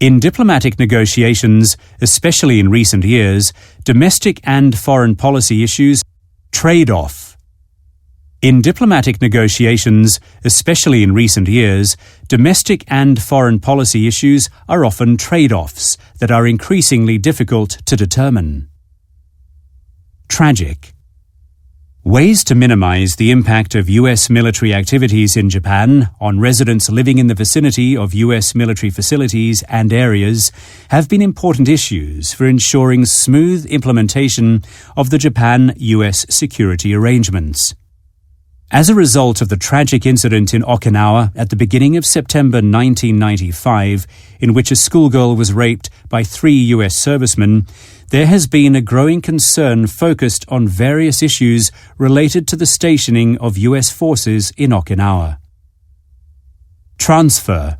In diplomatic negotiations, especially in recent years, domestic and foreign policy issues trade-off. In diplomatic negotiations, especially in recent years, domestic and foreign policy issues are often trade-offs that are increasingly difficult to determine. Tragic. Ways to minimize the impact of U.S. military activities in Japan on residents living in the vicinity of U.S. military facilities and areas have been important issues for ensuring smooth implementation of the Japan-U.S. security arrangements. As a result of the tragic incident in Okinawa at the beginning of September 1995, in which a schoolgirl was raped by 3 U.S. servicemen, there has been a growing concern focused on various issues related to the stationing of U.S. forces in Okinawa. Transfer.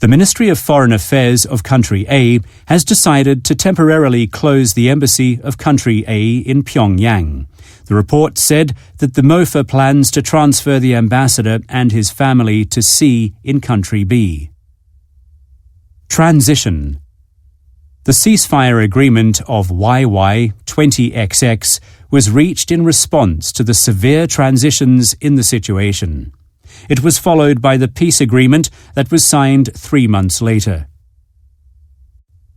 The Ministry of Foreign Affairs of Country A has decided to temporarily close the embassy of Country A in Pyongyang. The report said that the MOFA plans to transfer the ambassador and his family to C in Country B. Transition. The ceasefire agreement of YY-20XX was reached in response to the severe transitions in the situation. It was followed by the peace agreement that was signed 3 months later.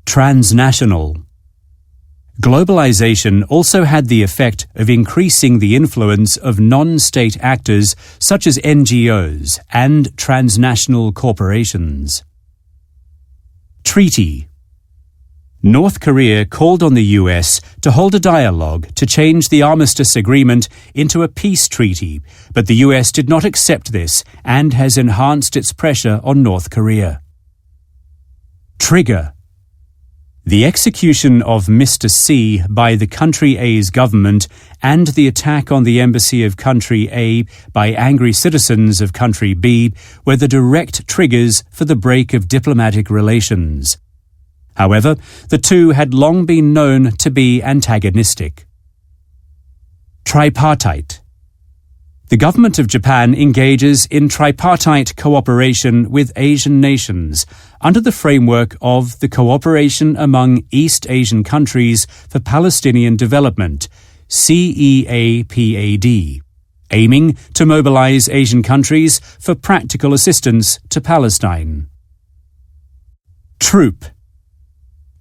Transnational. Globalization also had the effect of increasing the influence of non-state actors such as NGOs and transnational corporations. Treaty. North Korea called on the US to hold a dialogue to change the armistice agreement into a peace treaty, but the US did not accept this and has enhanced its pressure on North Korea. Trigger. The execution of Mr. C by the Country A's government and the attack on the embassy of Country A by angry citizens of Country B were the direct triggers for the break of diplomatic relations. However, the two had long been known to be antagonistic. Tripartite. The government of Japan engages in tripartite cooperation with Asian nations under the framework of the Cooperation Among East Asian Countries for Palestinian Development, CEAPAD, aiming to mobilize Asian countries for practical assistance to Palestine. Troop.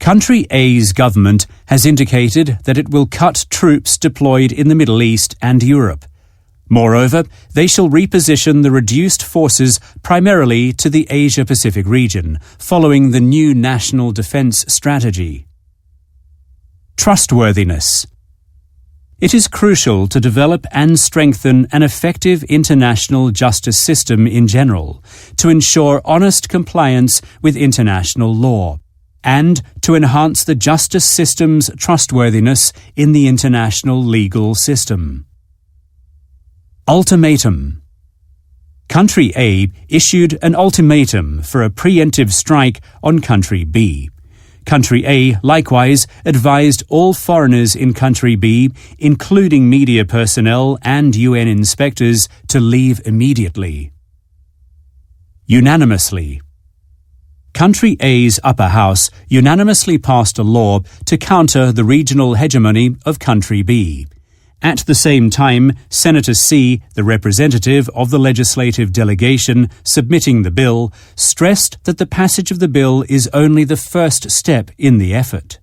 Country A's government has indicated that it will cut troops deployed in the Middle East and Europe. Moreover, they shall reposition the reduced forces primarily to the Asia-Pacific region, following the new national defense strategy. Trustworthiness. It is crucial to develop and strengthen an effective international justice system in general, to ensure honest compliance with international law, and to enhance the justice system's trustworthiness in the international legal system. Ultimatum. Country A issued an ultimatum for a preemptive strike on Country B. Country A likewise advised all foreigners in Country B, including media personnel and UN inspectors, to leave immediately. Unanimously. Country A's upper house unanimously passed a law to counter the regional hegemony of Country B. At the same time, Senator C, the representative of the legislative delegation submitting the bill, stressed that the passage of the bill is only the first step in the effort.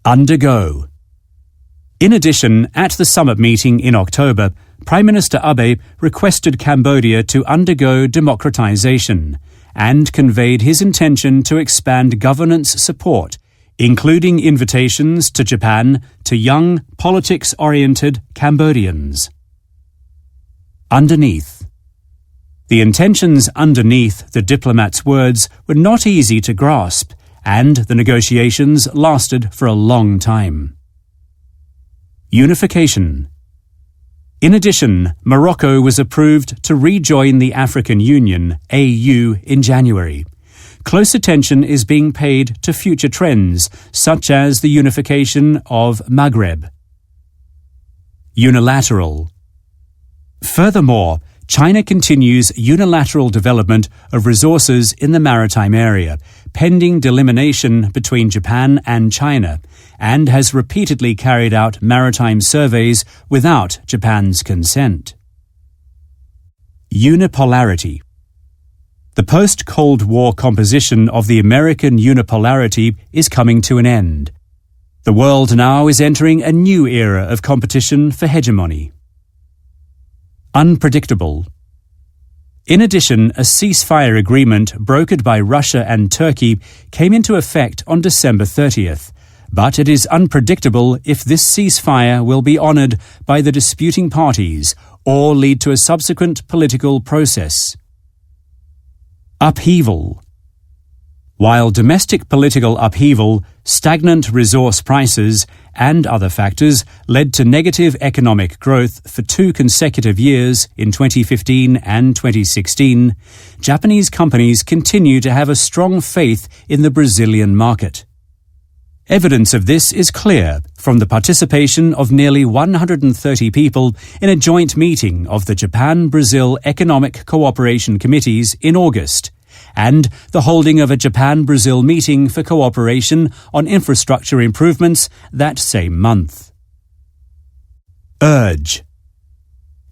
Undergo. In addition, at the summit meeting in October, Prime Minister Abe requested Cambodia to undergo democratization and conveyed his intention to expand governance support, including invitations to Japan to young, politics-oriented Cambodians. Underneath. The intentions underneath the diplomat's words were not easy to grasp, and the negotiations lasted for a long time. Unification. In addition, Morocco was approved to rejoin the African Union, AU, in January. Close attention is being paid to future trends, such as the unification of Maghreb. Unilateral. Furthermore, China continues unilateral development of resources in the maritime area, pending delimitation between Japan and China, and has repeatedly carried out maritime surveys without Japan's consent. Unipolarity. The post-Cold War composition of the American unipolarity is coming to an end. The world now is entering a new era of competition for hegemony. Unpredictable. In addition, a ceasefire agreement brokered by Russia and Turkey came into effect on December 30th, but it is unpredictable if this ceasefire will be honoured by the disputing parties or lead to a subsequent political process. Upheaval. While domestic political upheaval, stagnant resource prices, and other factors led to negative economic growth for 2 consecutive years in 2015 and 2016, Japanese companies continue to have a strong faith in the Brazilian market. Evidence of this is clear from the participation of nearly 130 people in a joint meeting of the Japan-Brazil Economic Cooperation Committees in August, and the holding of a Japan-Brazil meeting for cooperation on infrastructure improvements that same month. Urge.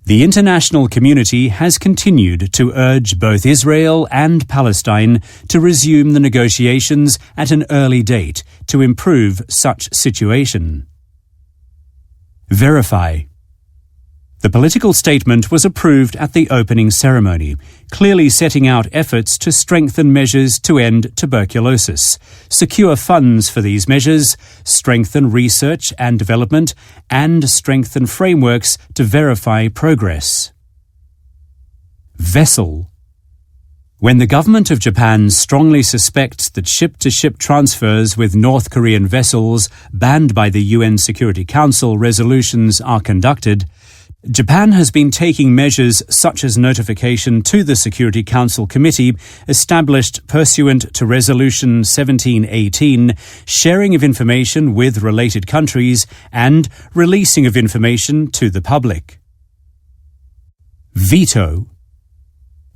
The international community has continued to urge both Israel and Palestine to resume the negotiations at an early date to improve such situation. Verify. The political statement was approved at the opening ceremony, clearly setting out efforts to strengthen measures to end tuberculosis, secure funds for these measures, strengthen research and development, and strengthen frameworks to verify progress. Vessel. When the government of Japan strongly suspects that ship-to-ship transfers with North Korean vessels banned by the UN Security Council resolutions are conducted, Japan has been taking measures such as notification to the Security Council Committee established pursuant to Resolution 1718, sharing of information with related countries, and releasing of information to the public. Veto.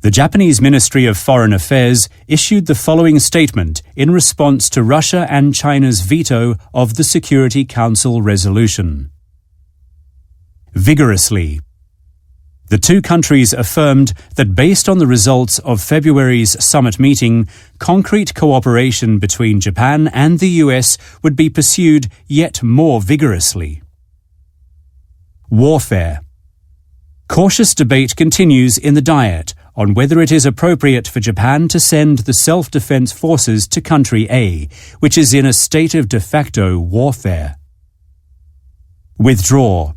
The Japanese Ministry of Foreign Affairs issued the following statement in response to Russia and China's veto of the Security Council resolution. Vigorously. The two countries affirmed that based on the results of February's summit meeting, concrete cooperation between Japan and the US would be pursued yet more vigorously. Warfare. Cautious debate continues in the Diet on whether it is appropriate for Japan to send the self-defense forces to country A, which is in a state of de facto warfare. Withdraw.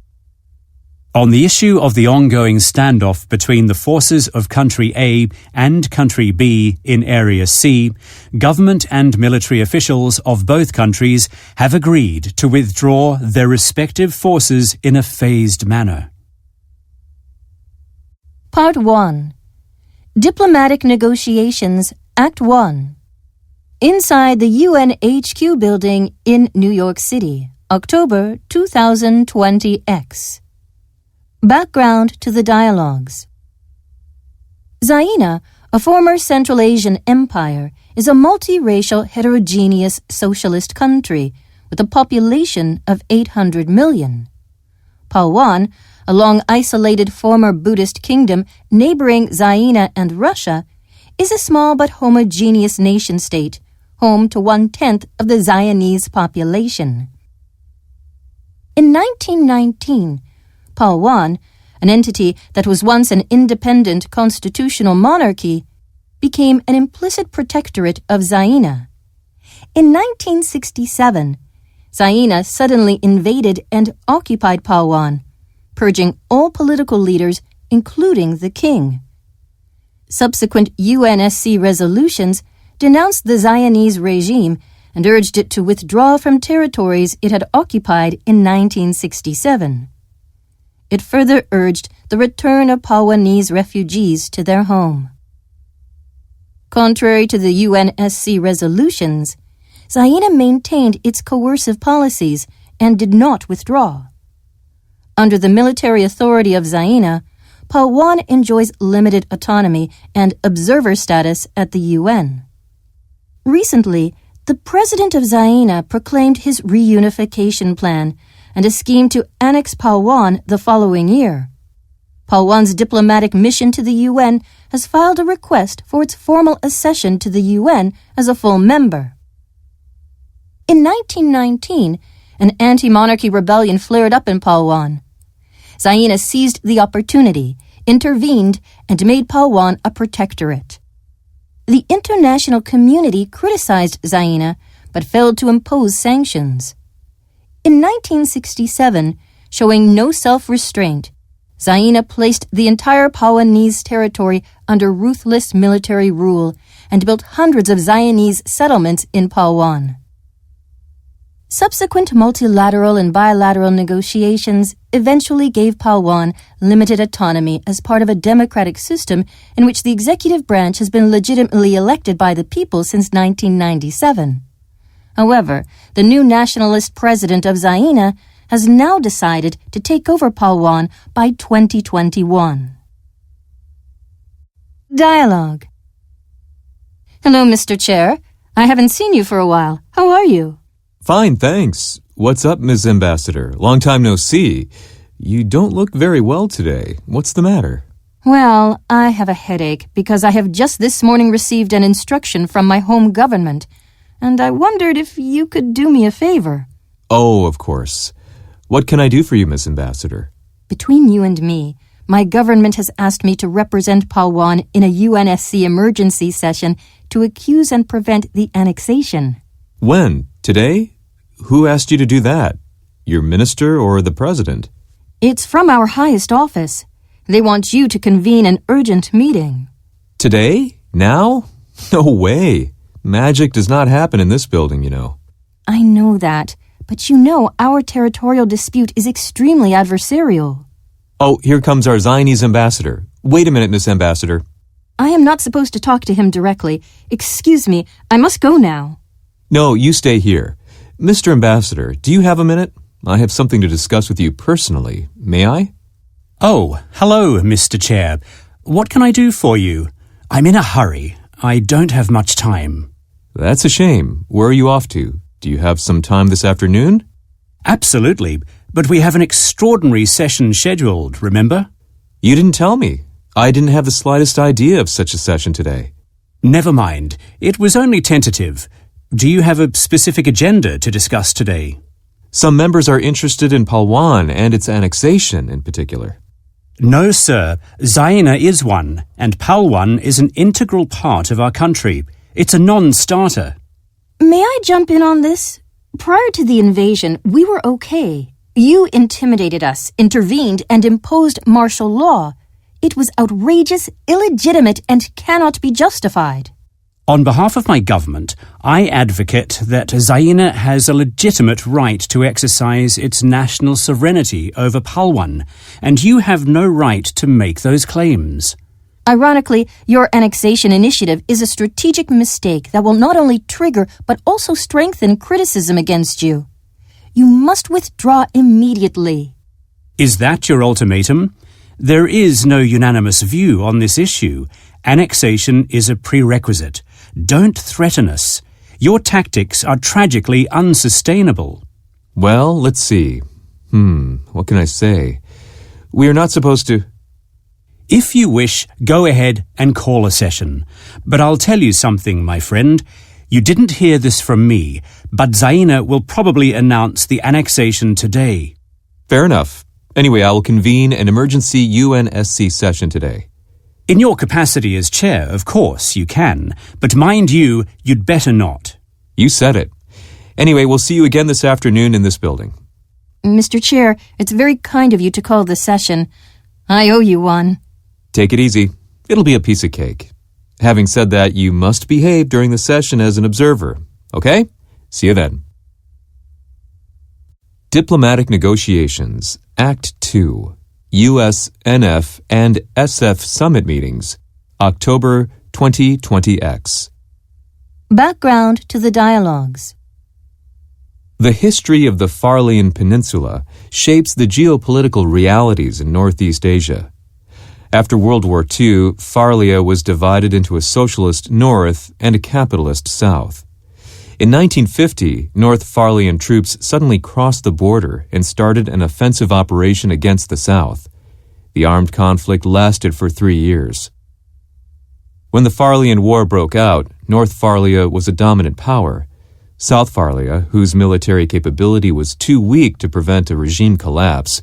On the issue of the ongoing standoff between the forces of Country A and Country B in Area C, government and military officials of both countries have agreed to withdraw their respective forces in a phased manner. Part 1. Diplomatic Negotiations, Act 1. Inside the UNHQ building in New York City, October 2020X. Background to the dialogues. Zaire, a former Central Asian empire, is a multiracial heterogeneous socialist country with a population of 800 million. Palwan, a long-isolated former Buddhist kingdom neighboring Zaire and Russia, is a small but homogeneous nation-state, home to 1/10 of the Zayanese population. In 1919, Palwan, an entity that was once an independent constitutional monarchy, became an implicit protectorate of Zaire. In 1967, Zaire suddenly invaded and occupied Palwan, purging all political leaders, including the king. Subsequent UNSC resolutions denounced the Zayanese regime and urged it to withdraw from territories it had occupied in 1967. It further urged the return of Palwanese refugees to their home. Contrary to the UNSC resolutions, Zaire maintained its coercive policies and did not withdraw. Under the military authority of Zaire, Palwan enjoys limited autonomy and observer status at the UN. Recently, the president of Zaire proclaimed his reunification plan and a scheme to annex Palwan the following year. Palwan's diplomatic mission to the UN has filed a request for its formal accession to the UN as a full member. In 1919, an anti-monarchy rebellion flared up in Palwan. Zaire seized the opportunity, intervened, and made Palwan a protectorate. The international community criticized Zaire, but failed to impose sanctions. In 1967, showing no self-restraint, Zaire placed the entire Palwanese territory under ruthless military rule and built hundreds of Zayanese settlements in Palwan. Subsequent multilateral and bilateral negotiations eventually gave Palwan limited autonomy as part of a democratic system in which the executive branch has been legitimately elected by the people since 1997. However, the new nationalist president of Zaire has now decided to take over Palwan by 2021. Dialogue. Hello, Mr. Chair. I haven't seen you for a while. How are you? Fine, thanks. What's up, Ms. Ambassador? Long time no see. You don't look very well today. What's the matter? Well, I have a headache because I have just this morning received an instruction from my home government, and I wondered if you could do me a favor. Oh, of course. What can I do for you, Ms. Ambassador? Between you and me, my government has asked me to represent Palwan in a UNSC emergency session to accuse and prevent the annexation. When? Today? Who asked you to do that? Your minister or the president? It's from our highest office. They want you to convene an urgent meeting. Today? Now? No way. Magic does not happen in this building, you know. I know that, but you know our territorial dispute is extremely adversarial. Oh, here comes our Zionese ambassador. Wait a minute, Miss Ambassador. I am not supposed to talk to him directly. Excuse me, I must go now. No, you stay here. Mr. Ambassador, do you have a minute? I have something to discuss with you personally. May I? Oh, hello, Mr. Chair. What can I do for you? I'm in a hurry. I don't have much time. That's a shame. Where are you off to? Do you have some time this afternoon? Absolutely, but we have an extraordinary session scheduled, remember? You didn't tell me. I didn't have the slightest idea of such a session today. Never mind. It was only tentative. Do you have a specific agenda to discuss today? Some members are interested in Palwan and its annexation in particular. No, sir. Zaire is one, and Palwan is an integral part of our country. It's a non-starter. May I jump in on this? Prior to the invasion, we were okay. You intimidated us, intervened, and imposed martial law. It was outrageous, illegitimate, and cannot be justified. On behalf of my government, I advocate that Zaire has a legitimate right to exercise its national sovereignty over Palwan, and you have no right to make those claims. Ironically, your annexation initiative is a strategic mistake that will not only trigger but also strengthen criticism against you. You must withdraw immediately. Is that your ultimatum? There is no unanimous view on this issue. Annexation is a prerequisite. Don't threaten us. Your tactics are tragically unsustainable. Well, let's see. What can I say? We are not supposed to... If you wish, go ahead and call a session. But I'll tell you something, my friend. You didn't hear this from me, but Zaire will probably announce the annexation today. Fair enough. Anyway, I will convene an emergency UNSC session today. In your capacity as chair, of course, you can. But mind you, you'd better not. You said it. Anyway, we'll see you again this afternoon in this building. Mr. Chair, it's very kind of you to call this session. I owe you one. Take it easy. It'll be a piece of cake. Having said that, you must behave during the session as an observer. Okay? See you then. Diplomatic Negotiations, Act 2. U.S., NF, and SF Summit Meetings, October 2020X. Background to the dialogues. The history of the Farlian Peninsula shapes the geopolitical realities in Northeast Asia. After World War II, Farlia was divided into a socialist north and a capitalist south. In 1950, North Farlian troops suddenly crossed the border and started an offensive operation against the South. The armed conflict lasted for 3 years. When the Farlian War broke out, North Farlia was a dominant power. South Farlia, whose military capability was too weak to prevent a regime collapse,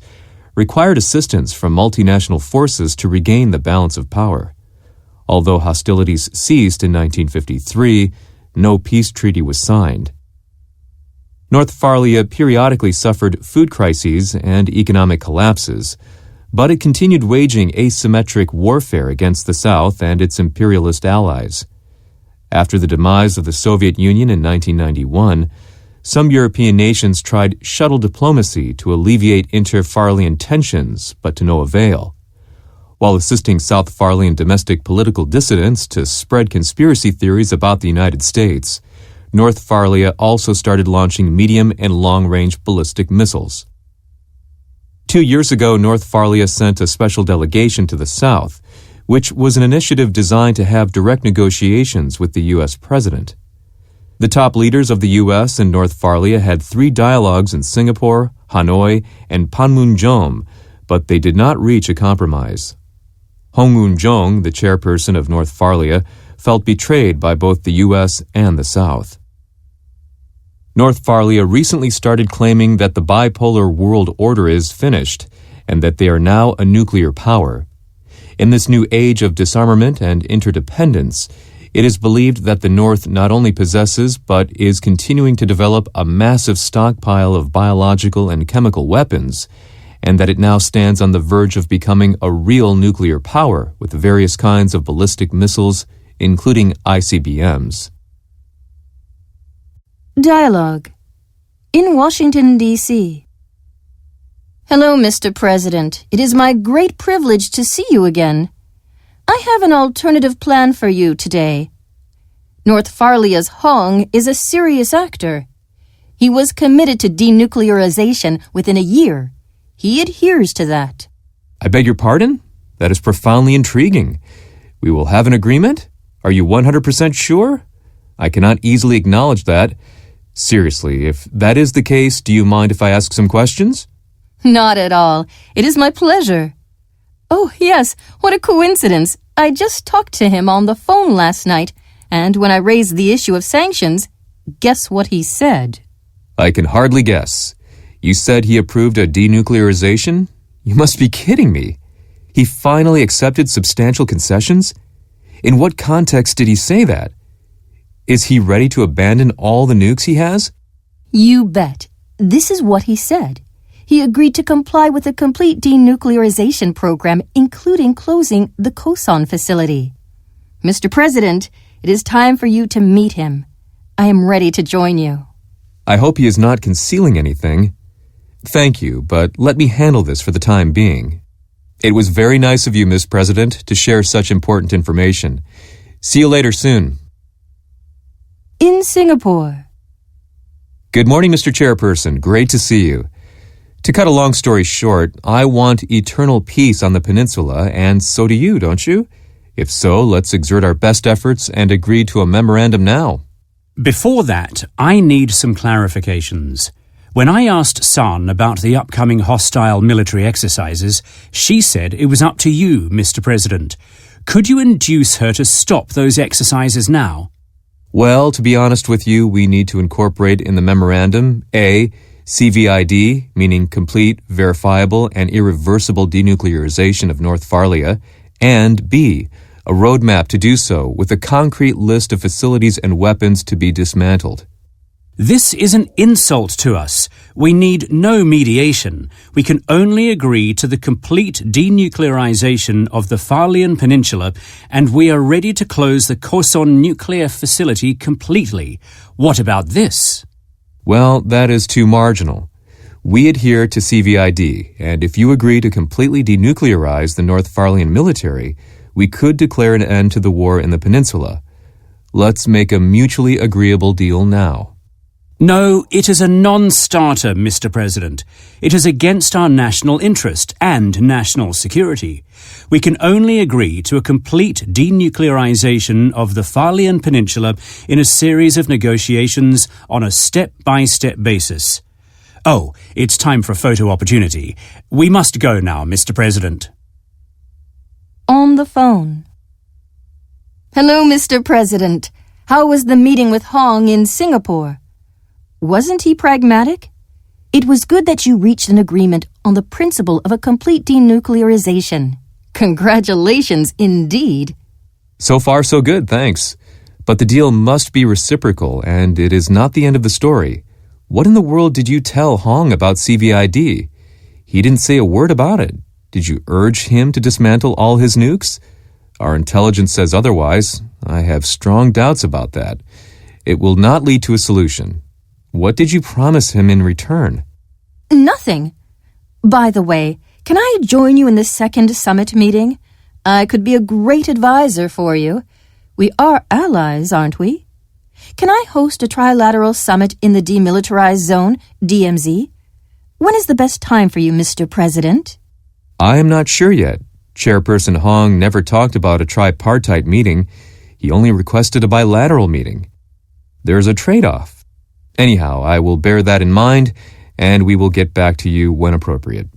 required assistance from multinational forces to regain the balance of power. Although hostilities ceased in 1953, no peace treaty was signed. North Farlia periodically suffered food crises and economic collapses, but it continued waging asymmetric warfare against the South and its imperialist allies. After the demise of the Soviet Union in 1991, some European nations tried shuttle diplomacy to alleviate inter-Farlian tensions, but to no avail. While assisting South Farlian domestic political dissidents to spread conspiracy theories about the United States, North Farlia also started launching medium and long-range ballistic missiles. 2 years ago, North Farlia sent a special delegation to the South, which was an initiative designed to have direct negotiations with the U.S. president. The top leaders of the U.S. and North Farlia had 3 dialogues in Singapore, Hanoi, and Panmunjom, but they did not reach a compromise. Panmunjom, the chairperson of North Farlia, felt betrayed by both the U.S. and the South. North Farlia recently started claiming that the bipolar world order is finished and that they are now a nuclear power. In this new age of disarmament and interdependence, it is believed that the North not only possesses but is continuing to develop a massive stockpile of biological and chemical weapons, and that it now stands on the verge of becoming a real nuclear power with various kinds of ballistic missiles, including ICBMs. Dialogue. In Washington, D.C. Hello, Mr. President. It is my great privilege to see you again. I have an alternative plan for you today. North Farlia's Hong is a serious actor. He was committed to denuclearization within a year. He adheres to that. I beg your pardon? That is profoundly intriguing. We will have an agreement? Are you 100% sure? I cannot easily acknowledge that. Seriously, if that is the case, do you mind if I ask some questions? Not at all. It is my pleasure. Oh, yes, what a coincidence. I just talked to him on the phone last night, and when I raised the issue of sanctions, guess what he said? I can hardly guess. You said he approved a denuclearization? You must be kidding me. He finally accepted substantial concessions? In what context did he say that? Is he ready to abandon all the nukes he has? You bet. This is what he said. He agreed to comply with a complete denuclearization program, including closing the Kosan facility. Mr. President, it is time for you to meet him. I am ready to join you. I hope he is not concealing anything. Thank you, but let me handle this for the time being. It was very nice of you, Ms. President, to share such important information. See you later soon. In Singapore. Good morning, Mr. Chairperson. Great to see you. To cut a long story short, I want eternal peace on the peninsula, and so do you, don't you? If so, let's exert our best efforts and agree to a memorandum now. Before that, I need some clarifications. When I asked San about the upcoming hostile military exercises, she said it was up to you, Mr. President. Could you induce her to stop those exercises now? Well, to be honest with you, we need to incorporate in the memorandum A, CVID, meaning complete, verifiable, and irreversible denuclearization of North Farlia, and B, a roadmap to do so with a concrete list of facilities and weapons to be dismantled. This is an insult to us. We need no mediation. We can only agree to the complete denuclearization of the Farlian Peninsula, and we are ready to close the Kosan nuclear facility completely. What about this? Well, that is too marginal. We adhere to CVID, and if you agree to completely denuclearize the North Farlian military, we could declare an end to the war in the peninsula. Let's make a mutually agreeable deal now. No, it is a non-starter, Mr. President. It is against our national interest and national security. We can only agree to a complete denuclearization of the Farallones Peninsula in a series of negotiations on a step-by-step basis. Oh, it's time for a photo opportunity. We must go now, Mr. President. On the phone. Hello, Mr. President. How was the meeting with Hong in Singapore? Wasn't he pragmatic? It was good that you reached an agreement on the principle of a complete denuclearization. Congratulations, indeed. So far, so good, thanks. But the deal must be reciprocal, and it is not the end of the story. What in the world did you tell Hong about CVID? He didn't say a word about it. Did you urge him to dismantle all his nukes? Our intelligence says otherwise. I have strong doubts about that. It will not lead to a solution. What did you promise him in return? Nothing. By the way, can I join you in the second summit meeting? I could be a great advisor for you. We are allies, aren't we? Can I host a trilateral summit in the Demilitarized Zone, DMZ? When is the best time for you, Mr. President? I am not sure yet. Chairperson Hong never talked about a tripartite meeting. He only requested a bilateral meeting. There's a trade-off. Anyhow, I will bear that in mind, and we will get back to you when appropriate.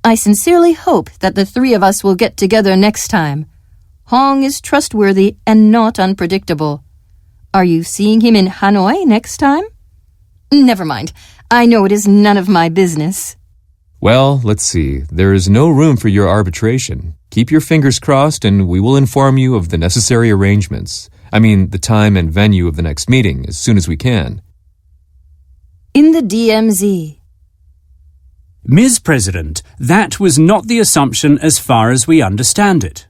I sincerely hope that the three of us will get together next time. Hong is trustworthy and not unpredictable. Are you seeing him in Hanoi next time? Never mind. I know it is none of my business. Well, let's see. There is no room for your arbitration. Keep your fingers crossed, and we will inform you of the necessary arrangements. I mean, the time and venue of the next meeting as soon as we can. In the DMZ. Ms. President, that was not the assumption as far as we understand it.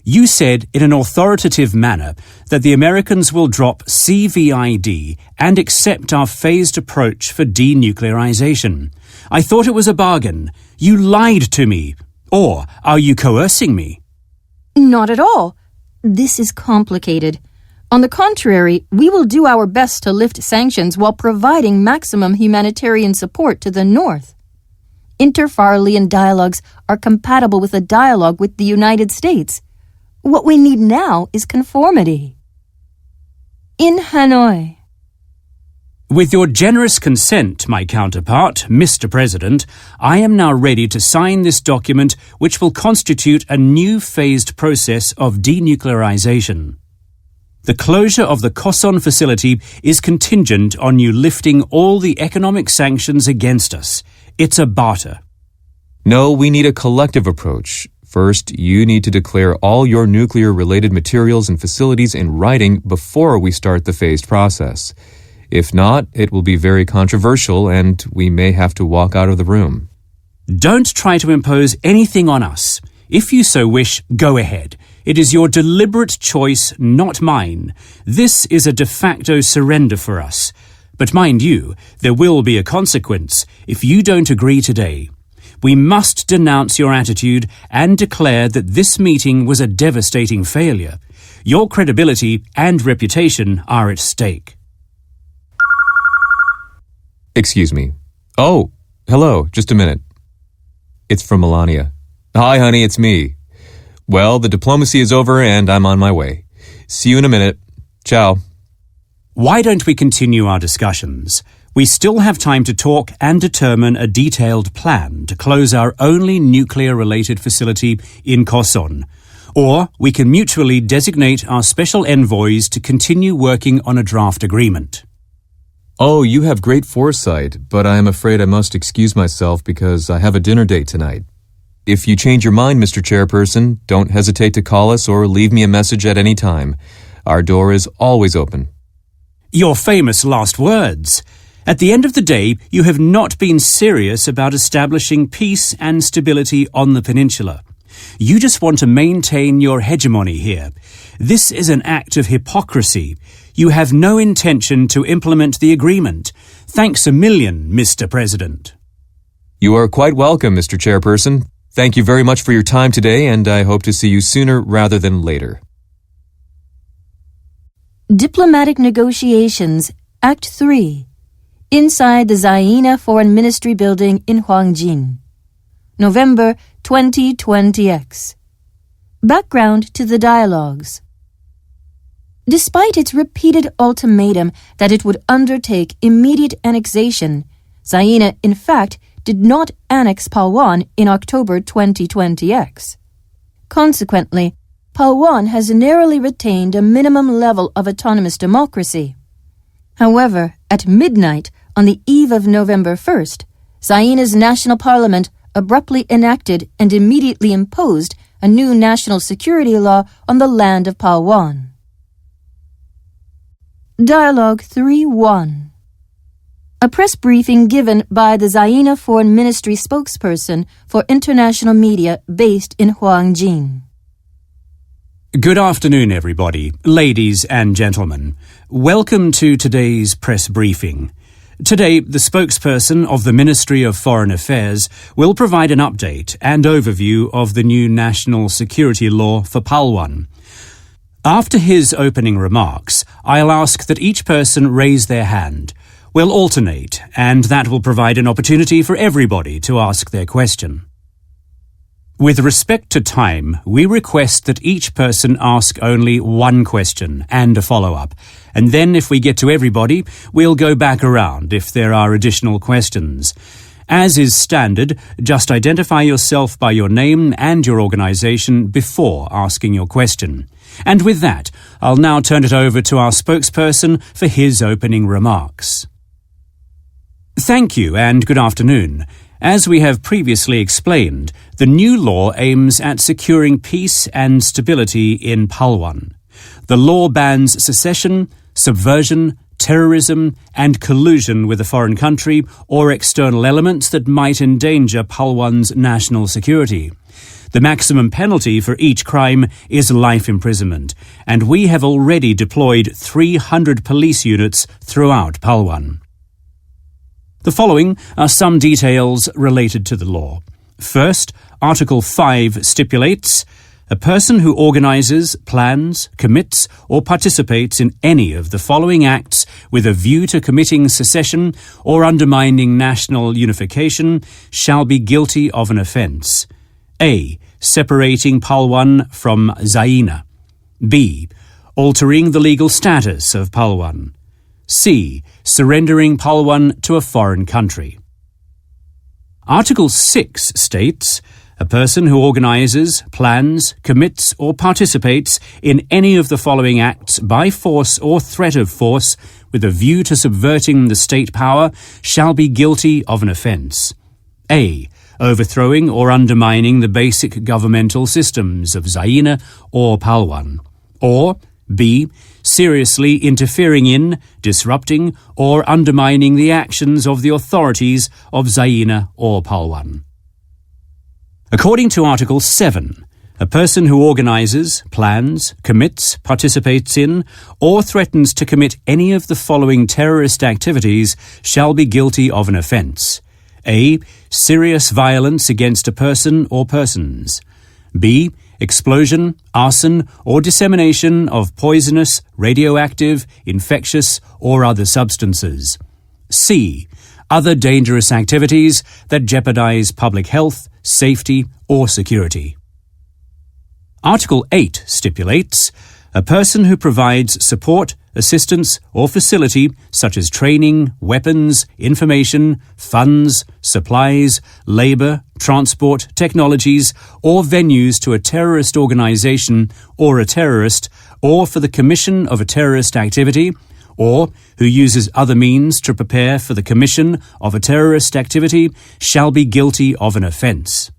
You said in an authoritative manner that the Americans will drop CVID and accept our phased approach for denuclearization. I thought it was a bargain. You lied to me. Or are you coercing me? Not at all. This is complicated. On the contrary, we will do our best to lift sanctions while providing maximum humanitarian support to the North. Inter-Farallones dialogues are compatible with a dialogue with the United States. What we need now is conformity. In Hanoi. With your generous consent, my counterpart, Mr. President, I am now ready to sign this document which will constitute a new phased process of denuclearization. The closure of the Koson facility is contingent on you lifting all the economic sanctions against us. It's a barter. No, we need a collective approach. First, you need to declare all your nuclear-related materials and facilities in writing before we start the phased process. If not, it will be very controversial and we may have to walk out of the room. Don't try to impose anything on us. If you so wish, go ahead. It is your deliberate choice, not mine. This is a de facto surrender for us. But mind you, there will be a consequence if you don't agree today. We must denounce your attitude and declare that this meeting was a devastating failure. Your credibility and reputation are at stake. Excuse me. Oh, hello, just a minute. It's from Melania. Hi, honey, it's me. Well, the diplomacy is over and I'm on my way. See you in a minute. Ciao. Why don't we continue our discussions? We still have time to talk and determine a detailed plan to close our only nuclear-related facility in Koson. Or we can mutually designate our special envoys to continue working on a draft agreement. Oh, you have great foresight, but I am afraid I must excuse myself because I have a dinner date tonight. If you change your mind, Mr. Chairperson, don't hesitate to call us or leave me a message at any time. Our door is always open. Your famous last words. At the end of the day, you have not been serious about establishing peace and stability on the peninsula. You just want to maintain your hegemony here. This is an act of hypocrisy. You have no intention to implement the agreement. Thanks a million, Mr. President. You are quite welcome, Mr. Chairperson. Thank you very much for your time today, and I hope to see you sooner rather than later. Diplomatic Negotiations, Act 3. inside the Zaina Foreign Ministry building in Huangjin. November 2020X. Background to the dialogues. Despite its repeated ultimatum that it would undertake immediate annexation, Zaina, in fact, did not annex Palwan in October 2020X. Consequently, Palwan has narrowly retained a minimum level of autonomous democracy. However, at midnight on the eve of November 1st, Zaina's national parliament abruptly enacted and immediately imposed a new national security law on the land of Palwan. Dialogue 3-1. A press briefing given by the Zaina Foreign Ministry spokesperson for international media based in Huangjin. Good afternoon, everybody, ladies and gentlemen. Welcome to today's press briefing. Today, the spokesperson of the Ministry of Foreign Affairs will provide an update and overview of the new national security law for Palwan. After his opening remarks, I'll ask that each person raise their hand. We'll alternate, and that will provide an opportunity for everybody to ask their question. With respect to time, we request that each person ask only one question and a follow-up, and then if we get to everybody, we'll go back around if there are additional questions. As is standard, just identify yourself by your name and your organization before asking your question. And with that, I'll now turn it over to our spokesperson for his opening remarks. Thank you and good afternoon. As we have previously explained, the new law aims at securing peace and stability in Palwan. The law bans secession, subversion, terrorism, and collusion with a foreign country or external elements that might endanger Palwan's national security. The maximum penalty for each crime is life imprisonment, and we have already deployed 300 police units throughout Palwan. The following are some details related to the law. First, Article 5 stipulates, a person who organizes, plans, commits, or participates in any of the following acts with a view to committing secession or undermining national unification shall be guilty of an offense. A. Separating Palwan from Zaina. B. Altering the legal status of Palwan. C. Surrendering Palwan to a foreign country. Article 6 states, a person who organizes, plans, commits, or participates in any of the following acts by force or threat of force with a view to subverting the state power shall be guilty of an offense. A. Overthrowing or undermining the basic governmental systems of Zaina or Palwan. Or B. Seriously interfering in, disrupting, or undermining the actions of the authorities of Zaina or Palwan. According to Article 7, a person who organizes, plans, commits, participates in, or threatens to commit any of the following terrorist activities shall be guilty of an offense. A. Serious violence against a person or persons. B. Explosion, arson, or dissemination of poisonous, radioactive, infectious, or other substances. C. Other dangerous activities that jeopardize public health, safety, or security. Article 8 stipulates, a person who provides support, assistance, or facility such as training, weapons, information, funds, supplies, labor, transport, technologies, or venues to a terrorist organization or a terrorist, or for the commission of a terrorist activity, or who uses other means to prepare for the commission of a terrorist activity shall be guilty of an offense.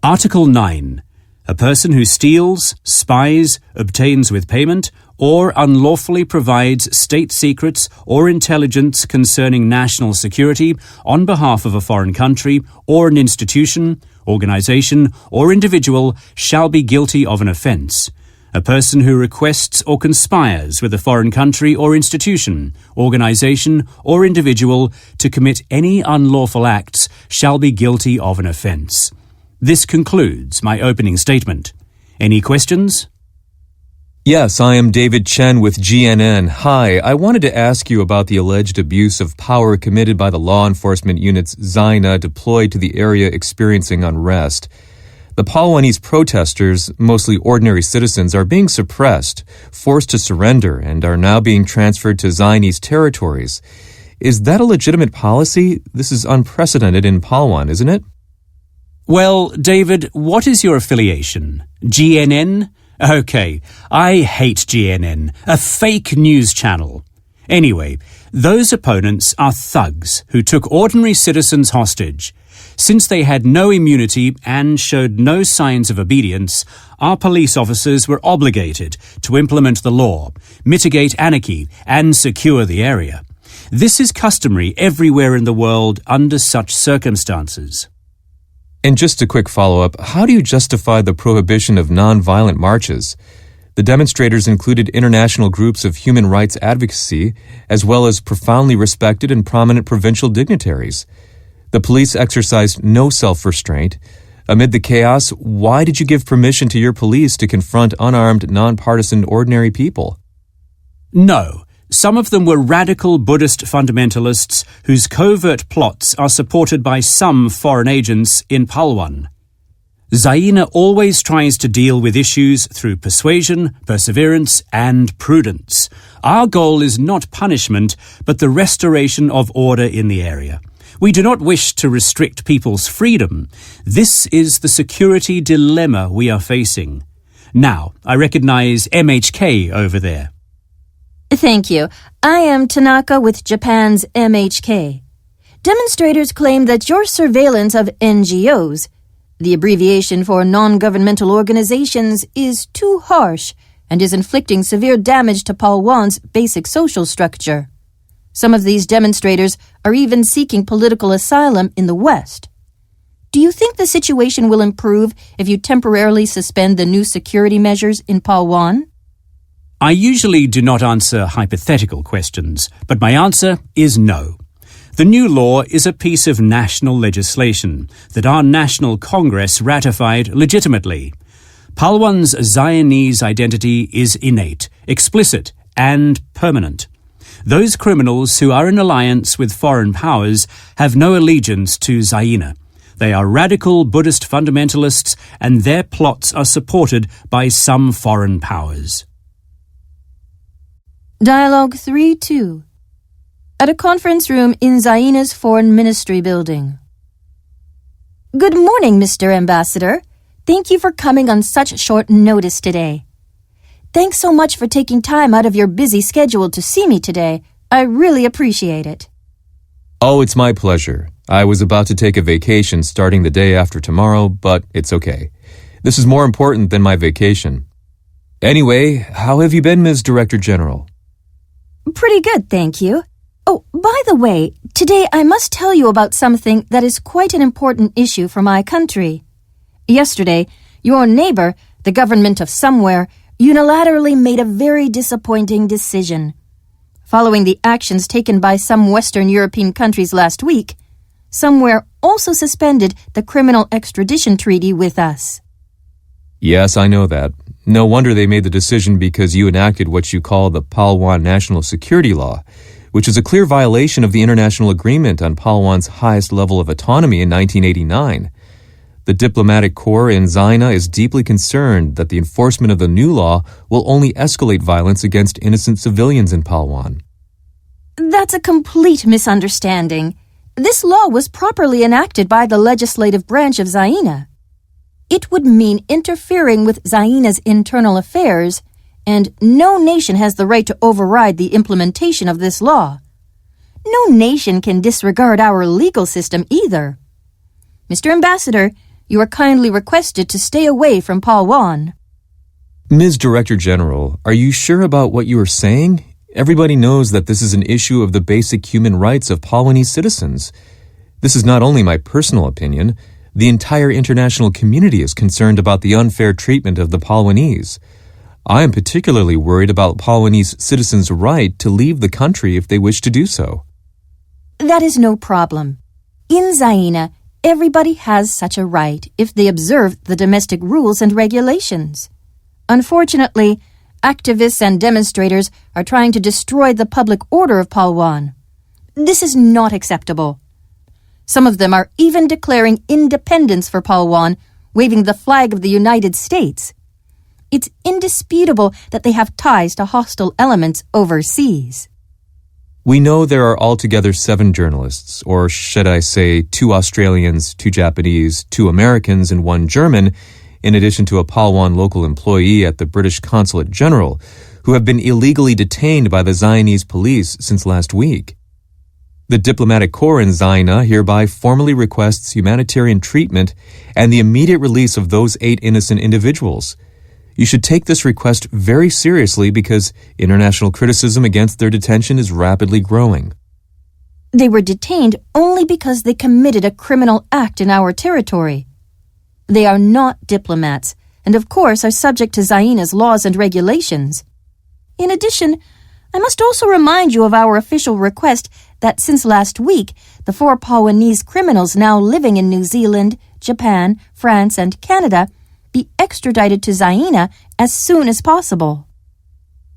Article 9. A person who steals, spies, obtains with payment, or unlawfully provides state secrets or intelligence concerning national security on behalf of a foreign country or an institution, organization, or individual shall be guilty of an offense. A person who requests or conspires with a foreign country or institution, organization, or individual to commit any unlawful acts shall be guilty of an offense. This concludes my opening statement. Any questions? Yes, I am David Chen with GNN. Hi, I wanted to ask you about the alleged abuse of power committed by the law enforcement units Zaina deployed to the area experiencing unrest. The Palwanese protesters, mostly ordinary citizens, are being suppressed, forced to surrender, and are now being transferred to Zainese territories. Is that a legitimate policy? This is unprecedented in Palwan, isn't it? Well, David, what is your affiliation? GNN? Okay, I hate GNN, a fake news channel. Anyway, those opponents are thugs who took ordinary citizens hostage. Since they had no immunity and showed no signs of obedience, our police officers were obligated to implement the law, mitigate anarchy, and secure the area. This is customary everywhere in the world under such circumstances. And just a quick follow-up, how do you justify the prohibition of non-violent marches? The demonstrators included international groups of human rights advocacy, as well as profoundly respected and prominent provincial dignitaries. The police exercised no self-restraint. Amid the chaos, why did you give permission to your police to confront unarmed, non-partisan, ordinary people? No. Some of them were radical Buddhist fundamentalists whose covert plots are supported by some foreign agents in Palwan. Zaina always tries to deal with issues through persuasion, perseverance, and prudence. Our goal is not punishment, but the restoration of order in the area. We do not wish to restrict people's freedom. This is the security dilemma we are facing. Now, I recognize MHK over there. Thank you. I am Tanaka with Japan's MHK. Demonstrators claim that your surveillance of NGOs, the abbreviation for non-governmental organizations, is too harsh and is inflicting severe damage to Palwan's basic social structure. Some of these demonstrators are even seeking political asylum in the West. Do you think the situation will improve if you temporarily suspend the new security measures in Palwan? I usually do not answer hypothetical questions, but my answer is no. The new law is a piece of national legislation that our National Congress ratified legitimately. Palwan's Zainese identity is innate, explicit, and permanent. Those criminals who are in alliance with foreign powers have no allegiance to Zaina. They are radical Buddhist fundamentalists, and their plots are supported by some foreign powers. Dialogue 3-2. At a conference room in Zaina's Foreign Ministry building. Good morning, Mr. Ambassador. Thank you for coming on such short notice today. Thanks so much for taking time out of your busy schedule to see me today. I really appreciate it. Oh, it's my pleasure. I was about to take a vacation starting the day after tomorrow, but it's okay. This is more important than my vacation. Anyway, how have you been, Ms. Director General? Pretty good, thank you. Oh, by the way, today I must tell you about something that is quite an important issue for my country. Yesterday, your neighbor, the government of somewhere, unilaterally made a very disappointing decision. Following the actions taken by some Western European countries last week, somewhere also suspended the criminal extradition treaty with us. Yes, I know that. No wonder they made the decision because you enacted what you call the Palwan National Security Law, which is a clear violation of the international agreement on Palwan's highest level of autonomy in 1989. The diplomatic corps in Zaina is deeply concerned that the enforcement of the new law will only escalate violence against innocent civilians in Palwan. That's a complete misunderstanding. This law was properly enacted by the legislative branch of Zaina. It would mean interfering with Zaina's internal affairs, and no nation has the right to override the implementation of this law. No nation can disregard our legal system either. Mr. Ambassador, you are kindly requested to stay away from Palwan. Ms. Director General, are you sure about what you are saying? Everybody knows that this is an issue of the basic human rights of Palwanese citizens. This is not only my personal opinion. The entire international community is concerned about the unfair treatment of the Palwanese. I am particularly worried about Palwanese citizens' right to leave the country if they wish to do so. That is no problem. In Zaina, everybody has such a right if they observe the domestic rules and regulations. Unfortunately, activists and demonstrators are trying to destroy the public order of Palwan. This is not acceptable. Some of them are even declaring independence for Palwan, waving the flag of the United States. It's indisputable that they have ties to hostile elements overseas. We know there are altogether 7 journalists, or should I say 2 Australians, 2 Japanese, 2 Americans, and 1 German, in addition to a Palwan local employee at the British Consulate General, who have been illegally detained by the Zionese police since last week. The diplomatic corps in Zaina hereby formally requests humanitarian treatment and the immediate release of those 8 innocent individuals. You should take this request very seriously because international criticism against their detention is rapidly growing. They were detained only because they committed a criminal act in our territory. They are not diplomats, and of course are subject to Zaina's laws and regulations. In addition, I must also remind you of our official request that since last week, the 4 Pawanese criminals now living in New Zealand, Japan, France, and Canada be extradited to Zaina as soon as possible.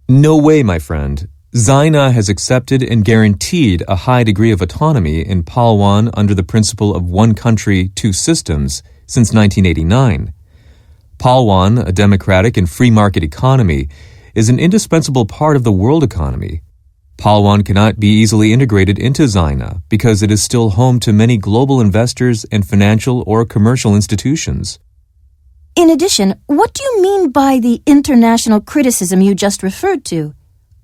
No way, my friend. Zaina has accepted and guaranteed a high degree of autonomy in Palwan under the principle of one country, 2 systems since 1989. Palwan, a democratic and free market economy, is an indispensable part of the world economy. Palwan cannot be easily integrated into Zaina because it is still home to many global investors and financial or commercial institutions. In addition, what do you mean by the international criticism you just referred to?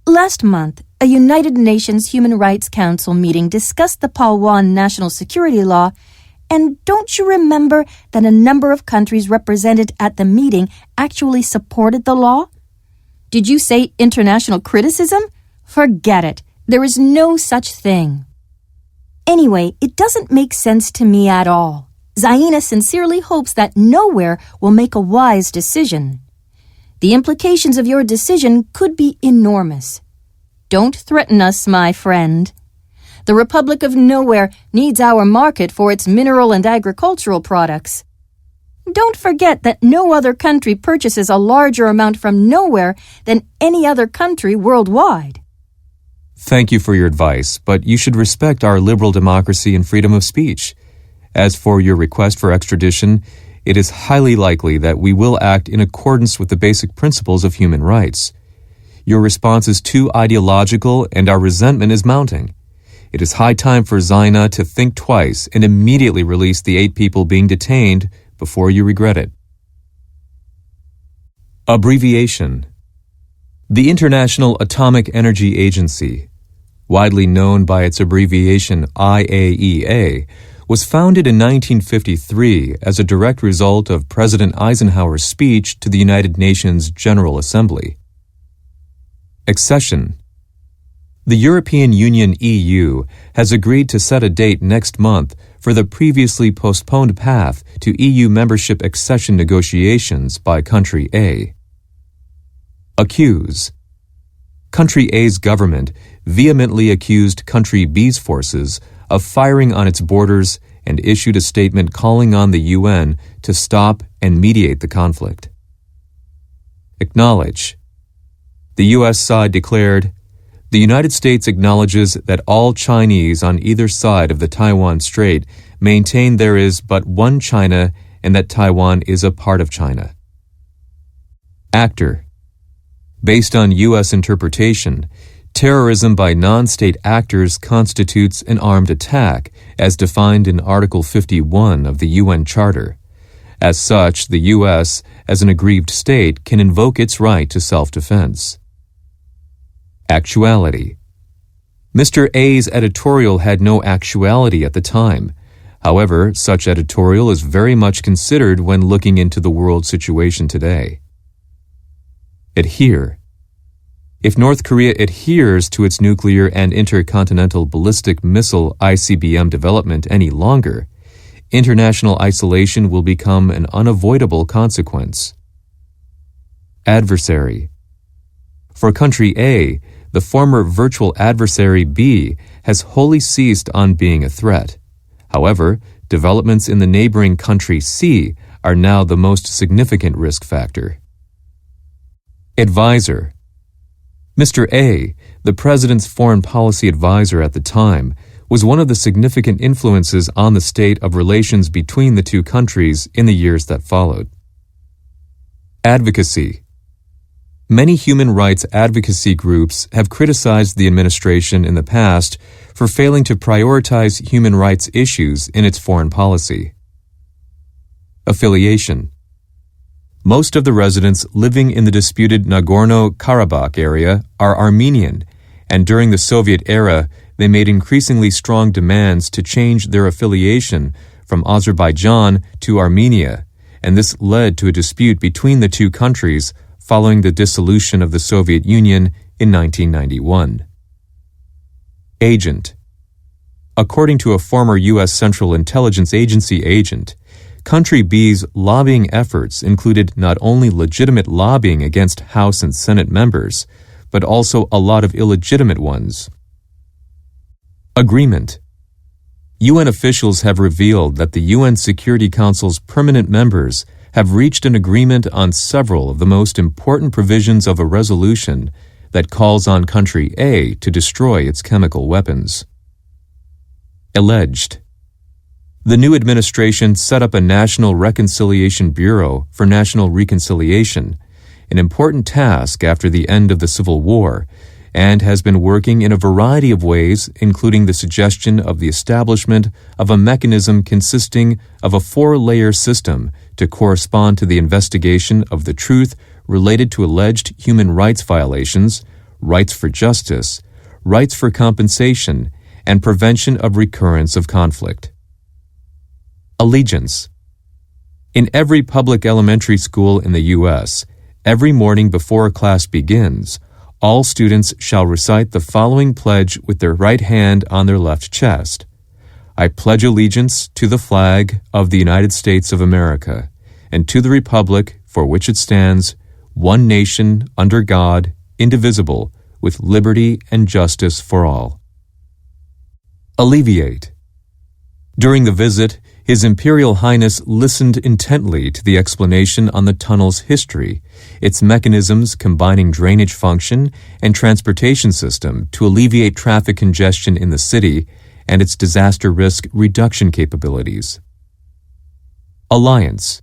Last month, a United Nations Human Rights Council meeting discussed the Palwan National Security Law, and don't you remember that a number of countries represented at the meeting actually supported the law? Did you say international criticism? Forget it. There is no such thing. Anyway, it doesn't make sense to me at all. Zaina sincerely hopes that nowhere will make a wise decision. The implications of your decision could be enormous. Don't threaten us, my friend. The Republic of Nowhere needs our market for its mineral and agricultural products. Don't forget that no other country purchases a larger amount from nowhere than any other country worldwide. Thank you for your advice, but you should respect our liberal democracy and freedom of speech. As for your request for extradition, it is highly likely that we will act in accordance with the basic principles of human rights. Your response is too ideological and our resentment is mounting. It is high time for Zaina to think twice and immediately release the 8 people being detained before you regret it. Abbreviation. The International Atomic Energy Agency, widely known by its abbreviation IAEA, was founded in 1953 as a direct result of President Eisenhower's speech to the United Nations General Assembly. Accession. The European Union (EU) has agreed to set a date next month for the previously postponed path to EU membership accession negotiations by Country A. Accuse. Country A's government vehemently accused Country B's forces of firing on its borders and issued a statement calling on the UN to stop and mediate the conflict. Acknowledge. The U.S. side declared, "The United States acknowledges that all Chinese on either side of the Taiwan Strait maintain there is but one China and that Taiwan is a part of China." Actor. Based on U.S. interpretation, terrorism by non-state actors constitutes an armed attack, as defined in Article 51 of the UN Charter. As such, the U.S., as an aggrieved state, can invoke its right to self-defense. Actuality. Mr. A's editorial had no actuality at the time. However, such editorial is very much considered when looking into the world situation today. Adhere. If North Korea adheres to its nuclear and intercontinental ballistic missile ICBM development any longer, international isolation will become an unavoidable consequence. Adversary. For Country A, the former virtual adversary B has wholly ceased on being a threat. However, developments in the neighboring Country C are now the most significant risk factor. Advisor. Mr. A, the President's foreign policy advisor at the time, was one of the significant influences on the state of relations between the two countries in the years that followed. Advocacy. Many human rights advocacy groups have criticized the administration in the past for failing to prioritize human rights issues in its foreign policy. Affiliation. Most of the residents living in the disputed Nagorno-Karabakh area are Armenian, and during the Soviet era, they made increasingly strong demands to change their affiliation from Azerbaijan to Armenia, and this led to a dispute between the two countries following the dissolution of the Soviet Union in 1991. Agent. According to a former U.S. Central Intelligence Agency agent, Country B's lobbying efforts included not only legitimate lobbying against House and Senate members, but also a lot of illegitimate ones. Agreement. UN officials have revealed that the UN Security Council's permanent members have reached an agreement on several of the most important provisions of a resolution that calls on Country A to destroy its chemical weapons. Alleged. The new administration set up a National Reconciliation Bureau for National Reconciliation, an important task after the end of the Civil War, and has been working in a variety of ways, including the suggestion of the establishment of a mechanism consisting of a 4-layer system to correspond to the investigation of the truth related to alleged human rights violations, rights for justice, rights for compensation, and prevention of recurrence of conflict. Allegiance. In every public elementary school in the U.S., every morning before a class begins, all students shall recite the following pledge with their right hand on their left chest. I pledge allegiance to the flag of the United States of America, and to the republic for which it stands, one nation, under God, indivisible, with liberty and justice for all. Alleviate. During the visit, His Imperial Highness listened intently to the explanation on the tunnel's history, its mechanisms combining drainage function and transportation system to alleviate traffic congestion in the city, and its disaster risk reduction capabilities. Alliance.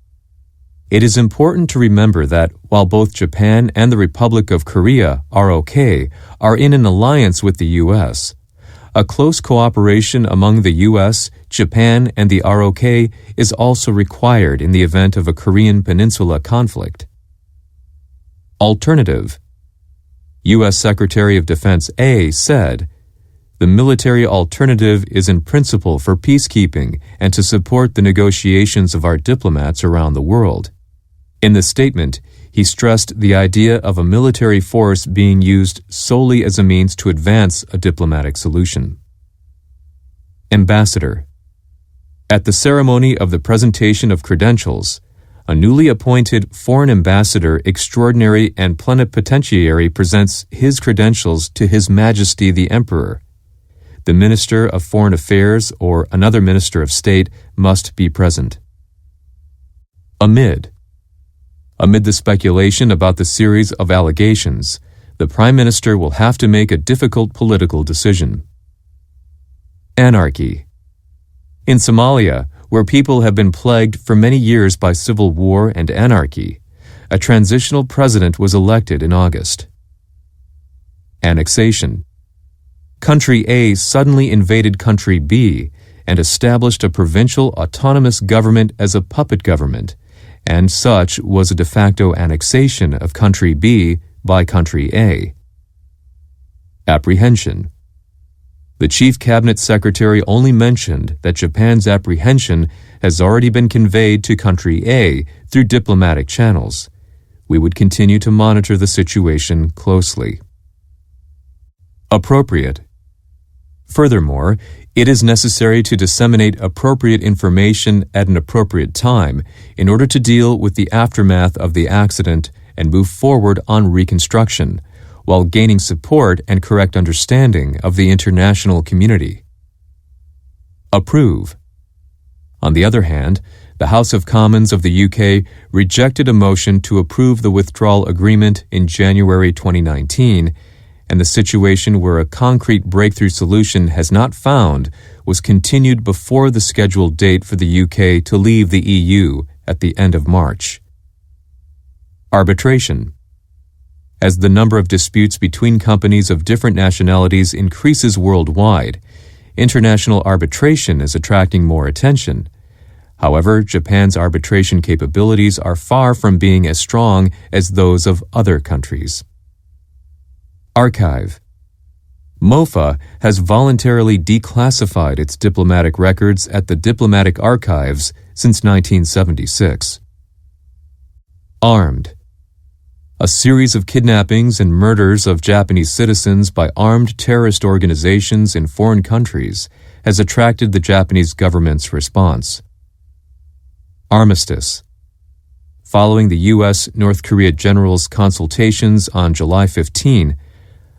It is important to remember that while both Japan and the Republic of Korea, ROK, are in an alliance with the U.S., a close cooperation among the U.S., Japan, and the ROK is also required in the event of a Korean Peninsula conflict. Alternative. U.S. Secretary of Defense A said, "The military alternative is in principle for peacekeeping and to support the negotiations of our diplomats around the world." In the statement, he stressed the idea of a military force being used solely as a means to advance a diplomatic solution. Ambassador. At the ceremony of the presentation of credentials, a newly appointed Foreign Ambassador Extraordinary and Plenipotentiary presents his credentials to His Majesty the Emperor. The Minister of Foreign Affairs or another Minister of State must be present. Amid the speculation about the series of allegations, the Prime Minister will have to make a difficult political decision. Anarchy. In Somalia, where people have been plagued for many years by civil war and anarchy, a transitional president was elected in August. Annexation. Country A suddenly invaded Country B and established a provincial autonomous government as a puppet government, and such was a de facto annexation of Country B by Country A. Apprehension. The Chief Cabinet Secretary only mentioned that Japan's apprehension has already been conveyed to Country A through diplomatic channels. We would continue to monitor the situation closely. Appropriate. Furthermore, it is necessary to disseminate appropriate information at an appropriate time in order to deal with the aftermath of the accident and move forward on reconstruction, while gaining support and correct understanding of the international community. Approve. On the other hand, The House of Commons of the UK rejected a motion to approve the withdrawal agreement in January 2019, and the situation where a concrete breakthrough solution has not found was continued before the scheduled date for the UK to leave the EU at the end of March. Arbitration. As the number of disputes between companies of different nationalities increases worldwide, international arbitration is attracting more attention. However, Japan's arbitration capabilities are far from being as strong as those of other countries. Archive. MOFA has voluntarily declassified its diplomatic records at the diplomatic archives since 1976. Armed. A series of kidnappings and murders of Japanese citizens by armed terrorist organizations in foreign countries has attracted the Japanese government's response. Armistice. Following the U.S.-North Korea generals' consultations on July 15,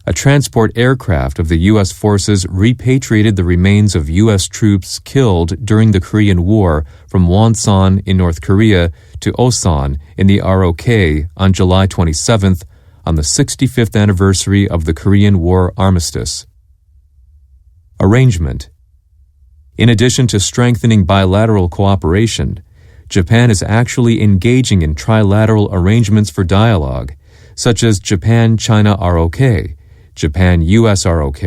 a transport aircraft of the U.S. forces repatriated the remains of U.S. troops killed during the Korean War from Wonsan in North Korea to Osan in the ROK on July 27th on the 65th anniversary of the Korean War armistice. Arrangement. In addition to strengthening bilateral cooperation, Japan is actually engaging in trilateral arrangements for dialogue, such as Japan-China ROK, Japan-US ROK,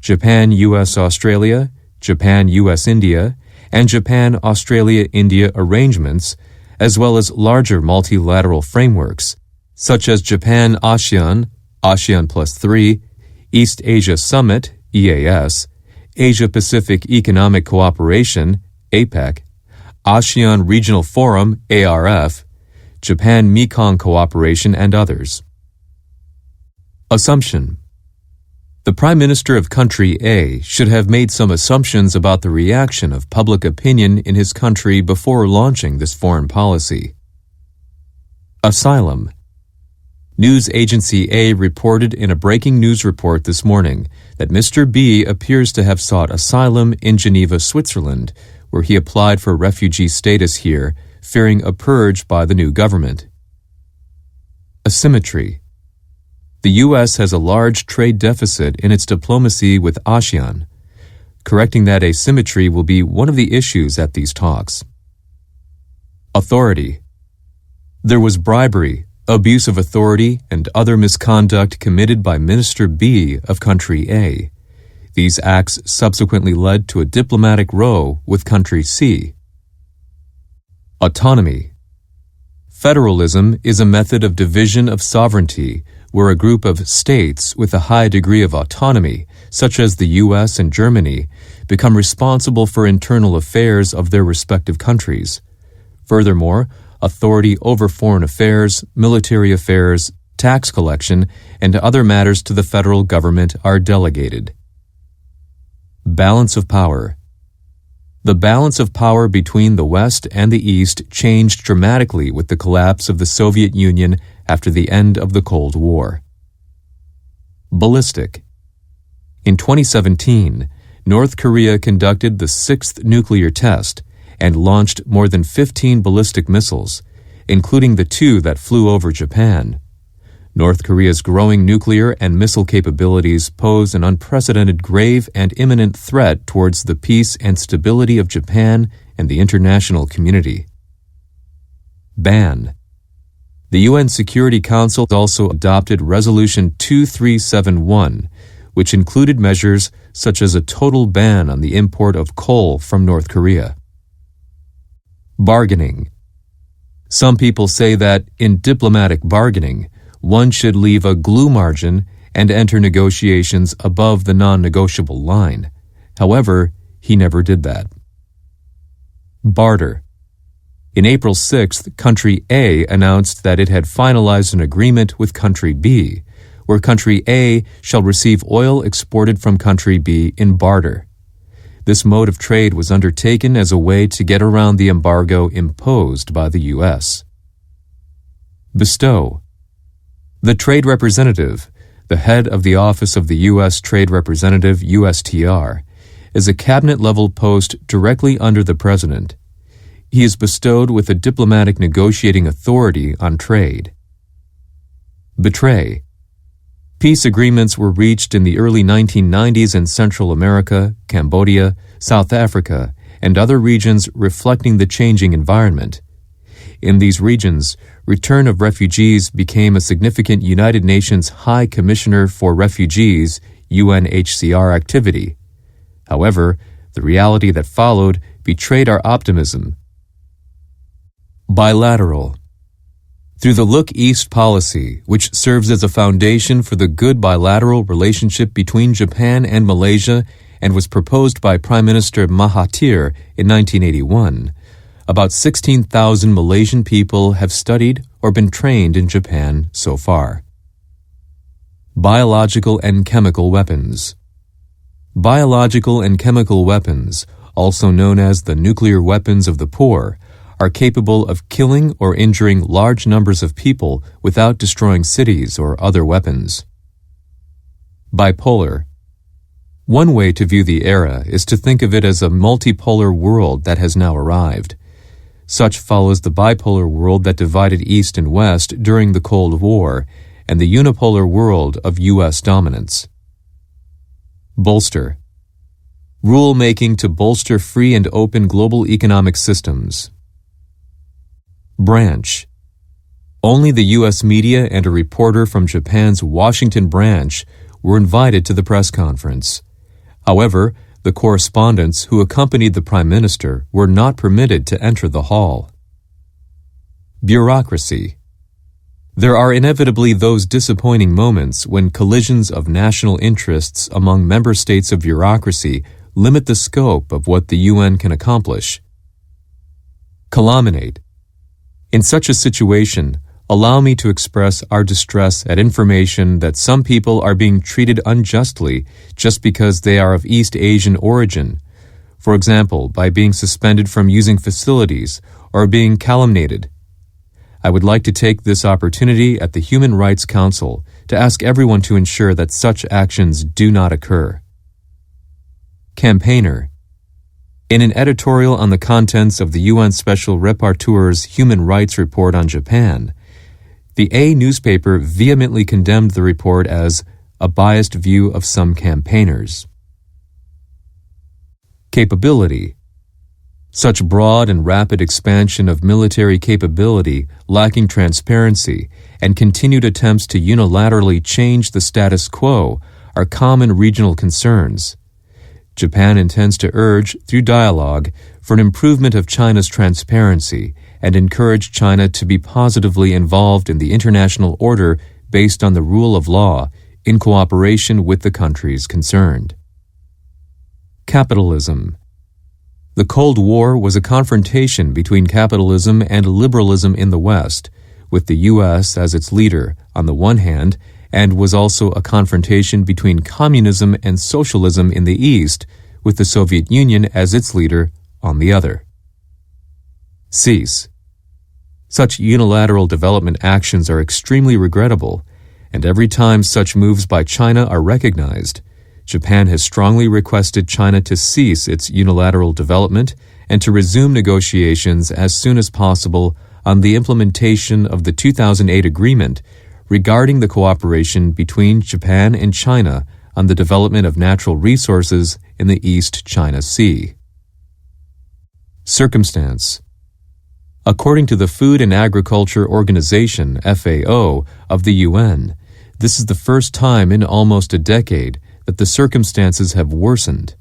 Japan-US-Australia, Japan-US-India, and Japan-Australia-India arrangements, as well as larger multilateral frameworks, such as Japan-ASEAN, ASEAN Plus 3, East Asia Summit, EAS, Asia-Pacific Economic Cooperation, APEC, ASEAN Regional Forum, ARF, Japan-Mekong Cooperation, and others. Assumption. The Prime Minister of Country A should have made some assumptions about the reaction of public opinion in his country before launching this foreign policy. Asylum. News agency A reported in a breaking news report this morning that Mr. B appears to have sought asylum in Geneva, Switzerland, where he applied for refugee status here, fearing a purge by the new government. Asymmetry. The U.S. has a large trade deficit in its diplomacy with ASEAN. Correcting that asymmetry will be one of the issues at these talks. Authority. There was bribery, abuse of authority, and other misconduct committed by Minister B of Country A. These acts subsequently led to a diplomatic row with Country C. Autonomy. Federalism is a method of division of sovereignty where a group of states with a high degree of autonomy, such as the U.S. and Germany, become responsible for internal affairs of their respective countries. Furthermore, authority over foreign affairs, military affairs, tax collection, and other matters to the federal government are delegated. Balance of power. The balance of power between the West and the East changed dramatically with the collapse of the Soviet Union after the end of the Cold War. Ballistic. In 2017, North Korea conducted the 6th nuclear test and launched more than 15 ballistic missiles, including the 2 that flew over Japan. North Korea's growing nuclear and missile capabilities pose an unprecedented grave and imminent threat towards the peace and stability of Japan and the international community. Ban. The UN Security Council also adopted Resolution 2371, which included measures such as a total ban on the import of coal from North Korea. Bargaining. Some people say that in diplomatic bargaining, one should leave a glue margin and enter negotiations above the non-negotiable line. However, he never did that. Barter. In April 6th, Country A announced that it had finalized an agreement with Country B, where Country A shall receive oil exported from Country B in barter. This mode of trade was undertaken as a way to get around the embargo imposed by the U.S. Bestow. The Trade Representative, the head of the Office of the U.S. Trade Representative, USTR, is a cabinet-level post directly under the President. He is bestowed with a diplomatic negotiating authority on trade. Betray. Peace agreements were reached in the early 1990s in Central America, Cambodia, South Africa, and other regions reflecting the changing environment. In these regions, return of refugees became a significant United Nations High Commissioner for Refugees (UNHCR) activity. However, the reality that followed betrayed our optimism. Bilateral. Through the Look East policy, which serves as a foundation for the good bilateral relationship between Japan and Malaysia and was proposed by Prime Minister Mahathir in 1981, about 16,000 Malaysian people have studied or been trained in Japan so far. Biological and chemical weapons. Biological and chemical weapons, also known as the nuclear weapons of the poor, are capable of killing or injuring large numbers of people without destroying cities or other weapons. Bipolar. One way to view the era is to think of it as a multipolar world that has now arrived. Such follows the bipolar world that divided East and West during the Cold War and the unipolar world of U.S. dominance. Bolster. Rule-making to bolster free and open global economic systems. Branch. Only the U.S. media and a reporter from Japan's Washington branch were invited to the press conference. However, the correspondents who accompanied the Prime Minister were not permitted to enter the hall. Bureaucracy. There are inevitably those disappointing moments when collisions of national interests among member states of bureaucracy limit the scope of what the UN can accomplish. Calumniate. In such a situation, allow me to express our distress at information that some people are being treated unjustly just because they are of East Asian origin, for example, by being suspended from using facilities or being calumniated. I would like to take this opportunity at the Human Rights Council to ask everyone to ensure that such actions do not occur. Campaigner. In an editorial on the contents of the UN Special Rapporteur's Human Rights Report on Japan, the A newspaper vehemently condemned the report as a biased view of some campaigners. Capability. Such broad and rapid expansion of military capability, lacking transparency, and continued attempts to unilaterally change the status quo are common regional concerns. Japan intends to urge, through dialogue, for an improvement of China's transparency and encourage China to be positively involved in the international order based on the rule of law in cooperation with the countries concerned. Capitalism. The Cold War was a confrontation between capitalism and liberalism in the West, with the U.S. as its leader on the one hand, and was also a confrontation between communism and socialism in the East, with the Soviet Union as its leader on the other. Cease. Such unilateral development actions are extremely regrettable, and every time such moves by China are recognized, Japan has strongly requested China to cease its unilateral development and to resume negotiations as soon as possible on the implementation of the 2008 agreement regarding the cooperation between Japan and China on the development of natural resources in the East China Sea. Circumstance. According to the Food and Agriculture Organization, FAO, of the UN, this is the first time in almost a decade that the circumstances have worsened.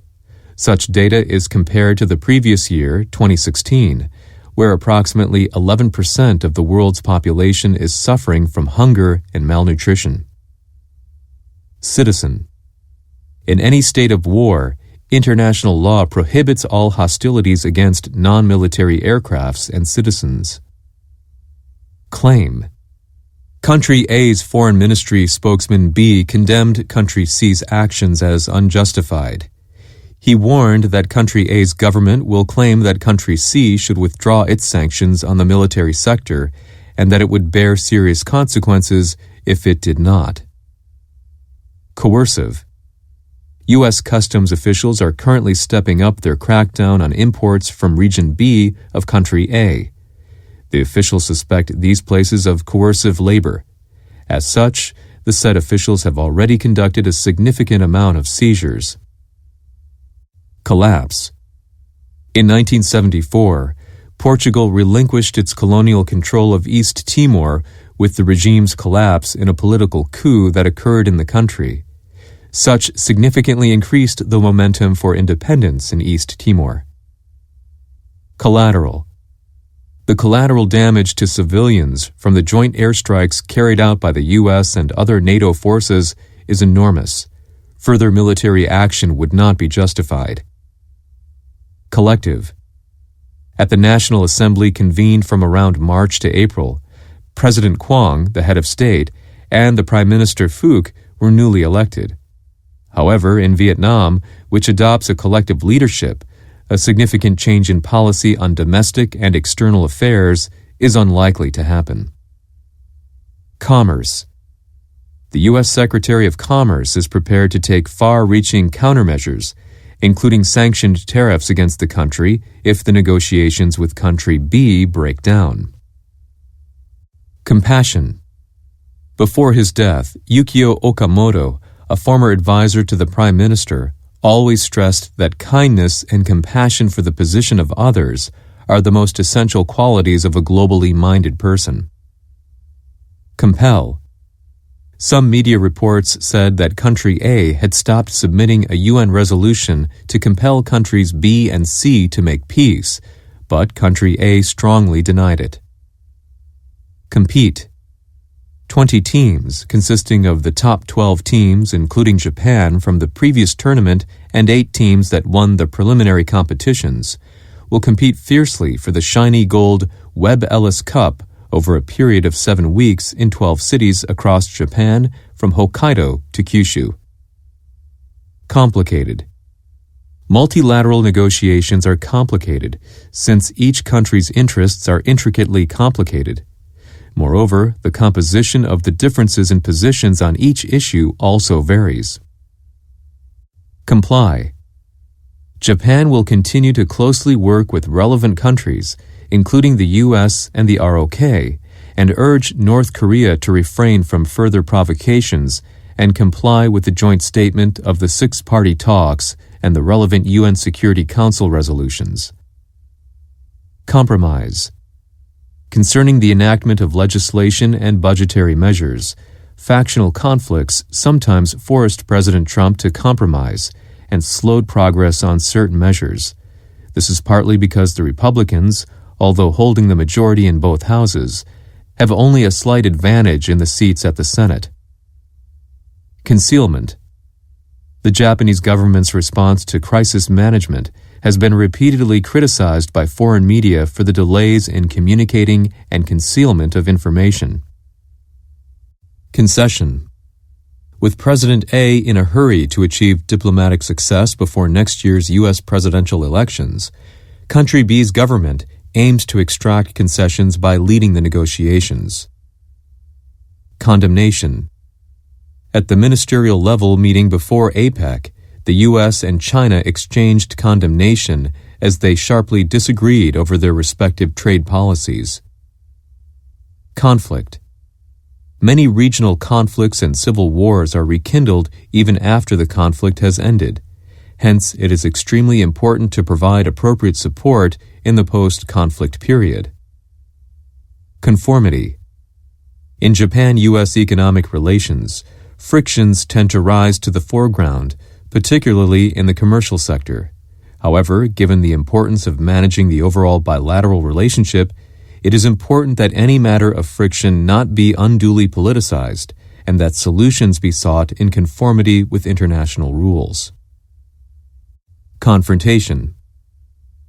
Such data is compared to the previous year, 2016, where approximately 11% of the world's population is suffering from hunger and malnutrition. Citizen. In any state of war, international law prohibits all hostilities against non-military aircrafts and citizens. Claim. Country A's Foreign Ministry spokesman B condemned Country C's actions as unjustified. He warned that Country A's government will claim that Country C should withdraw its sanctions on the military sector and that it would bear serious consequences if it did not. Coercive. U.S. customs officials are currently stepping up their crackdown on imports from Region B of Country A. The officials suspect these places of coercive labor. As such, the said officials have already conducted a significant amount of seizures. Collapse. In 1974, Portugal relinquished its colonial control of East Timor with the regime's collapse in a political coup that occurred in the country. Such significantly increased the momentum for independence in East Timor. Collateral. The collateral damage to civilians from the joint airstrikes carried out by the U.S. and other NATO forces is enormous. Further military action would not be justified. Collective. At the National Assembly convened from around March to April, President Quang, the head of state, and the Prime Minister Phuc were newly elected. However, in Vietnam, which adopts a collective leadership, a significant change in policy on domestic and external affairs is unlikely to happen. Commerce. The U.S. Secretary of Commerce is prepared to take far-reaching countermeasures, including sanctioned tariffs against the country if the negotiations with Country B break down. Compassion. Before his death, Yukio Okamoto, a former advisor to the Prime Minister, always stressed that kindness and compassion for the position of others are the most essential qualities of a globally minded person. Compel. Some media reports said that Country A had stopped submitting a UN resolution to compel countries B and C to make peace, but Country A strongly denied it. Compete. 20 teams, consisting of the top 12 teams, including Japan from the previous tournament and 8 teams that won the preliminary competitions, will compete fiercely for the shiny gold Webb Ellis Cup over a period of 7 weeks in 12 cities across Japan from Hokkaido to Kyushu. Complicated. Multilateral negotiations are complicated, since each country's interests are intricately complicated. Moreover, the composition of the differences in positions on each issue also varies. Comply. Japan will continue to closely work with relevant countries, including the U.S. and the ROK, and urge North Korea to refrain from further provocations and comply with the joint statement of the 6-party talks and the relevant UN Security Council resolutions. Compromise. Concerning the enactment of legislation and budgetary measures, factional conflicts sometimes forced President Trump to compromise and slowed progress on certain measures. This is partly because the Republicans, although holding the majority in both houses, have only a slight advantage in the seats at the Senate. Concealment. The Japanese government's response to crisis management has been repeatedly criticized by foreign media for the delays in communicating and concealment of information. Concession. With President A in a hurry to achieve diplomatic success before next year's U.S. presidential elections, Country B's government aims to extract concessions by leading the negotiations. Condemnation. At the ministerial level meeting before APEC, the U.S. and China exchanged condemnation as they sharply disagreed over their respective trade policies. Conflict. Many regional conflicts and civil wars are rekindled even after the conflict has ended. Hence, it is extremely important to provide appropriate support in the post-conflict period. Conformity. In Japan-U.S. economic relations, frictions tend to rise to the foreground, particularly in the commercial sector. However, given the importance of managing the overall bilateral relationship, it is important that any matter of friction not be unduly politicized and that solutions be sought in conformity with international rules. Confrontation.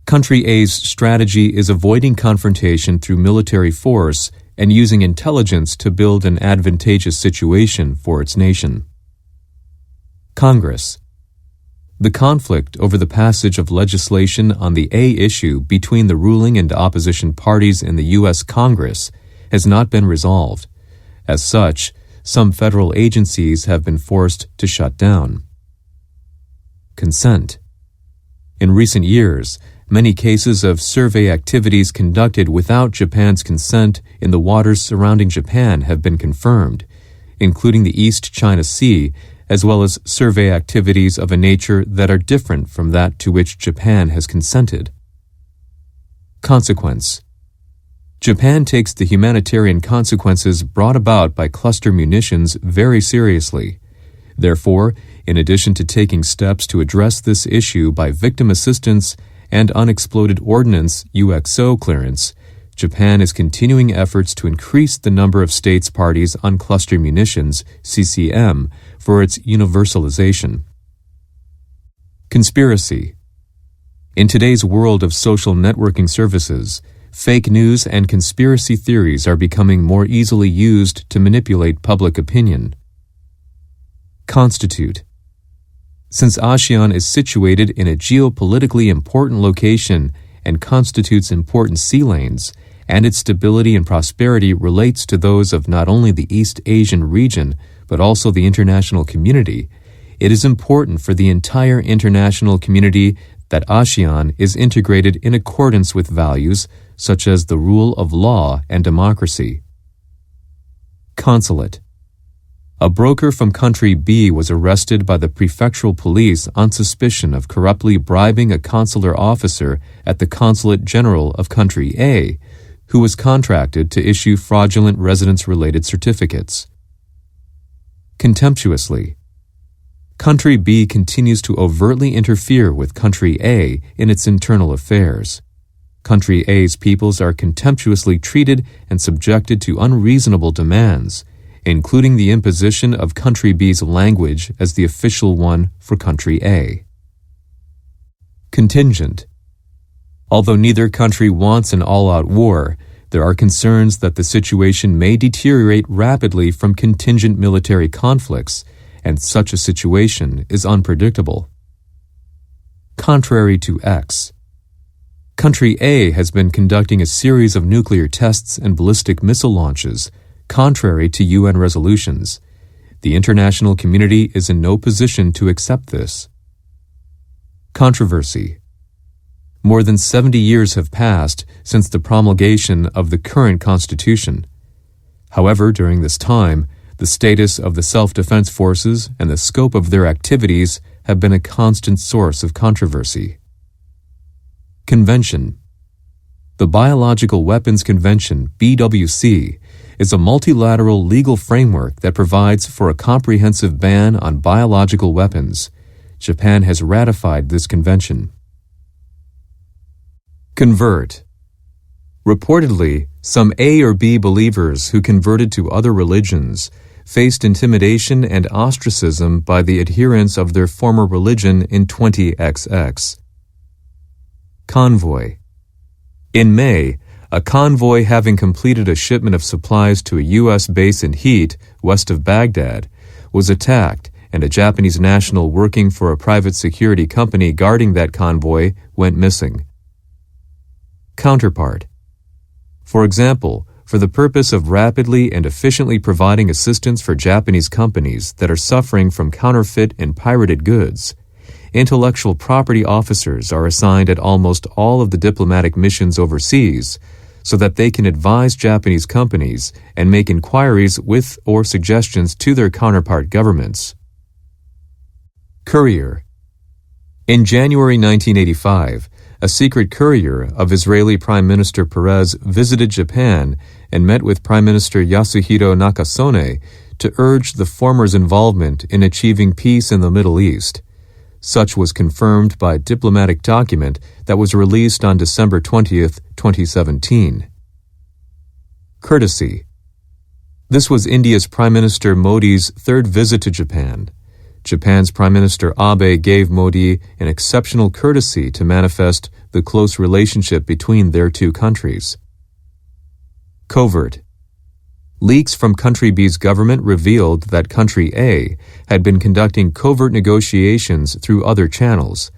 Country A's strategy is avoiding confrontation through military force and using intelligence to build an advantageous situation for its nation. Congress. The conflict over the passage of legislation on the A issue between the ruling and opposition parties in the U.S. Congress has not been resolved. As such, some federal agencies have been forced to shut down. consent. In recent years, many cases of survey activities conducted without Japan's consent in the waters surrounding Japan have been confirmed, including the East China Sea, as well as survey activities of a nature that are different from that to which Japan has consented. Consequence: Japan takes the humanitarian consequences brought about by cluster munitions very seriously. Therefore, in addition to taking steps to address this issue by victim assistance and unexploded ordnance UXO clearance, Japan is continuing efforts to increase the number of states parties on cluster munitions, CCM, for its universalization. Conspiracy. In today's world of social networking services, fake news and conspiracy theories are becoming more easily used to manipulate public opinion. Constitute. Since ASEAN is situated in a geopolitically important location and constitutes important sea lanes, and its stability and prosperity relates to those of not only the East Asian region, but also the international community, it is important for the entire international community that ASEAN is integrated in accordance with values such as the rule of law and democracy. Consulate. A broker from country B was arrested by the prefectural police on suspicion of corruptly bribing a consular officer at the Consulate General of country A, who was contracted to issue fraudulent residence-related certificates. Contemptuously. Country B continues to overtly interfere with country A in its internal affairs. Country A's peoples are contemptuously treated and subjected to unreasonable demands, including the imposition of country B's language as the official one for country A. Contingent. Although neither country wants an all-out war, there are concerns that the situation may deteriorate rapidly from contingent military conflicts, and such a situation is unpredictable. Contrary to X. Country A has been conducting a series of nuclear tests and ballistic missile launches, contrary to UN resolutions. The international community is in no position to accept this. Controversy. More than 70 years have passed since the promulgation of the current constitution. However, during this time, the status of the self-defense forces and the scope of their activities have been a constant source of controversy. Convention. The Biological Weapons Convention, BWC, is a multilateral legal framework that provides for a comprehensive ban on biological weapons. Japan has ratified this convention. Convert. Reportedly, some A or B believers who converted to other religions faced intimidation and ostracism by the adherents of their former religion in 20XX. Convoy. In May, a convoy having completed a shipment of supplies to a U.S. base in Heat, west of Baghdad, was attacked, and a Japanese national working for a private security company guarding that convoy went missing. Counterpart. For example, for the purpose of rapidly and efficiently providing assistance for Japanese companies that are suffering from counterfeit and pirated goods, intellectual property officers are assigned at almost all of the diplomatic missions overseas so that they can advise Japanese companies and make inquiries with or suggestions to their counterpart governments. Courier. In January 1985, a secret courier of Israeli Prime Minister Peres visited Japan and met with Prime Minister Yasuhiro Nakasone to urge the former's involvement in achieving peace in the Middle East. Such was confirmed by a diplomatic document that was released on December 20, 2017. Courtesy. This was India's Prime Minister Modi's third visit to Japan. Japan's Prime Minister Abe gave Modi an exceptional courtesy to manifest the close relationship between their two countries. Covert. Leaks from Country B's government revealed that Country A had been conducting covert negotiations through other channels.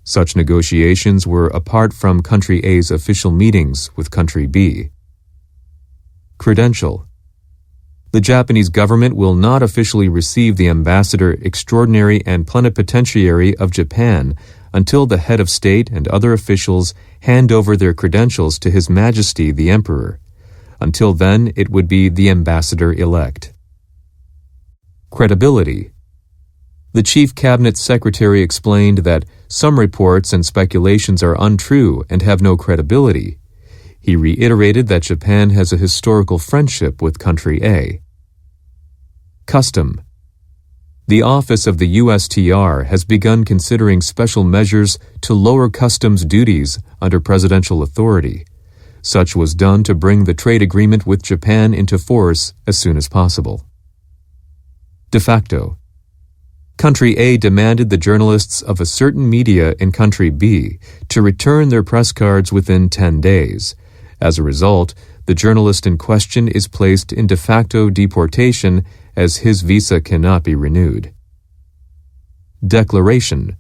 Such negotiations were apart from Country A's official meetings with Country B. Credential. The Japanese government will not officially receive the Ambassador Extraordinary and Plenipotentiary of Japan until the head of state and other officials hand over their credentials to His Majesty the Emperor. Until then, it would be the ambassador-elect. Credibility. The Chief Cabinet Secretary explained that some reports and speculations are untrue and have no credibility. He reiterated that Japan has a historical friendship with country A. Custom. The office of the USTR has begun considering special measures to lower customs duties under presidential authority. Such was done to bring the trade agreement with Japan into force as soon as possible. De facto. Country A demanded the journalists of a certain media in Country B to return their press cards within 10 days. As a result, the journalist in question is placed in de facto deportation as his visa cannot be renewed. Declaration.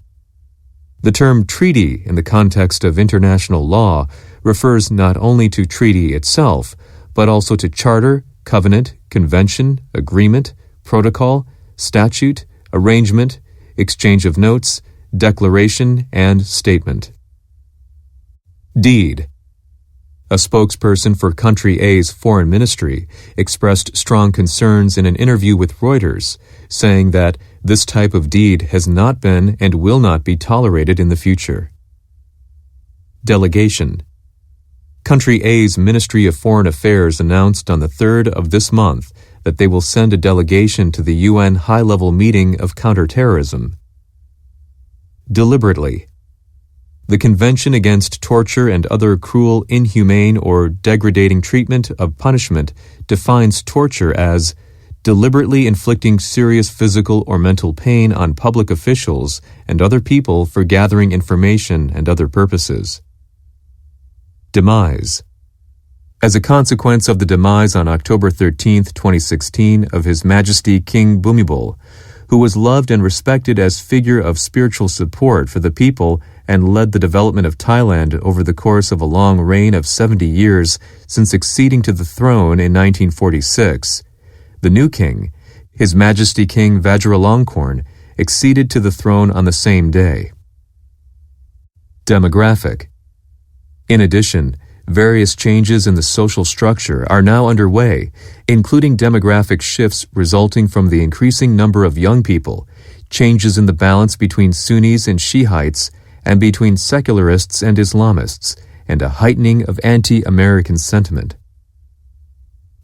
The term treaty in the context of international law refers not only to treaty itself, but also to charter, covenant, convention, agreement, protocol, statute, arrangement, exchange of notes, declaration, and statement. Deed. A spokesperson for Country A's foreign ministry expressed strong concerns in an interview with Reuters, saying that this type of deed has not been and will not be tolerated in the future. Delegation. Country A's Ministry of Foreign Affairs announced on the 3rd of this month that they will send a delegation to the UN high-level meeting of counterterrorism. Deliberately. The Convention Against Torture and Other Cruel, Inhumane, or Degrading Treatment of Punishment defines torture as deliberately inflicting serious physical or mental pain on public officials and other people for gathering information and other purposes. Demise. As a consequence of the demise on October 13, 2016, of His Majesty King Bhumibol, who was loved and respected as figure of spiritual support for the people and led the development of Thailand over the course of a long reign of 70 years since acceding to the throne in 1946, the new king, His Majesty King Vajiralongkorn, acceded to the throne on the same day. Demographic. In addition, various changes in the social structure are now underway, including demographic shifts resulting from the increasing number of young people, changes in the balance between Sunnis and Shiites, and between secularists and Islamists, and a heightening of anti-American sentiment.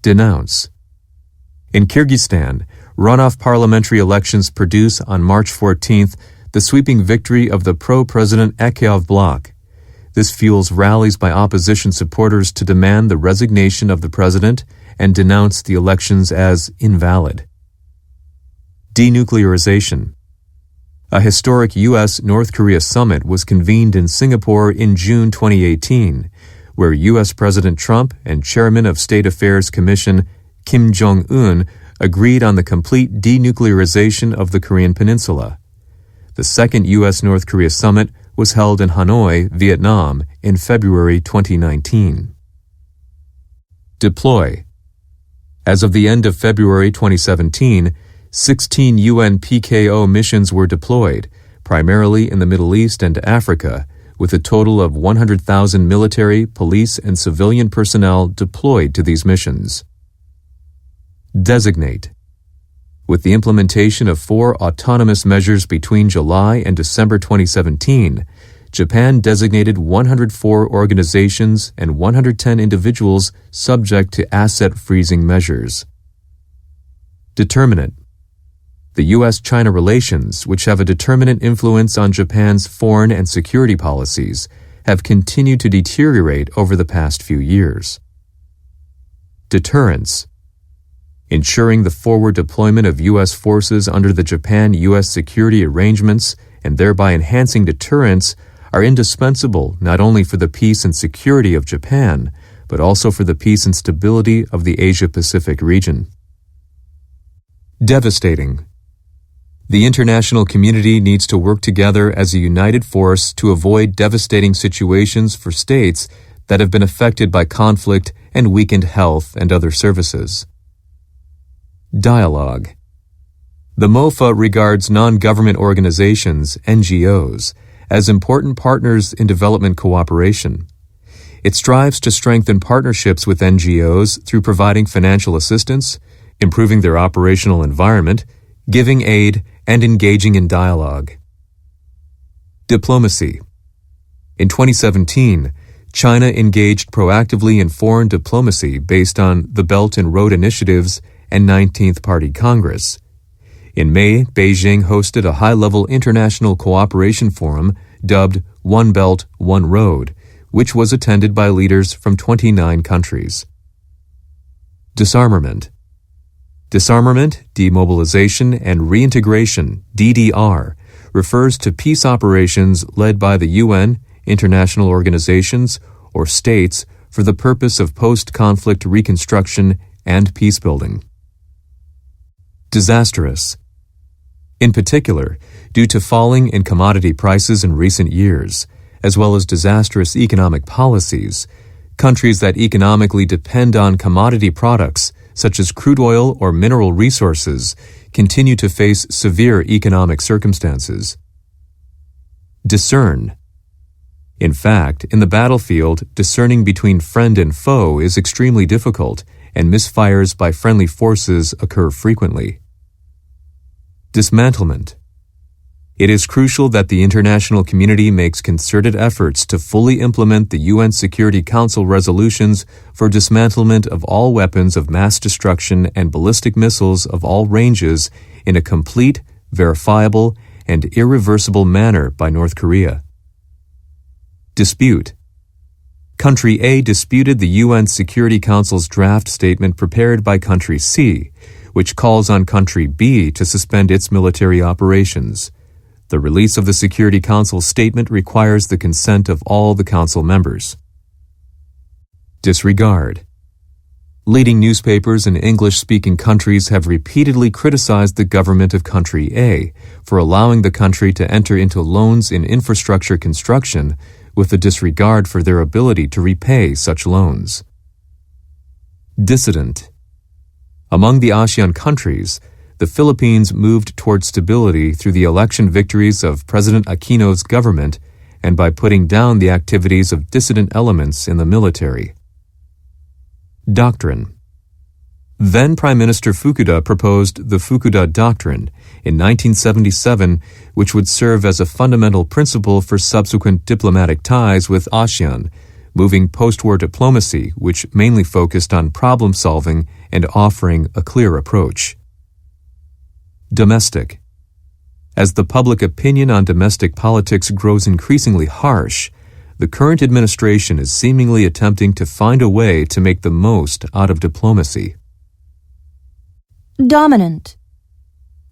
Denounce. In Kyrgyzstan, runoff parliamentary elections produce on March 14th the sweeping victory of the pro-President Akyov bloc. This fuels rallies by opposition supporters to demand the resignation of the president and denounce the elections as invalid. Denuclearization. A historic U.S.-North Korea summit was convened in Singapore in June 2018, where U.S. President Trump and Chairman of State Affairs Commission Kim Jong-un agreed on the complete denuclearization of the Korean Peninsula. The second U.S.-North Korea summit was held in Hanoi, Vietnam, in February 2019. Deploy. As of the end of February 2017, 16 UN PKO missions were deployed, primarily in the Middle East and Africa, with a total of 100,000 military, police, and civilian personnel deployed to these missions. Designate. With the implementation of 4 autonomous measures between July and December 2017, Japan designated 104 organizations and 110 individuals subject to asset freezing measures. Determinant. The U.S.-China relations, which have a determinant influence on Japan's foreign and security policies, have continued to deteriorate over the past few years. Deterrence. Ensuring the forward deployment of U.S. forces under the Japan-U.S. security arrangements and thereby enhancing deterrence are indispensable not only for the peace and security of Japan, but also for the peace and stability of the Asia-Pacific region. Devastating. The international community needs to work together as a united force to avoid devastating situations for states that have been affected by conflict and weakened health and other services. Dialogue. The MOFA regards non-government organizations, NGOs, as important partners in development cooperation. It strives to strengthen partnerships with NGOs through providing financial assistance, improving their operational environment, giving aid, and engaging in dialogue. Diplomacy. In 2017, China engaged proactively in foreign diplomacy based on the Belt and Road Initiatives and 19th Party Congress. In May, Beijing hosted a high-level international cooperation forum dubbed One Belt, One Road, which was attended by leaders from 29 countries. Disarmament. Disarmament, demobilization, and reintegration, DDR, refers to peace operations led by the UN, international organizations, or states for the purpose of post-conflict reconstruction and peacebuilding. Disastrous. In particular, due to falling in commodity prices in recent years, as well as disastrous economic policies, countries that economically depend on commodity products, such as crude oil or mineral resources, continue to face severe economic circumstances. Discern. In fact, in the battlefield, discerning between friend and foe is extremely difficult, and misfires by friendly forces occur frequently. Dismantlement. It is crucial that the international community makes concerted efforts to fully implement the UN Security Council resolutions for dismantlement of all weapons of mass destruction and ballistic missiles of all ranges in a complete, verifiable, and irreversible manner by North Korea. Dispute. Country A disputed the UN Security Council's draft statement prepared by Country C, which calls on Country B to suspend its military operations. The release of the Security Council statement requires the consent of all the Council members. Disregard. Leading newspapers in English-speaking countries have repeatedly criticized the government of Country A for allowing the country to enter into loans in infrastructure construction with a disregard for their ability to repay such loans. Dissident. Among the ASEAN countries, the Philippines moved toward stability through the election victories of President Aquino's government and by putting down the activities of dissident elements in the military. Doctrine. Then Prime Minister Fukuda proposed the Fukuda Doctrine in 1977, which would serve as a fundamental principle for subsequent diplomatic ties with ASEAN, moving post-war diplomacy, which mainly focused on problem-solving and offering a clear approach. Domestic. As the public opinion on domestic politics grows increasingly harsh, the current administration is seemingly attempting to find a way to make the most out of diplomacy. Dominant.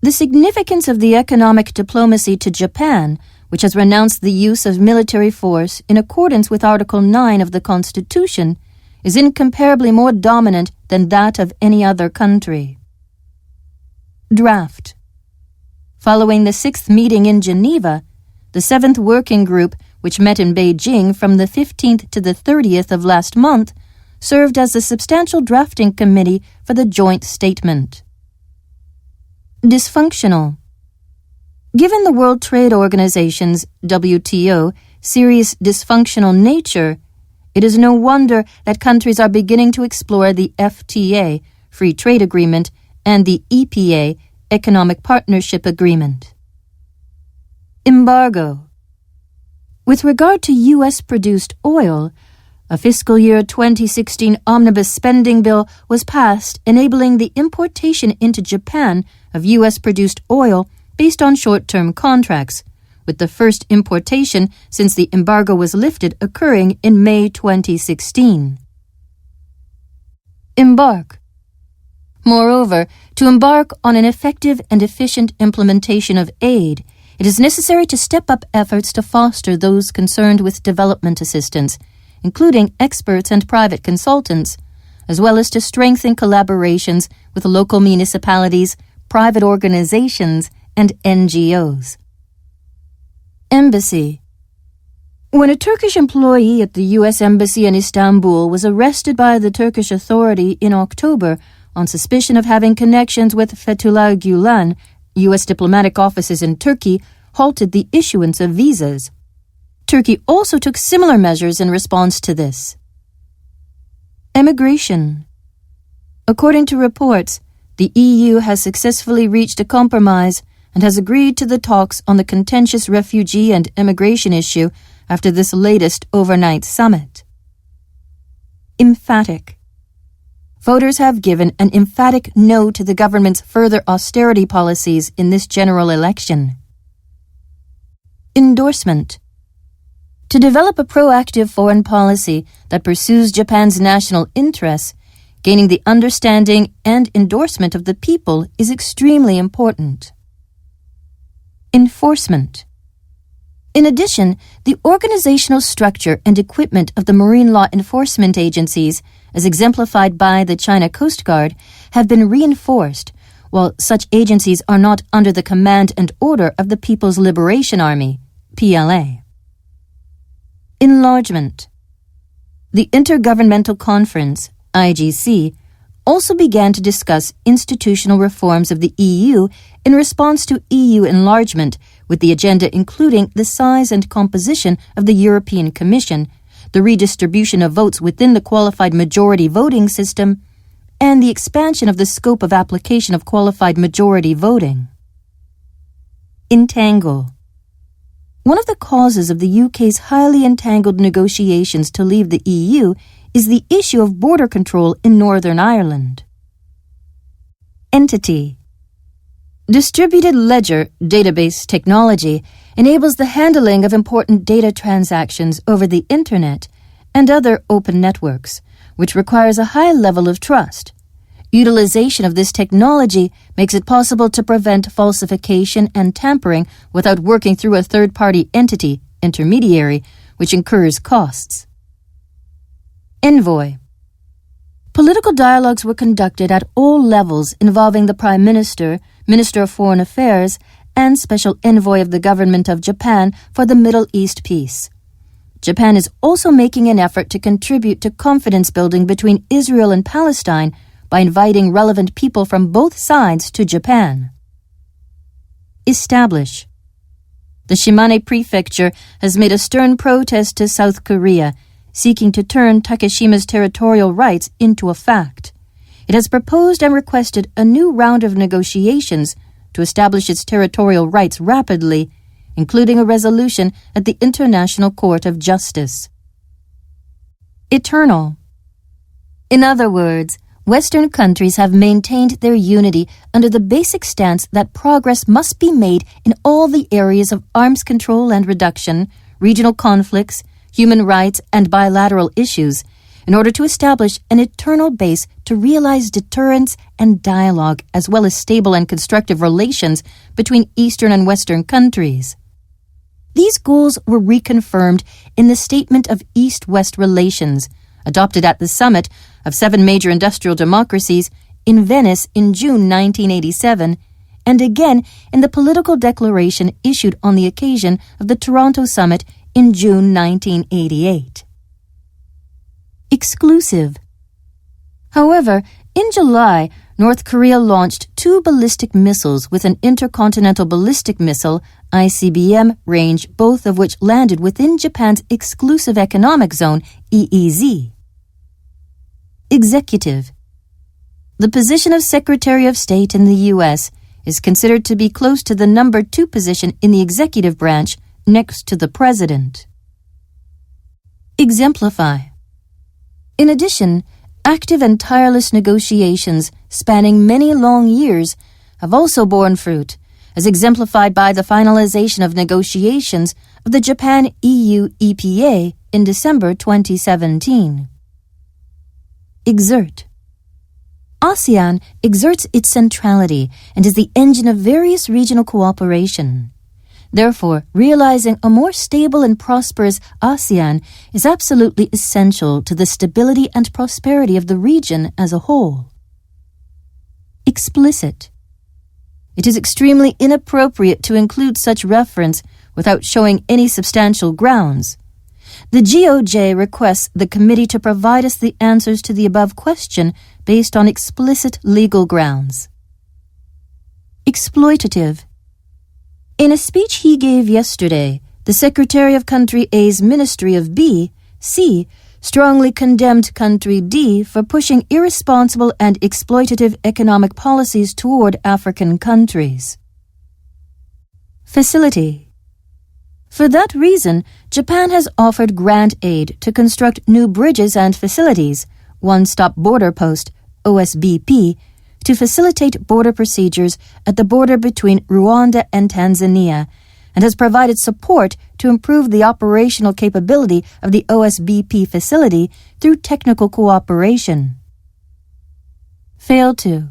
The significance of the economic diplomacy to Japan, which has renounced the use of military force in accordance with Article 9 of the Constitution, is incomparably more dominant than that of any other country. Draft. Following the 6th meeting in Geneva, the 7th Working Group, which met in Beijing from the 15th to the 30th of last month, served as the substantial drafting committee for the joint statement. Dysfunctional. Given the World Trade Organization's, WTO, serious dysfunctional nature, it is no wonder that countries are beginning to explore the FTA, Free Trade Agreement, and the EPA, Economic Partnership Agreement. Embargo. With regard to U.S.-produced oil, a fiscal year 2016 omnibus spending bill was passed enabling the importation into Japan of U.S.-produced oil based on short-term contracts, with the first importation since the embargo was lifted occurring in May 2016. Embark. Moreover, to embark on an effective and efficient implementation of aid, it is necessary to step up efforts to foster those concerned with development assistance, including experts and private consultants, as well as to strengthen collaborations with local municipalities, private organizations, and NGOs. Embassy. When a Turkish employee at the U.S. Embassy in Istanbul was arrested by the Turkish authority in October on suspicion of having connections with Fethullah Gulen, U.S. diplomatic offices in Turkey halted the issuance of visas. Turkey also took similar measures in response to this. Emigration. According to reports, the EU has successfully reached a compromise and has agreed to the talks on the contentious refugee and immigration issue after this latest overnight summit. Emphatic. Voters have given an emphatic no to the government's further austerity policies in this general election. Endorsement. To develop a proactive foreign policy that pursues Japan's national interests, gaining the understanding and endorsement of the people is extremely important. Enforcement. In addition, the organizational structure and equipment of the marine law enforcement agencies, as exemplified by the China Coast Guard, have been reinforced, while such agencies are not under the command and order of the People's Liberation Army, PLA. Enlargement. The Intergovernmental Conference, IGC, also began to discuss institutional reforms of the EU in response to EU enlargement, with the agenda including the size and composition of the European Commission, the redistribution of votes within the qualified majority voting system, and the expansion of the scope of application of qualified majority voting. Entangle. One of the causes of the UK's highly entangled negotiations to leave the EU is the issue of border control in Northern Ireland. Entity. Distributed ledger database technology enables the handling of important data transactions over the Internet and other open networks, which requires a high level of trust. Utilization of this technology makes it possible to prevent falsification and tampering without working through a third-party entity, intermediary, which incurs costs. Envoy. Political dialogues were conducted at all levels involving the Prime Minister, Minister of Foreign Affairs, and Special Envoy of the Government of Japan for the Middle East peace. Japan is also making an effort to contribute to confidence building between Israel and Palestine by inviting relevant people from both sides to Japan. Establish. The Shimane Prefecture has made a stern protest to South Korea, seeking to turn Takeshima's territorial rights into a fact. It has proposed and requested a new round of negotiations to establish its territorial rights rapidly, including a resolution at the International Court of Justice. Eternal. In other words, Western countries have maintained their unity under the basic stance that progress must be made in all the areas of arms control and reduction, regional conflicts, human rights, and bilateral issues, in order to establish an eternal base to realize deterrence and dialogue as well as stable and constructive relations between Eastern and Western countries. These goals were reconfirmed in the Statement of East-West Relations, adopted at the summit of 7 major industrial democracies in Venice in June 1987, and again in the political declaration issued on the occasion of the Toronto summit in June 1988. Exclusive. However, in July, North Korea launched 2 ballistic missiles with an intercontinental ballistic missile, ICBM, range, both of which landed within Japan's exclusive economic zone, EEZ. Executive. The position of Secretary of State in the U.S. is considered to be close to the number 2 position in the executive branch, next to the President. Exemplify. In addition, active and tireless negotiations spanning many long years have also borne fruit, as exemplified by the finalization of negotiations of the Japan-EU EPA in December 2017. Exert. ASEAN exerts its centrality and is the engine of various regional cooperation. Therefore, realizing a more stable and prosperous ASEAN is absolutely essential to the stability and prosperity of the region as a whole. Explicit. It is extremely inappropriate to include such reference without showing any substantial grounds. The GOJ requests the committee to provide us the answers to the above question based on explicit legal grounds. Exploitative. In a speech he gave yesterday, the Secretary of Country A's Ministry of B, C, strongly condemned Country D for pushing irresponsible and exploitative economic policies toward African countries. Facility. For that reason, Japan has offered grant aid to construct new bridges and facilities, One-Stop Border Post, OSBP, to facilitate border procedures at the border between Rwanda and Tanzania, and has provided support to improve the operational capability of the OSBP facility through technical cooperation. Fail to.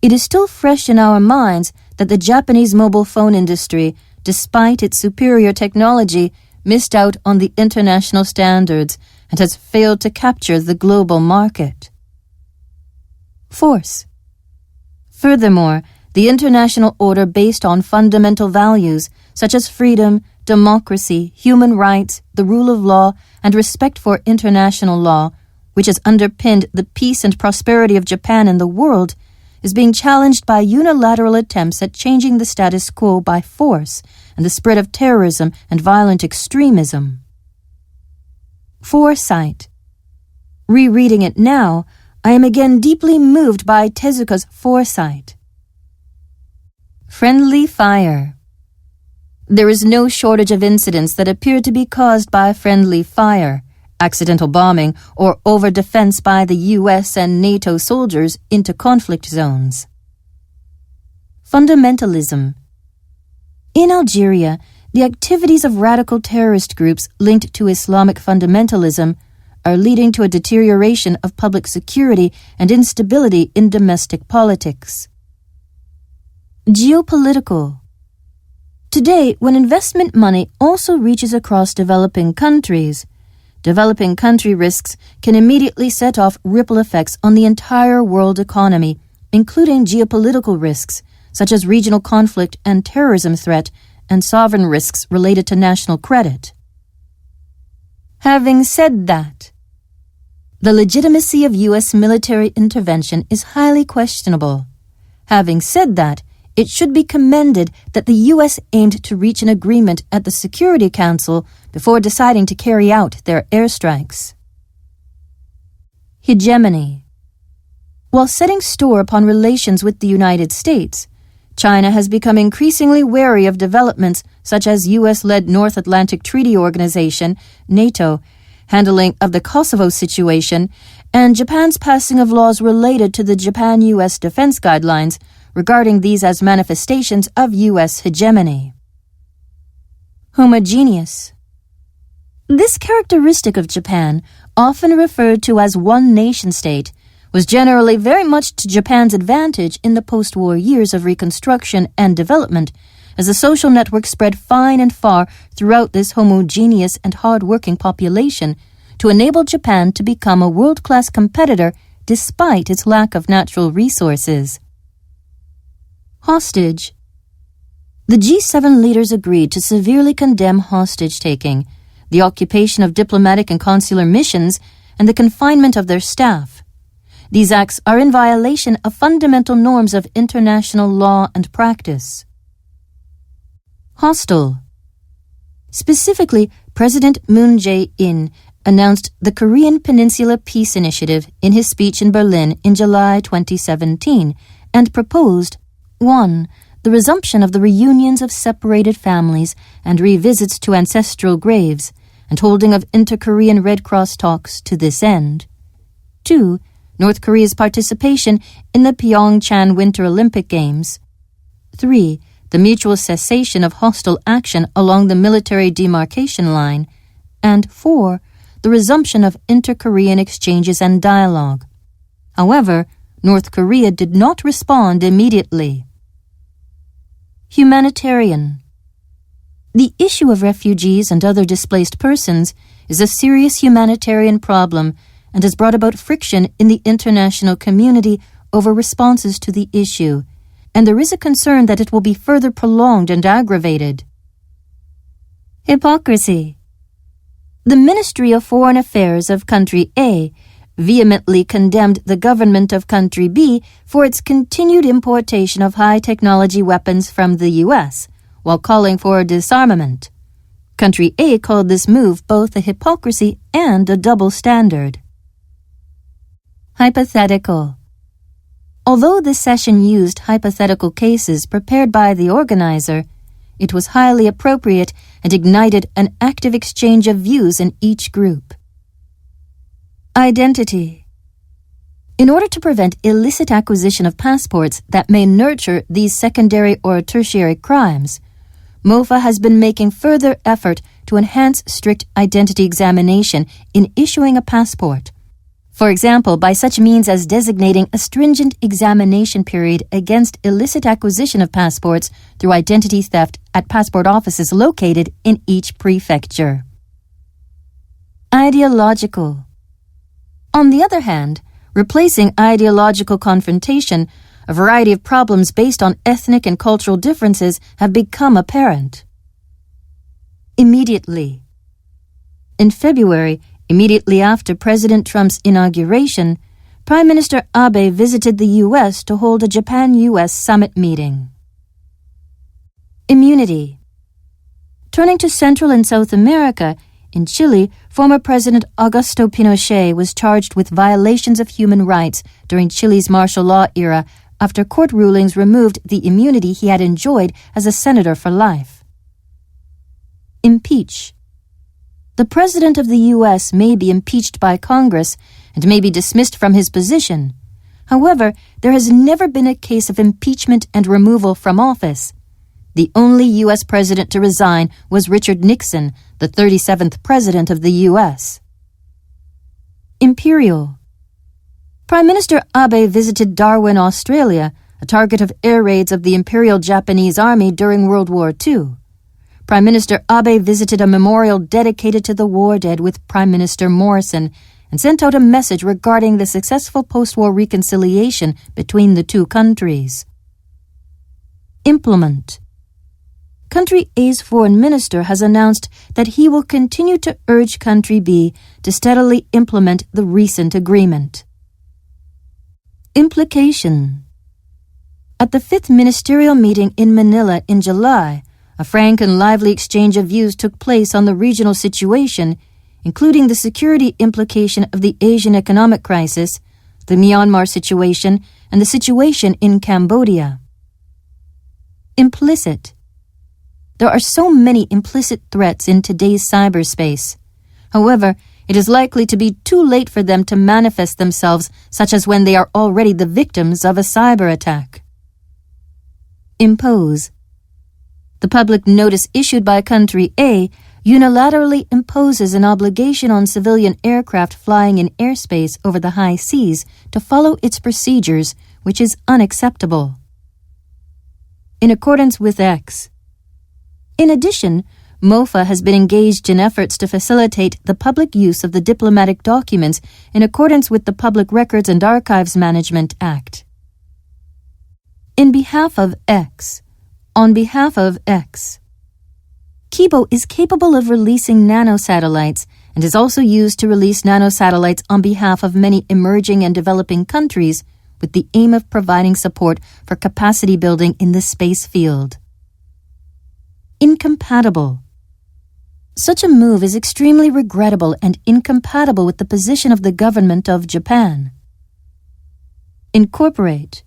It is still fresh in our minds that the Japanese mobile phone industry, despite its superior technology, missed out on the international standards and has failed to capture the global market. Force. Furthermore, the international order based on fundamental values such as freedom, democracy, human rights, the rule of law, and respect for international law, which has underpinned the peace and prosperity of Japan and the world, is being challenged by unilateral attempts at changing the status quo by force and the spread of terrorism and violent extremism. Foresight. Rereading it now, I am again deeply moved by Tezuka's foresight. Friendly fire. There is no shortage of incidents that appear to be caused by friendly fire, accidental bombing, or over-defense by the U.S. and NATO soldiers into conflict zones. Fundamentalism. In Algeria, the activities of radical terrorist groups linked to Islamic fundamentalism are leading to a deterioration of public security and instability in domestic politics. Geopolitical. Today, when investment money also reaches across developing countries, developing country risks can immediately set off ripple effects on the entire world economy, including geopolitical risks, such as regional conflict and terrorism threat, and sovereign risks related to national credit. Having said that, the legitimacy of U.S. military intervention is highly questionable. Having said that, it should be commended that the U.S. aimed to reach an agreement at the Security Council before deciding to carry out their airstrikes. Hegemony. While setting store upon relations with the United States, China has become increasingly wary of developments such as U.S.-led North Atlantic Treaty Organization, NATO, handling of the Kosovo situation, and Japan's passing of laws related to the Japan-U.S. defense guidelines, regarding these as manifestations of U.S. hegemony. Homogeneous. This characteristic of Japan, often referred to as one nation-state, was generally very much to Japan's advantage in the post-war years of reconstruction and development, as the social network spread fine and far throughout this homogeneous and hard-working population to enable Japan to become a world-class competitor despite its lack of natural resources. Hostage. The G7 leaders agreed to severely condemn hostage-taking, the occupation of diplomatic and consular missions, and the confinement of their staff. These acts are in violation of fundamental norms of international law and practice. Hostile. Specifically, President Moon Jae-in announced the Korean Peninsula Peace Initiative in his speech in Berlin in July 2017 and proposed 1. The resumption of the reunions of separated families and revisits to ancestral graves, and holding of inter-Korean Red Cross talks to this end. 2. North Korea's participation in the Pyeongchang Winter Olympic Games. 3. The mutual cessation of hostile action along the military demarcation line. And 4. The resumption of inter-Korean exchanges and dialogue. However, North Korea did not respond immediately. Humanitarian. The issue of refugees and other displaced persons is a serious humanitarian problem and has brought about friction in the international community over responses to the issue, and there is a concern that it will be further prolonged and aggravated. Hypocrisy. The Ministry of Foreign Affairs of Country A vehemently condemned the government of Country B for its continued importation of high-technology weapons from the U.S., while calling for disarmament. Country A called this move both a hypocrisy and a double standard. Hypothetical. Although this session used hypothetical cases prepared by the organizer, it was highly appropriate and ignited an active exchange of views in each group. Identity. In order to prevent illicit acquisition of passports that may nurture these secondary or tertiary crimes, MOFA has been making further effort to enhance strict identity examination in issuing a passport. For example, by such means as designating a stringent examination period against illicit acquisition of passports through identity theft at passport offices located in each prefecture. Ideological. On the other hand, replacing ideological confrontation, a variety of problems based on ethnic and cultural differences have become apparent. Immediately. In February, immediately after President Trump's inauguration, Prime Minister Abe visited the U.S. to hold a Japan-U.S. summit meeting. Immunity. Turning to Central and South America, in Chile, former President Augusto Pinochet was charged with violations of human rights during Chile's martial law era after court rulings removed the immunity he had enjoyed as a senator for life. Impeach. The President of the U.S. may be impeached by Congress and may be dismissed from his position. However, there has never been a case of impeachment and removal from office. The only U.S. president to resign was Richard Nixon, the 37th President of the U.S. Imperial. Prime Minister Abe visited Darwin, Australia, a target of air raids of the Imperial Japanese Army during World War II. Prime Minister Abe visited a memorial dedicated to the war dead with Prime Minister Morrison and sent out a message regarding the successful post-war reconciliation between the two countries. Implement. Country A's foreign minister has announced that he will continue to urge Country B to steadily implement the recent agreement. Implication. At the 5th ministerial meeting in Manila in July, a frank and lively exchange of views took place on the regional situation, including the security implication of the Asian economic crisis, the Myanmar situation, and the situation in Cambodia. Implicit. There are so many implicit threats in today's cyberspace. However, it is likely to be too late for them to manifest themselves, such as when they are already the victims of a cyber attack. Impose. The public notice issued by Country A unilaterally imposes an obligation on civilian aircraft flying in airspace over the high seas to follow its procedures, which is unacceptable. In accordance with X. In addition, MOFA has been engaged in efforts to facilitate the public use of the diplomatic documents in accordance with the Public Records and Archives Management Act. In behalf of X. On behalf of X. Kibo is capable of releasing nanosatellites and is also used to release nanosatellites on behalf of many emerging and developing countries with the aim of providing support for capacity building in the space field. Incompatible. Such a move is extremely regrettable and incompatible with the position of the government of Japan. Incorporate.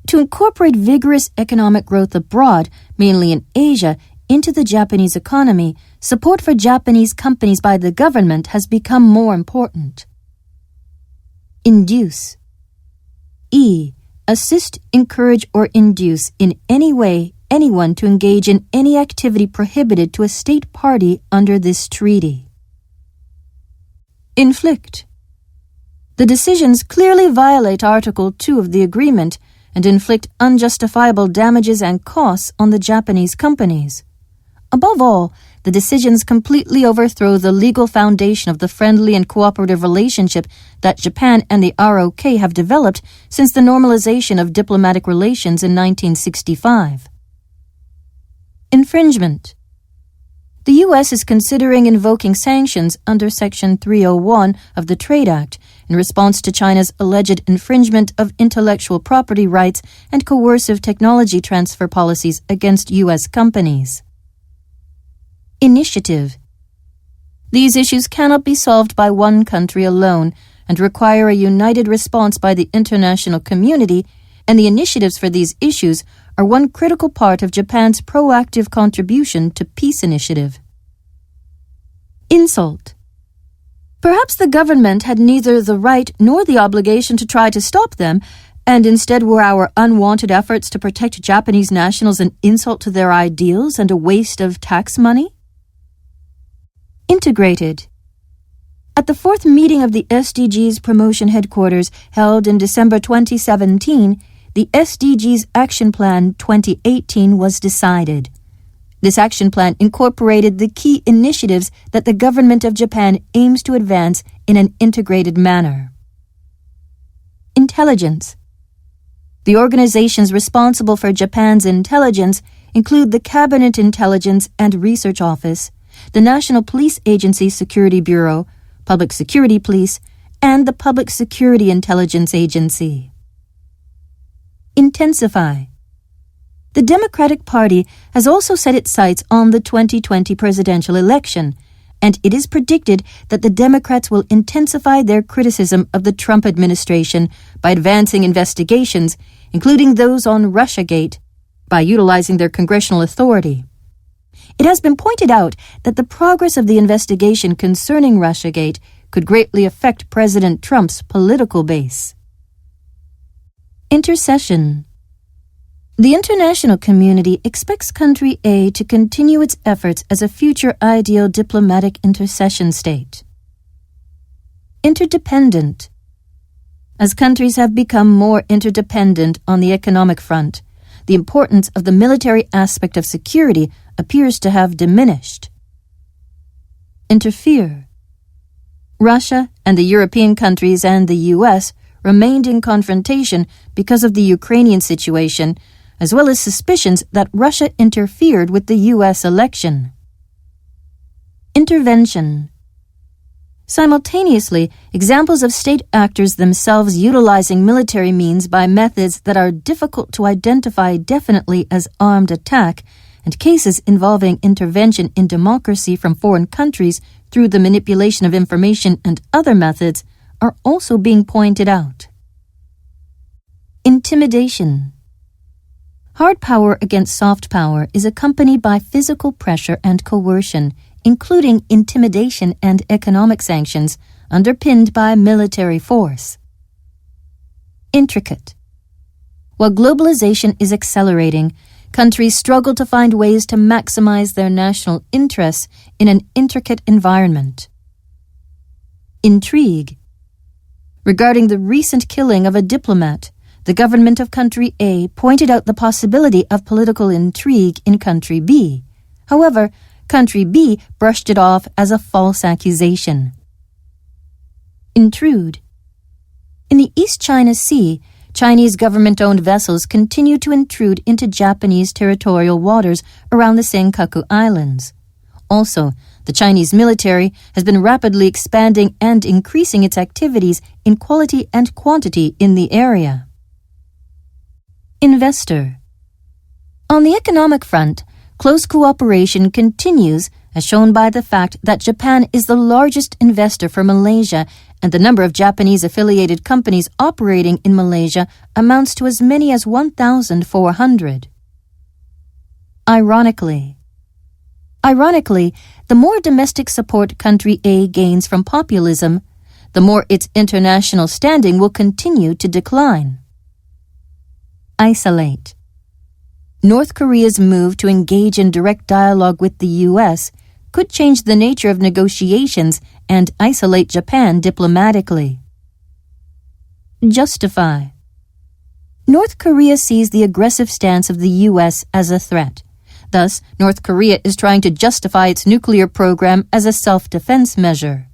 To incorporate vigorous economic growth abroad, mainly in Asia, into the Japanese economy, support for Japanese companies by the government has become more important. Induce. E. Assist, encourage, or induce in any way anyone to engage in any activity prohibited to a state party under this treaty. Inflict. The decisions clearly violate Article 2 of the agreement and inflict unjustifiable damages and costs on the Japanese companies. Above all, the decisions completely overthrow the legal foundation of the friendly and cooperative relationship that Japan and the ROK have developed since the normalization of diplomatic relations in 1965. Infringement. The U.S. is considering invoking sanctions under Section 301 of the Trade Act in response to China's alleged infringement of intellectual property rights and coercive technology transfer policies against U.S. companies. Initiative. These issues cannot be solved by one country alone and require a united response by the international community, and the initiatives for these issues are one critical part of Japan's proactive contribution to peace initiative. Insult. Perhaps the government had neither the right nor the obligation to try to stop them, and instead were our unwanted efforts to protect Japanese nationals an insult to their ideals and a waste of tax money? Integrated. At the fourth meeting of the SDGs Promotion Headquarters held in December 2017, the SDGs Action Plan 2018 was decided. This action plan incorporated the key initiatives that the government of Japan aims to advance in an integrated manner. Intelligence. The organizations responsible for Japan's intelligence include the Cabinet Intelligence and Research Office, the National Police Agency Security Bureau, Public Security Police, and the Public Security Intelligence Agency. Intensify. The Democratic Party has also set its sights on the 2020 presidential election, and it is predicted that the Democrats will intensify their criticism of the Trump administration by advancing investigations, including those on Russiagate, by utilizing their congressional authority. It has been pointed out that the progress of the investigation concerning Russiagate could greatly affect President Trump's political base. Intercession. The international community expects country A to continue its efforts as a future ideal diplomatic intercession state. Interdependent. As countries have become more interdependent on the economic front, the importance of the military aspect of security appears to have diminished. Interfere. Russia and the European countries and the U.S. remained in confrontation because of the Ukrainian situation, as well as suspicions that Russia interfered with the U.S. election. Intervention. Simultaneously, examples of state actors themselves utilizing military means by methods that are difficult to identify definitely as armed attack, and cases involving intervention in democracy from foreign countries through the manipulation of information and other methods are also being pointed out. Intimidation. Hard power against soft power is accompanied by physical pressure and coercion, including intimidation and economic sanctions, underpinned by military force. Intricate. While globalization is accelerating, countries struggle to find ways to maximize their national interests in an intricate environment. Intrigue. Regarding the recent killing of a diplomat, the government of country A pointed out the possibility of political intrigue in country B. However, country B brushed it off as a false accusation. Intrude. In the East China Sea, Chinese government-owned vessels continue to intrude into Japanese territorial waters around the Senkaku Islands. Also, the Chinese military has been rapidly expanding and increasing its activities in quality and quantity in the area. Investor. On the economic front, close cooperation continues, as shown by the fact that Japan is the largest investor for Malaysia, and the number of Japanese-affiliated companies operating in Malaysia amounts to as many as 1,400. Ironically, the more domestic support country A gains from populism, the more its international standing will continue to decline. Isolate. North Korea's move to engage in direct dialogue with the U.S. could change the nature of negotiations and isolate Japan diplomatically. Justify. North Korea sees the aggressive stance of the U.S. as a threat. Thus, North Korea is trying to justify its nuclear program as a self-defense measure.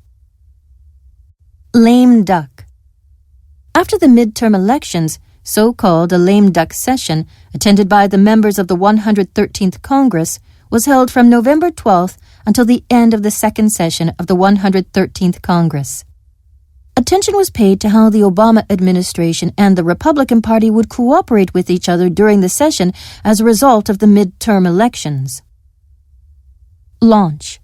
Lame duck. After the midterm elections, so-called a lame duck session, attended by the members of the 113th Congress, was held from November 12th until the end of the second session of the 113th Congress. Attention was paid to how the Obama administration and the Republican Party would cooperate with each other during the session as a result of the midterm elections. Launch.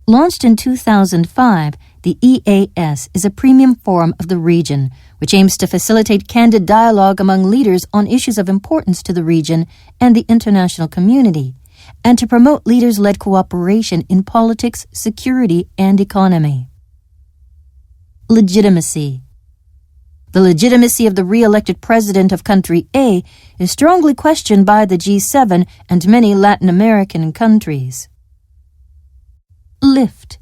Launched in 2005, the EAS is a premium forum of the region, which aims to facilitate candid dialogue among leaders on issues of importance to the region and the international community, and to promote leaders-led cooperation in politics, security, and economy. Legitimacy. The legitimacy of the re-elected president of country A is strongly questioned by the G7 and many Latin American countries. Lift.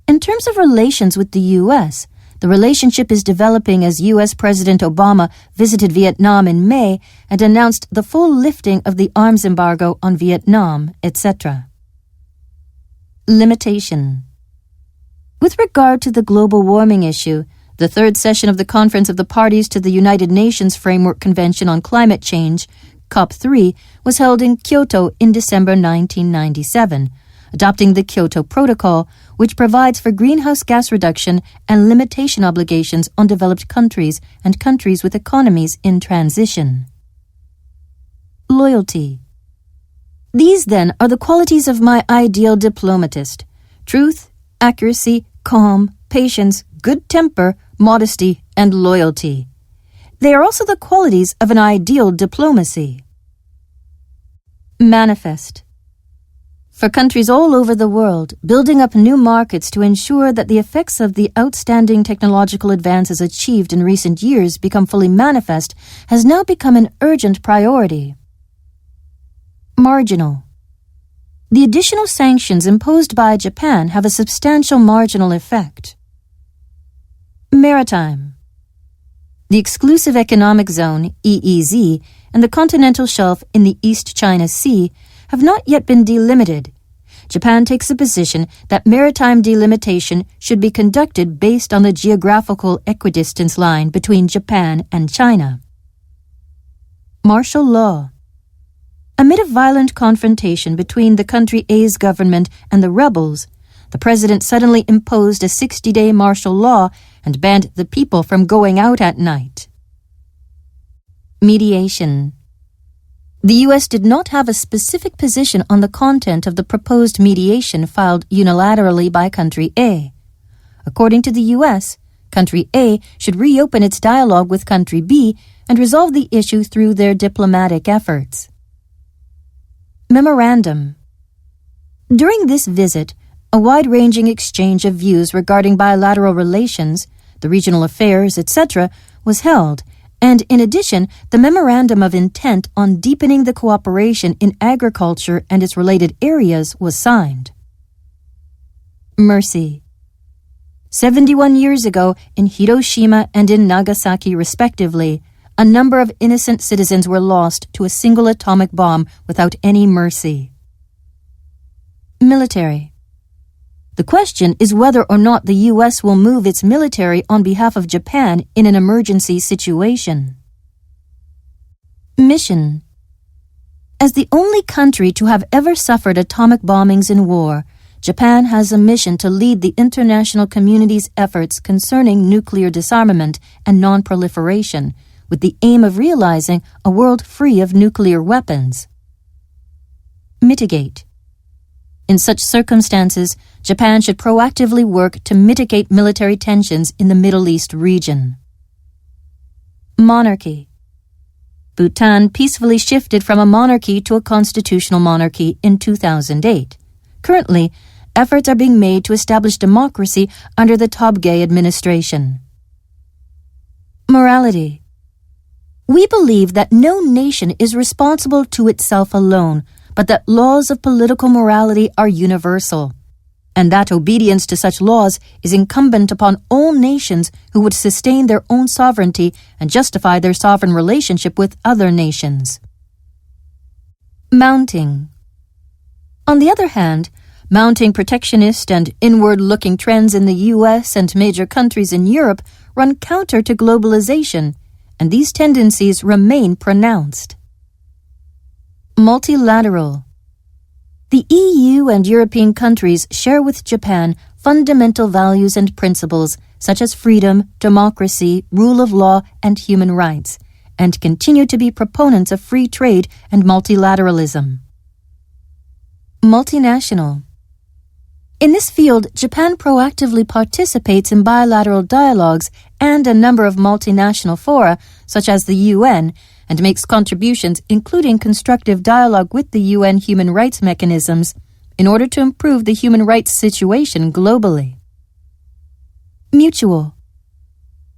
In terms of relations with the U.S., the relationship is developing as U.S. President Obama visited Vietnam in May and announced the full lifting of the arms embargo on Vietnam, etc. Limitation. With regard to the global warming issue, the third session of the Conference of the Parties to the United Nations Framework Convention on Climate Change, COP3, was held in Kyoto in December 1997, adopting the Kyoto Protocol, which provides for greenhouse gas reduction and limitation obligations on developed countries and countries with economies in transition. Loyalty. These, then, are the qualities of my ideal diplomatist: truth, accuracy, calm, patience, good temper, modesty, and loyalty. They are also the qualities of an ideal diplomacy. Manifest. For countries all over the world, building up new markets to ensure that the effects of the outstanding technological advances achieved in recent years become fully manifest has now become an urgent priority. Marginal. The additional sanctions imposed by Japan have a substantial marginal effect. Maritime. The Exclusive Economic Zone, EEZ, and the continental shelf in the East China Sea have not yet been delimited. Japan takes a position that maritime delimitation should be conducted based on the geographical equidistance line between Japan and China. Martial law. Amid a violent confrontation between the country A's government and the rebels, the president suddenly imposed a 60-day martial law and banned the people from going out at night. Mediation. The U.S. did not have a specific position on the content of the proposed mediation filed unilaterally by Country A. According to the U.S., Country A should reopen its dialogue with Country B and resolve the issue through their diplomatic efforts. Memorandum. During this visit, a wide-ranging exchange of views regarding bilateral relations, the regional affairs, etc., was held, and in addition, the Memorandum of Intent on deepening the cooperation in agriculture and its related areas was signed. Mercy. 71 years ago, in Hiroshima and in Nagasaki respectively, a number of innocent citizens were lost to a single atomic bomb without any mercy. Military. The question is whether or not the U.S. will move its military on behalf of Japan in an emergency situation. Mission. As the only country to have ever suffered atomic bombings in war, Japan has a mission to lead the international community's efforts concerning nuclear disarmament and non-proliferation, with the aim of realizing a world free of nuclear weapons. Mitigate. In such circumstances, Japan should proactively work to mitigate military tensions in the Middle East region. Monarchy. Bhutan peacefully shifted from a monarchy to a constitutional monarchy in 2008. Currently, efforts are being made to establish democracy under the Tobgay administration. Morality. We believe that no nation is responsible to itself alone, but that laws of political morality are universal, and that obedience to such laws is incumbent upon all nations who would sustain their own sovereignty and justify their sovereign relationship with other nations. Mounting. On the other hand, mounting protectionist and inward-looking trends in the U.S. and major countries in Europe run counter to globalization, and these tendencies remain pronounced. Multilateral. The EU and European countries share with Japan fundamental values and principles such as freedom, democracy, rule of law, and human rights, and continue to be proponents of free trade and multilateralism. Multinational. In this field, Japan proactively participates in bilateral dialogues and a number of multinational fora, such as the UN, and makes contributions including constructive dialogue with the UN human rights mechanisms in order to improve the human rights situation globally. Mutual.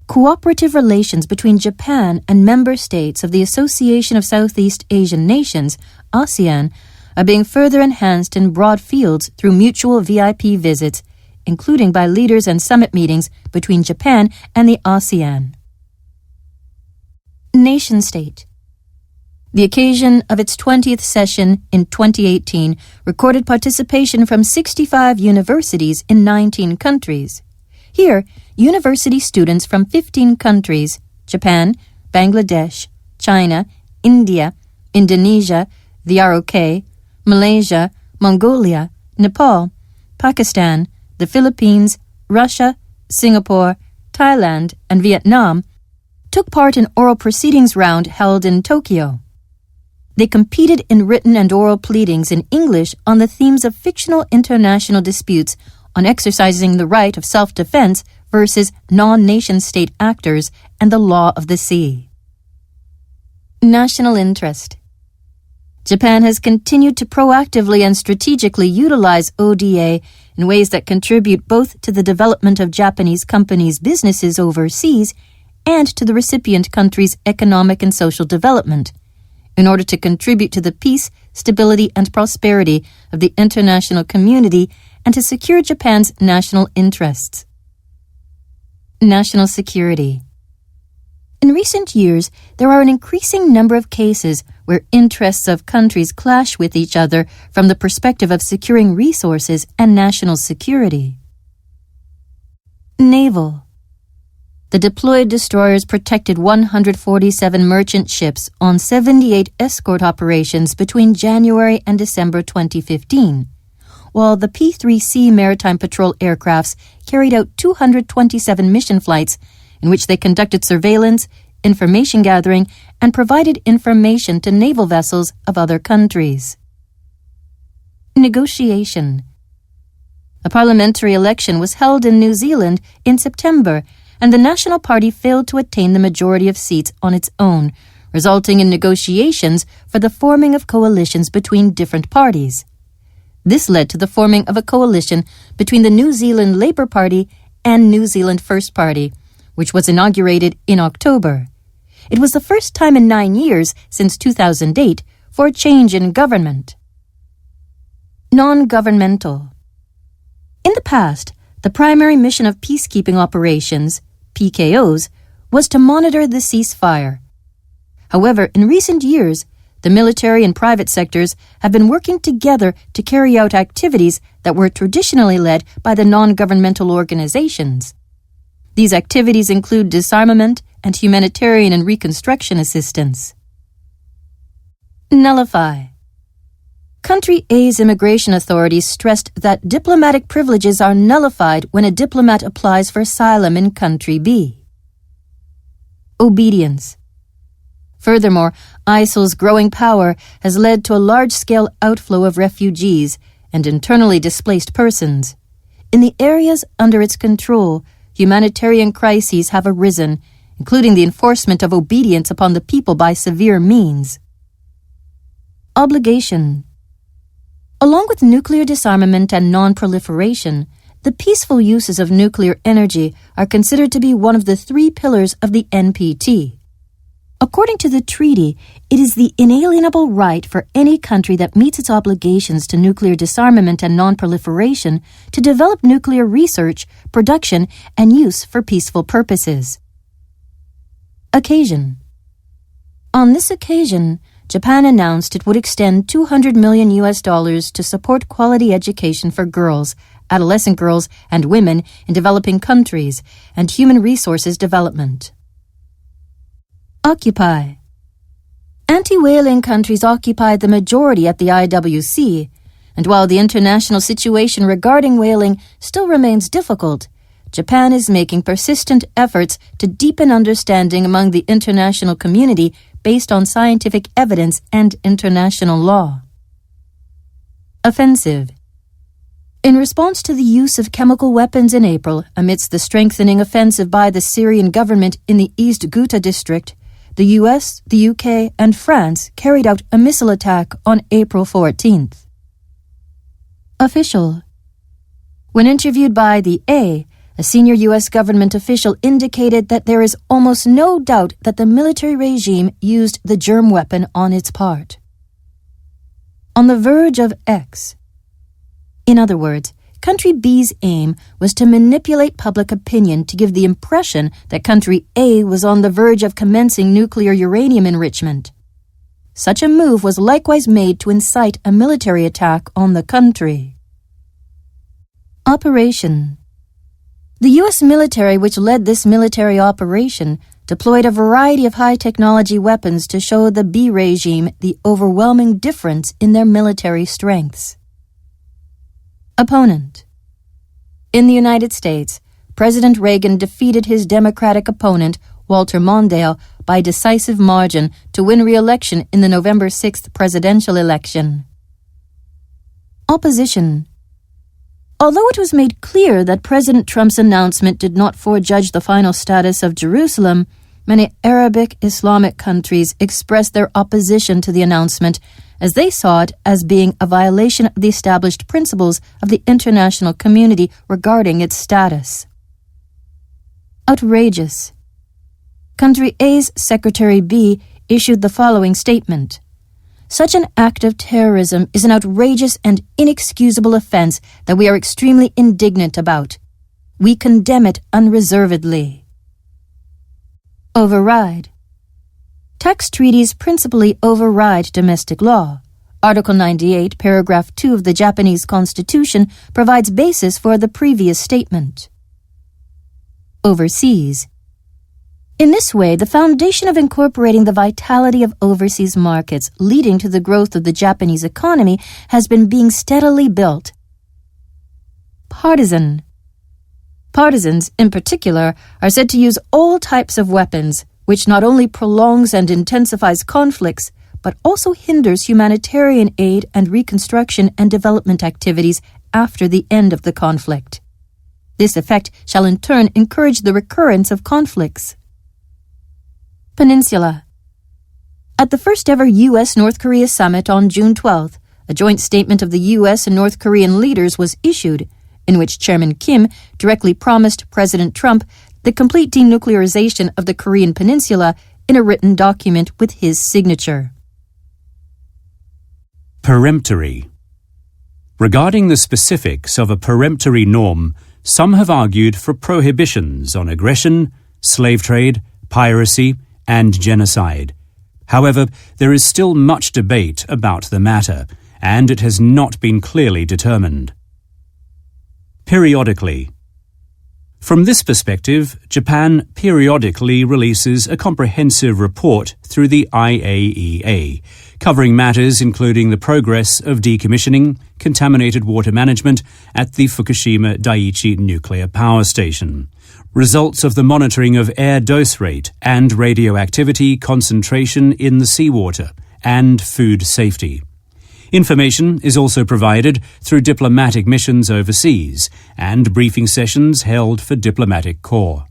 Cooperative relations between Japan and member states of the Association of Southeast Asian Nations, ASEAN, are being further enhanced in broad fields through mutual VIP visits, including by leaders and summit meetings between Japan and the ASEAN. Nation-state. The occasion of its 20th session in 2018 recorded participation from 65 universities in 19 countries. Here, university students from 15 countries, Japan, Bangladesh, China, India, Indonesia, the ROK, Malaysia, Mongolia, Nepal, Pakistan, the Philippines, Russia, Singapore, Thailand, and Vietnam, took part in oral proceedings round held in Tokyo. They competed in written and oral pleadings in English on the themes of fictional international disputes on exercising the right of self-defense versus non-nation-state actors and the law of the sea. National interest. Japan has continued to proactively and strategically utilize ODA in ways that contribute both to the development of Japanese companies' businesses overseas and to the recipient country's economic and social development, in order to contribute to the peace, stability, and prosperity of the international community and to secure Japan's national interests. National security. In recent years, there are an increasing number of cases where interests of countries clash with each other from the perspective of securing resources and national security. Naval. The deployed destroyers protected 147 merchant ships on 78 escort operations between January and December 2015, while the P-3C maritime patrol aircrafts carried out 227 mission flights in which they conducted surveillance, information gathering, and provided information to naval vessels of other countries. Negotiation. A parliamentary election was held in New Zealand in September, and the National Party failed to attain the majority of seats on its own, resulting in negotiations for the forming of coalitions between different parties. This led to the forming of a coalition between the New Zealand Labour Party and New Zealand First Party, which was inaugurated in October. It was the first time in 9 years since 2008 for a change in government. Non-governmental. In the past, the primary mission of peacekeeping operations, PKOs, was to monitor the ceasefire. However, in recent years, the military and private sectors have been working together to carry out activities that were traditionally led by the non-governmental organizations. These activities include disarmament and humanitarian and reconstruction assistance. Nullify. Country A's immigration authorities stressed that diplomatic privileges are nullified when a diplomat applies for asylum in Country B. Obedience. Furthermore, ISIL's growing power has led to a large-scale outflow of refugees and internally displaced persons. In the areas under its control, humanitarian crises have arisen, including the enforcement of obedience upon the people by severe means. Obligation. Along with nuclear disarmament and non-proliferation, the peaceful uses of nuclear energy are considered to be one of the 3 pillars of the NPT. According to the treaty, it is the inalienable right for any country that meets its obligations to nuclear disarmament and non-proliferation to develop nuclear research, production, and use for peaceful purposes. Occasion. On this occasion, Japan announced it would extend $200 million to support quality education for girls, adolescent girls, and women in developing countries, and human resources development. Occupy. Anti-whaling countries occupied the majority at the IWC, and while the international situation regarding whaling still remains difficult, Japan is making persistent efforts to deepen understanding among the international community based on scientific evidence and international law. Offensive. In response to the use of chemical weapons in April amidst the strengthening offensive by the Syrian government in the East Ghouta district, the US, the UK, and France carried out a missile attack on April 14th. Official. When interviewed by the A senior U.S. government official indicated that there is almost no doubt that the military regime used the germ weapon on its part. On the verge of X. In other words, Country B's aim was to manipulate public opinion to give the impression that Country A was on the verge of commencing nuclear uranium enrichment. Such a move was likewise made to incite a military attack on the country. Operation. The U.S. military which led this military operation deployed a variety of high-technology weapons to show the B regime the overwhelming difference in their military strengths. Opponent. In the United States, President Reagan defeated his Democratic opponent, Walter Mondale, by decisive margin to win re-election in the November 6th presidential election. Opposition. Although it was made clear that President Trump's announcement did not forejudge the final status of Jerusalem, many Arabic Islamic countries expressed their opposition to the announcement as they saw it as being a violation of the established principles of the international community regarding its status. Outrageous. Country A's Secretary B issued the following statement. Such an act of terrorism is an outrageous and inexcusable offense that we are extremely indignant about. We condemn it unreservedly. Override. Tax treaties principally override domestic law. Article 98, paragraph 2 of the Japanese Constitution provides basis for the previous statement. Overseas. In this way, the foundation of incorporating the vitality of overseas markets leading to the growth of the Japanese economy has been being steadily built. Partisan. Partisans, in particular, are said to use all types of weapons, which not only prolongs and intensifies conflicts, but also hinders humanitarian aid and reconstruction and development activities after the end of the conflict. This effect shall in turn encourage the recurrence of conflicts. Peninsula. At the first-ever U.S.-North Korea summit on June 12th, a joint statement of the U.S. and North Korean leaders was issued, in which Chairman Kim directly promised President Trump the complete denuclearization of the Korean peninsula in a written document with his signature. Peremptory. Regarding the specifics of a peremptory norm, some have argued for prohibitions on aggression, slave trade, piracy, and genocide. However, there is still much debate about the matter, and it has not been clearly determined. Periodically. From this perspective, Japan periodically releases a comprehensive report through the IAEA, covering matters including the progress of decommissioning, contaminated water management at the Fukushima Daiichi nuclear power station, results of the monitoring of air dose rate and radioactivity concentration in the seawater, and food safety. Information is also provided through diplomatic missions overseas and briefing sessions held for diplomatic corps.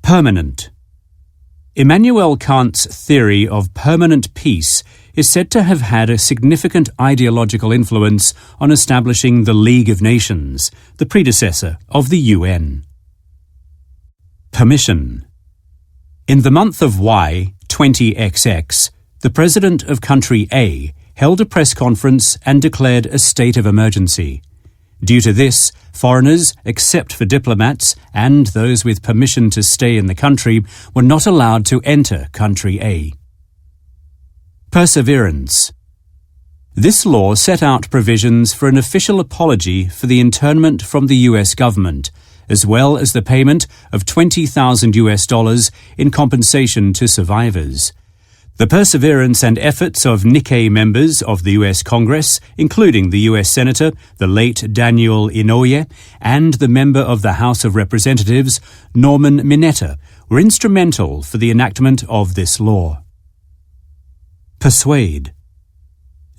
Permanent. Immanuel Kant's theory of permanent peace is said to have had a significant ideological influence on establishing the League of Nations, the predecessor of the UN. Permission. In the month of Y, 20XX, the President of Country A held a press conference and declared a state of emergency. Due to this, foreigners, except for diplomats and those with permission to stay in the country, were not allowed to enter Country A. Perseverance. This law set out provisions for an official apology for the internment from the US government, as well as the payment of $20,000 in compensation to survivors. The perseverance and efforts of Nikkei members of the U.S. Congress, including the U.S. Senator, the late Daniel Inouye, and the member of the House of Representatives, Norman Mineta, were instrumental for the enactment of this law. Persuade.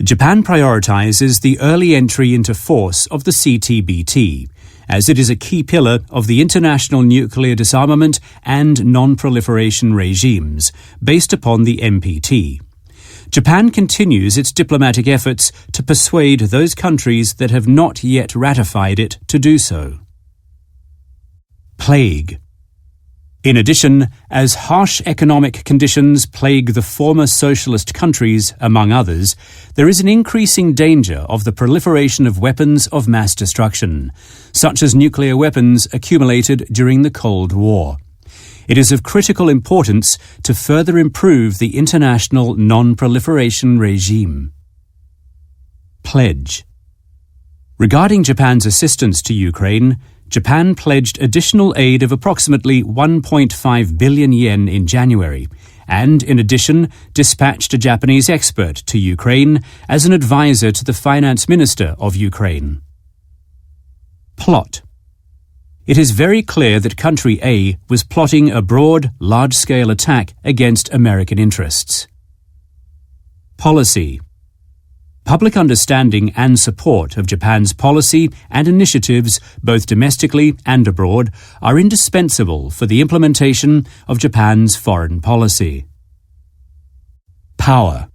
Japan prioritizes the early entry into force of the CTBT, as it is a key pillar of the international nuclear disarmament and non-proliferation regimes, based upon the NPT. Japan continues its diplomatic efforts to persuade those countries that have not yet ratified it to do so. Plague. In addition, as harsh economic conditions plague the former socialist countries, among others, there is an increasing danger of the proliferation of weapons of mass destruction, such as nuclear weapons accumulated during the Cold War. It is of critical importance to further improve the international non-proliferation regime. Pledge. Regarding Japan's assistance to Ukraine, Japan pledged additional aid of approximately 1.5 billion yen in January, and in addition dispatched a Japanese expert to Ukraine as an advisor to the finance minister of Ukraine. Plot. It is very clear that country A was plotting a broad, large-scale attack against American interests. Policy. Public understanding and support of Japan's policy and initiatives, both domestically and abroad, are indispensable for the implementation of Japan's foreign policy. Power.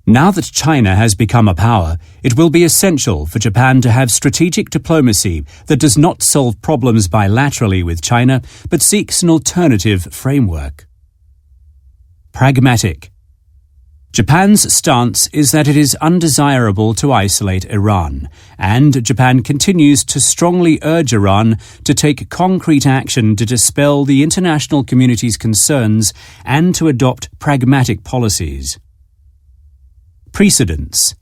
Now that China has become a power, it will be essential for Japan to have strategic diplomacy that does not solve problems bilaterally with China, but seeks an alternative framework. Pragmatic. Japan's stance is that it is undesirable to isolate Iran, and Japan continues to strongly urge Iran to take concrete action to dispel the international community's concerns and to adopt pragmatic policies. Precedents.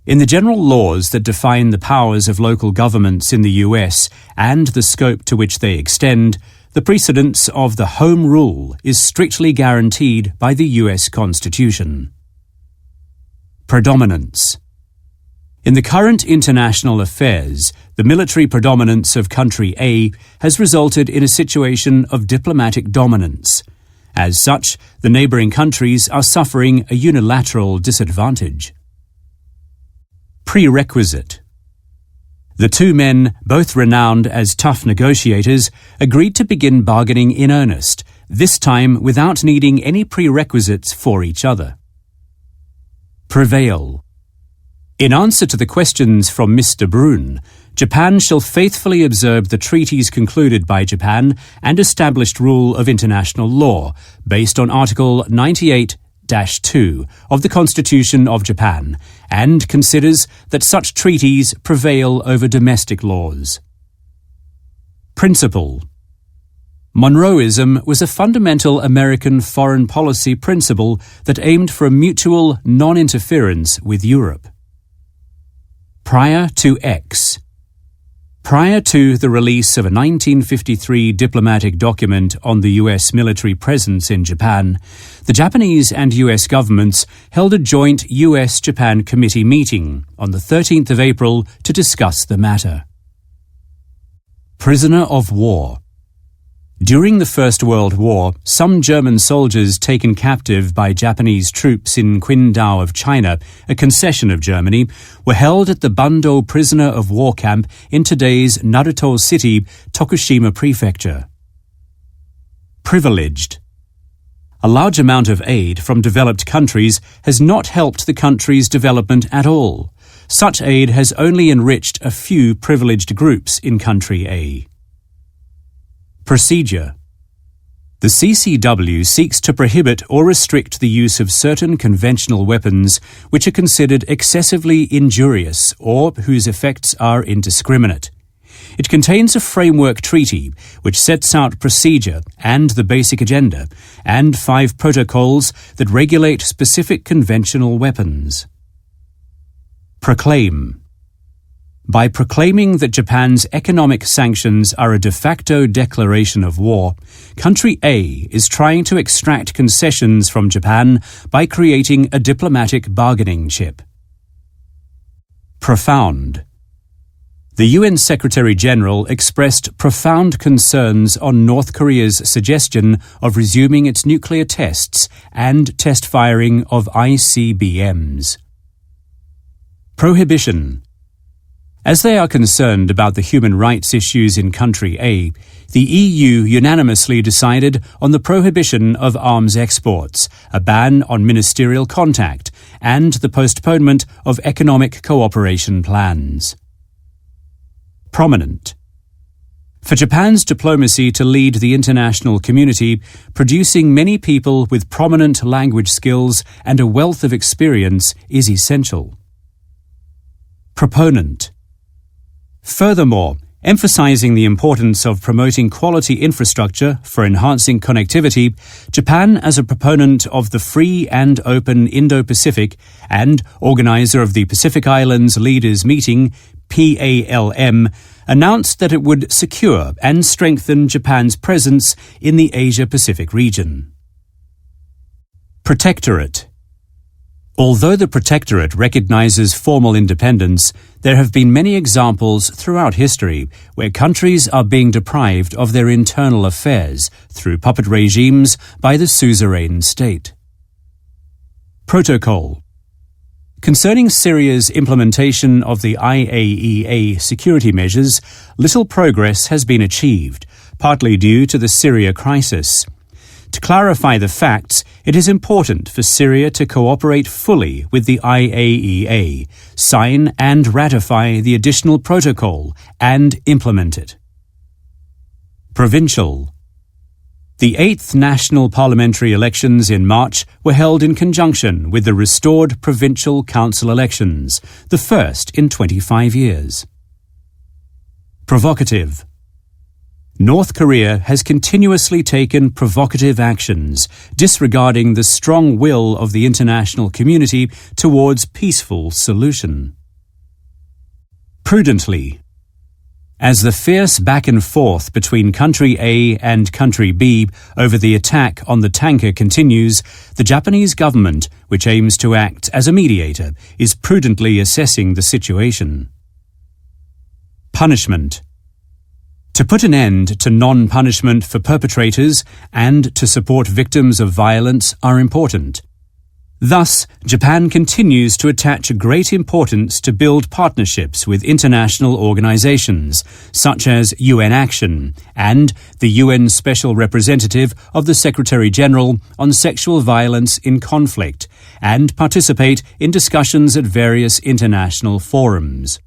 In the general laws that define the powers of local governments in the US and the scope to which they extend, the precedence of the Home Rule is strictly guaranteed by the U.S. Constitution. Predominance. In the current international affairs, the military predominance of country A has resulted in a situation of diplomatic dominance. As such, the neighboring countries are suffering a unilateral disadvantage. Prerequisite. The two men, both renowned as tough negotiators, agreed to begin bargaining in earnest, this time without needing any prerequisites for each other. Prevail. In answer to the questions from Mr. Brune, Japan shall faithfully observe the treaties concluded by Japan and established rule of international law, based on Article 98-2 of the Constitution of Japan, and considers that such treaties prevail over domestic laws. Principle. Monroeism was a fundamental American foreign policy principle that aimed for a mutual non-interference with Europe. Prior to X. Prior to the release of a 1953 diplomatic document on the U.S. military presence in Japan, the Japanese and U.S. governments held a joint U.S.-Japan committee meeting on the 13th of April to discuss the matter. Prisoner of war. During the First World War, some German soldiers taken captive by Japanese troops in Qingdao of China, a concession of Germany, were held at the Bando prisoner of war camp in today's Naruto City, Tokushima Prefecture. Privileged. A large amount of aid from developed countries has not helped the country's development at all. Such aid has only enriched a few privileged groups in country A. Procedure. The CCW seeks to prohibit or restrict the use of certain conventional weapons which are considered excessively injurious or whose effects are indiscriminate. It contains a framework treaty which sets out procedure and the basic agenda, and 5 protocols that regulate specific conventional weapons. Proclaim. By proclaiming that Japan's economic sanctions are a de facto declaration of war, country A is trying to extract concessions from Japan by creating a diplomatic bargaining chip. Profound. The UN Secretary-General expressed profound concerns on North Korea's suggestion of resuming its nuclear tests and test firing of ICBMs. Prohibition. As they are concerned about the human rights issues in country A, the EU unanimously decided on the prohibition of arms exports, a ban on ministerial contact, and the postponement of economic cooperation plans. Prominent. For Japan's diplomacy to lead the international community, producing many people with prominent language skills and a wealth of experience is essential. Proponent. Furthermore, emphasizing the importance of promoting quality infrastructure for enhancing connectivity, Japan, as a proponent of the free and open Indo-Pacific and organizer of the Pacific Islands Leaders Meeting, PALM, announced that it would secure and strengthen Japan's presence in the Asia-Pacific region. Protectorate. Although the Protectorate recognizes formal independence, there have been many examples throughout history where countries are being deprived of their internal affairs through puppet regimes by the suzerain state. Protocol. Concerning Syria's implementation of the IAEA security measures, little progress has been achieved, partly due to the Syria crisis. To clarify the facts, it is important for Syria to cooperate fully with the IAEA, sign and ratify the additional protocol, and implement it. Provincial. The 8th national parliamentary elections in March were held in conjunction with the restored provincial council elections, the first in 25 years. Provocative. North Korea has continuously taken provocative actions, disregarding the strong will of the international community towards peaceful solution. Prudently. As the fierce back and forth between country A and country B over the attack on the tanker continues, the Japanese government, which aims to act as a mediator, is prudently assessing the situation. Punishment. To put an end to non-punishment for perpetrators and to support victims of violence are important. Thus, Japan continues to attach great importance to build partnerships with international organizations, such as UN Action and the UN Special Representative of the Secretary-General on Sexual Violence in Conflict, and participate in discussions at various international forums.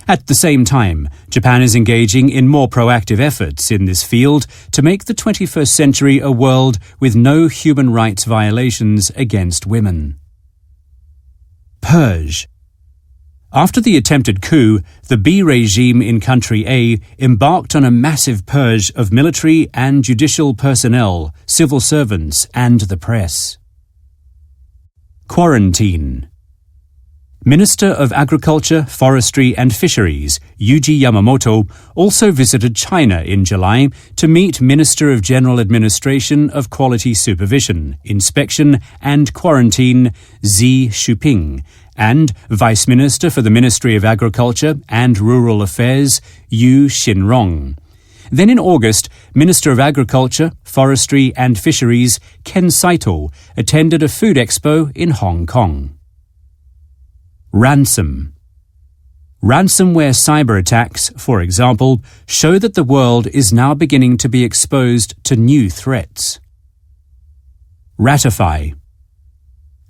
At the same time, Japan is engaging in more proactive efforts in this field to make the 21st century a world with no human rights violations against women. Purge. After the attempted coup, the B regime in country A embarked on a massive purge of military and judicial personnel, civil servants, and the press. Quarantine. Minister of Agriculture, Forestry and Fisheries, Yuji Yamamoto, also visited China in July to meet Minister of General Administration of Quality Supervision, Inspection and Quarantine, Xi Shuping, and Vice Minister for the Ministry of Agriculture and Rural Affairs, Yu Xinrong. Then in August, Minister of Agriculture, Forestry and Fisheries, Ken Saito, attended a food expo in Hong Kong. Ransom. Ransomware cyber attacks, for example, show that the world is now beginning to be exposed to new threats. Ratify.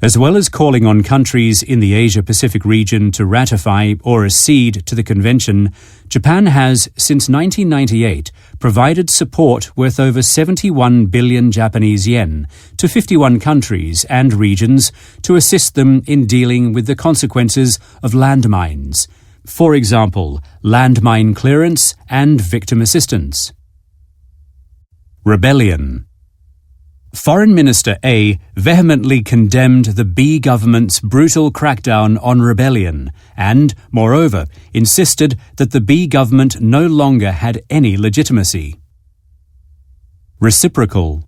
As well as calling on countries in the Asia-Pacific region to ratify or accede to the convention, Japan has, since 1998, provided support worth over 71 billion Japanese yen to 51 countries and regions to assist them in dealing with the consequences of landmines, for example, landmine clearance and victim assistance. Rebellion. Foreign Minister A vehemently condemned the B government's brutal crackdown on rebellion and, moreover, insisted that the B government no longer had any legitimacy. Reciprocal.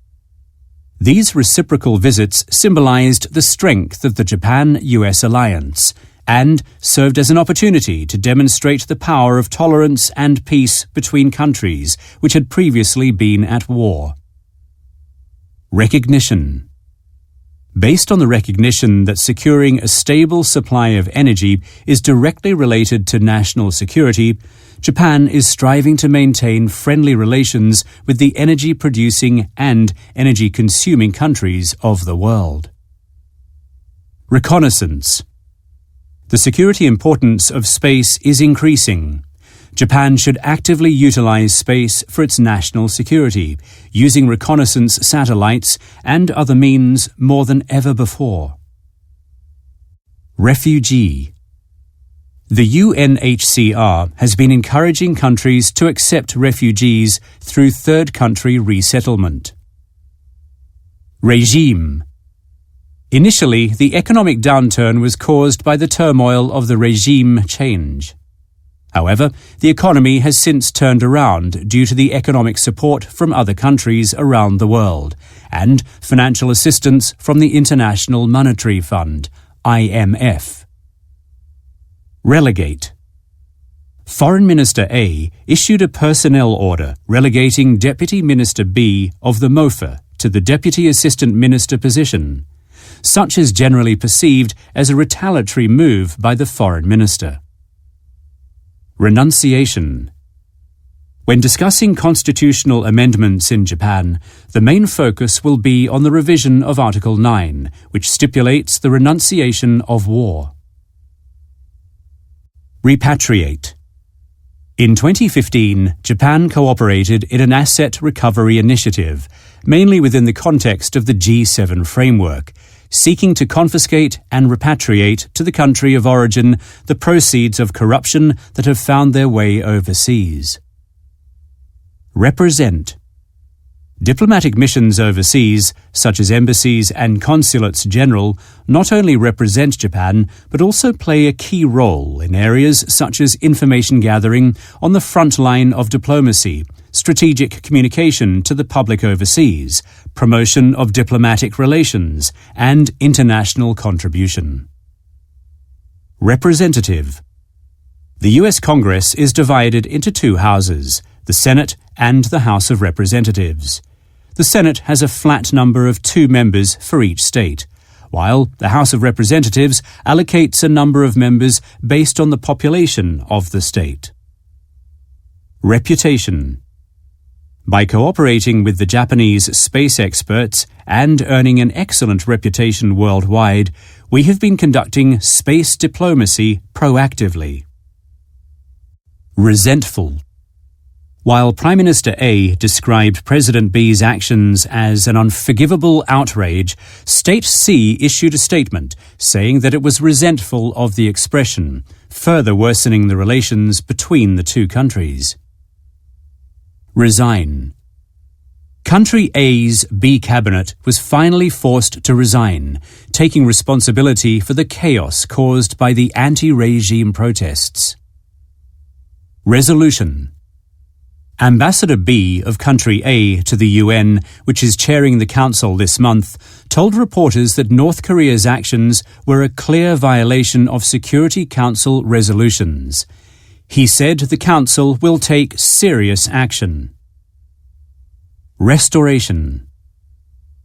These reciprocal visits symbolized the strength of the Japan-US alliance and served as an opportunity to demonstrate the power of tolerance and peace between countries which had previously been at war. Recognition. Based on the recognition that securing a stable supply of energy is directly related to national security, Japan is striving to maintain friendly relations with the energy-producing and energy-consuming countries of the world. Reconnaissance. The security importance of space is increasing. Japan should actively utilize space for its national security, using reconnaissance satellites and other means more than ever before. Refugee. The UNHCR has been encouraging countries to accept refugees through third country resettlement. Regime. Initially, the economic downturn was caused by the turmoil of the regime change. However, the economy has since turned around due to the economic support from other countries around the world and financial assistance from the International Monetary Fund, IMF. Relegate. Foreign Minister A issued a personnel order relegating Deputy Minister B of the MOFA to the Deputy Assistant Minister position. Such is generally perceived as a retaliatory move by the Foreign Minister. Renunciation. When discussing constitutional amendments in Japan, the main focus will be on the revision of Article 9, which stipulates the renunciation of war. Repatriate. In 2015, Japan cooperated in an asset recovery initiative, mainly within the context of the G7 framework, seeking to confiscate and repatriate to the country of origin the proceeds of corruption that have found their way overseas. Represent. Diplomatic missions overseas, such as embassies and consulates general, not only represent Japan, but also play a key role in areas such as information gathering on the front line of diplomacy, strategic communication to the public overseas, promotion of diplomatic relations, and international contribution. Representative. The U.S. Congress is divided into two houses, the Senate and the House of Representatives. The Senate has a flat number of 2 members for each state, while the House of Representatives allocates a number of members based on the population of the state. Reputation. By cooperating with the Japanese space experts and earning an excellent reputation worldwide, we have been conducting space diplomacy proactively. Resentful. While Prime Minister A described President B's actions as an unforgivable outrage, State C issued a statement saying that it was resentful of the expression, further worsening the relations between the two countries. Resign. Country A's B cabinet was finally forced to resign, taking responsibility for the chaos caused by the anti-regime protests. Resolution. Ambassador B of Country A to the UN, which is chairing the Council this month, told reporters that North Korea's actions were a clear violation of Security Council resolutions. He said the Council will take serious action. Restoration.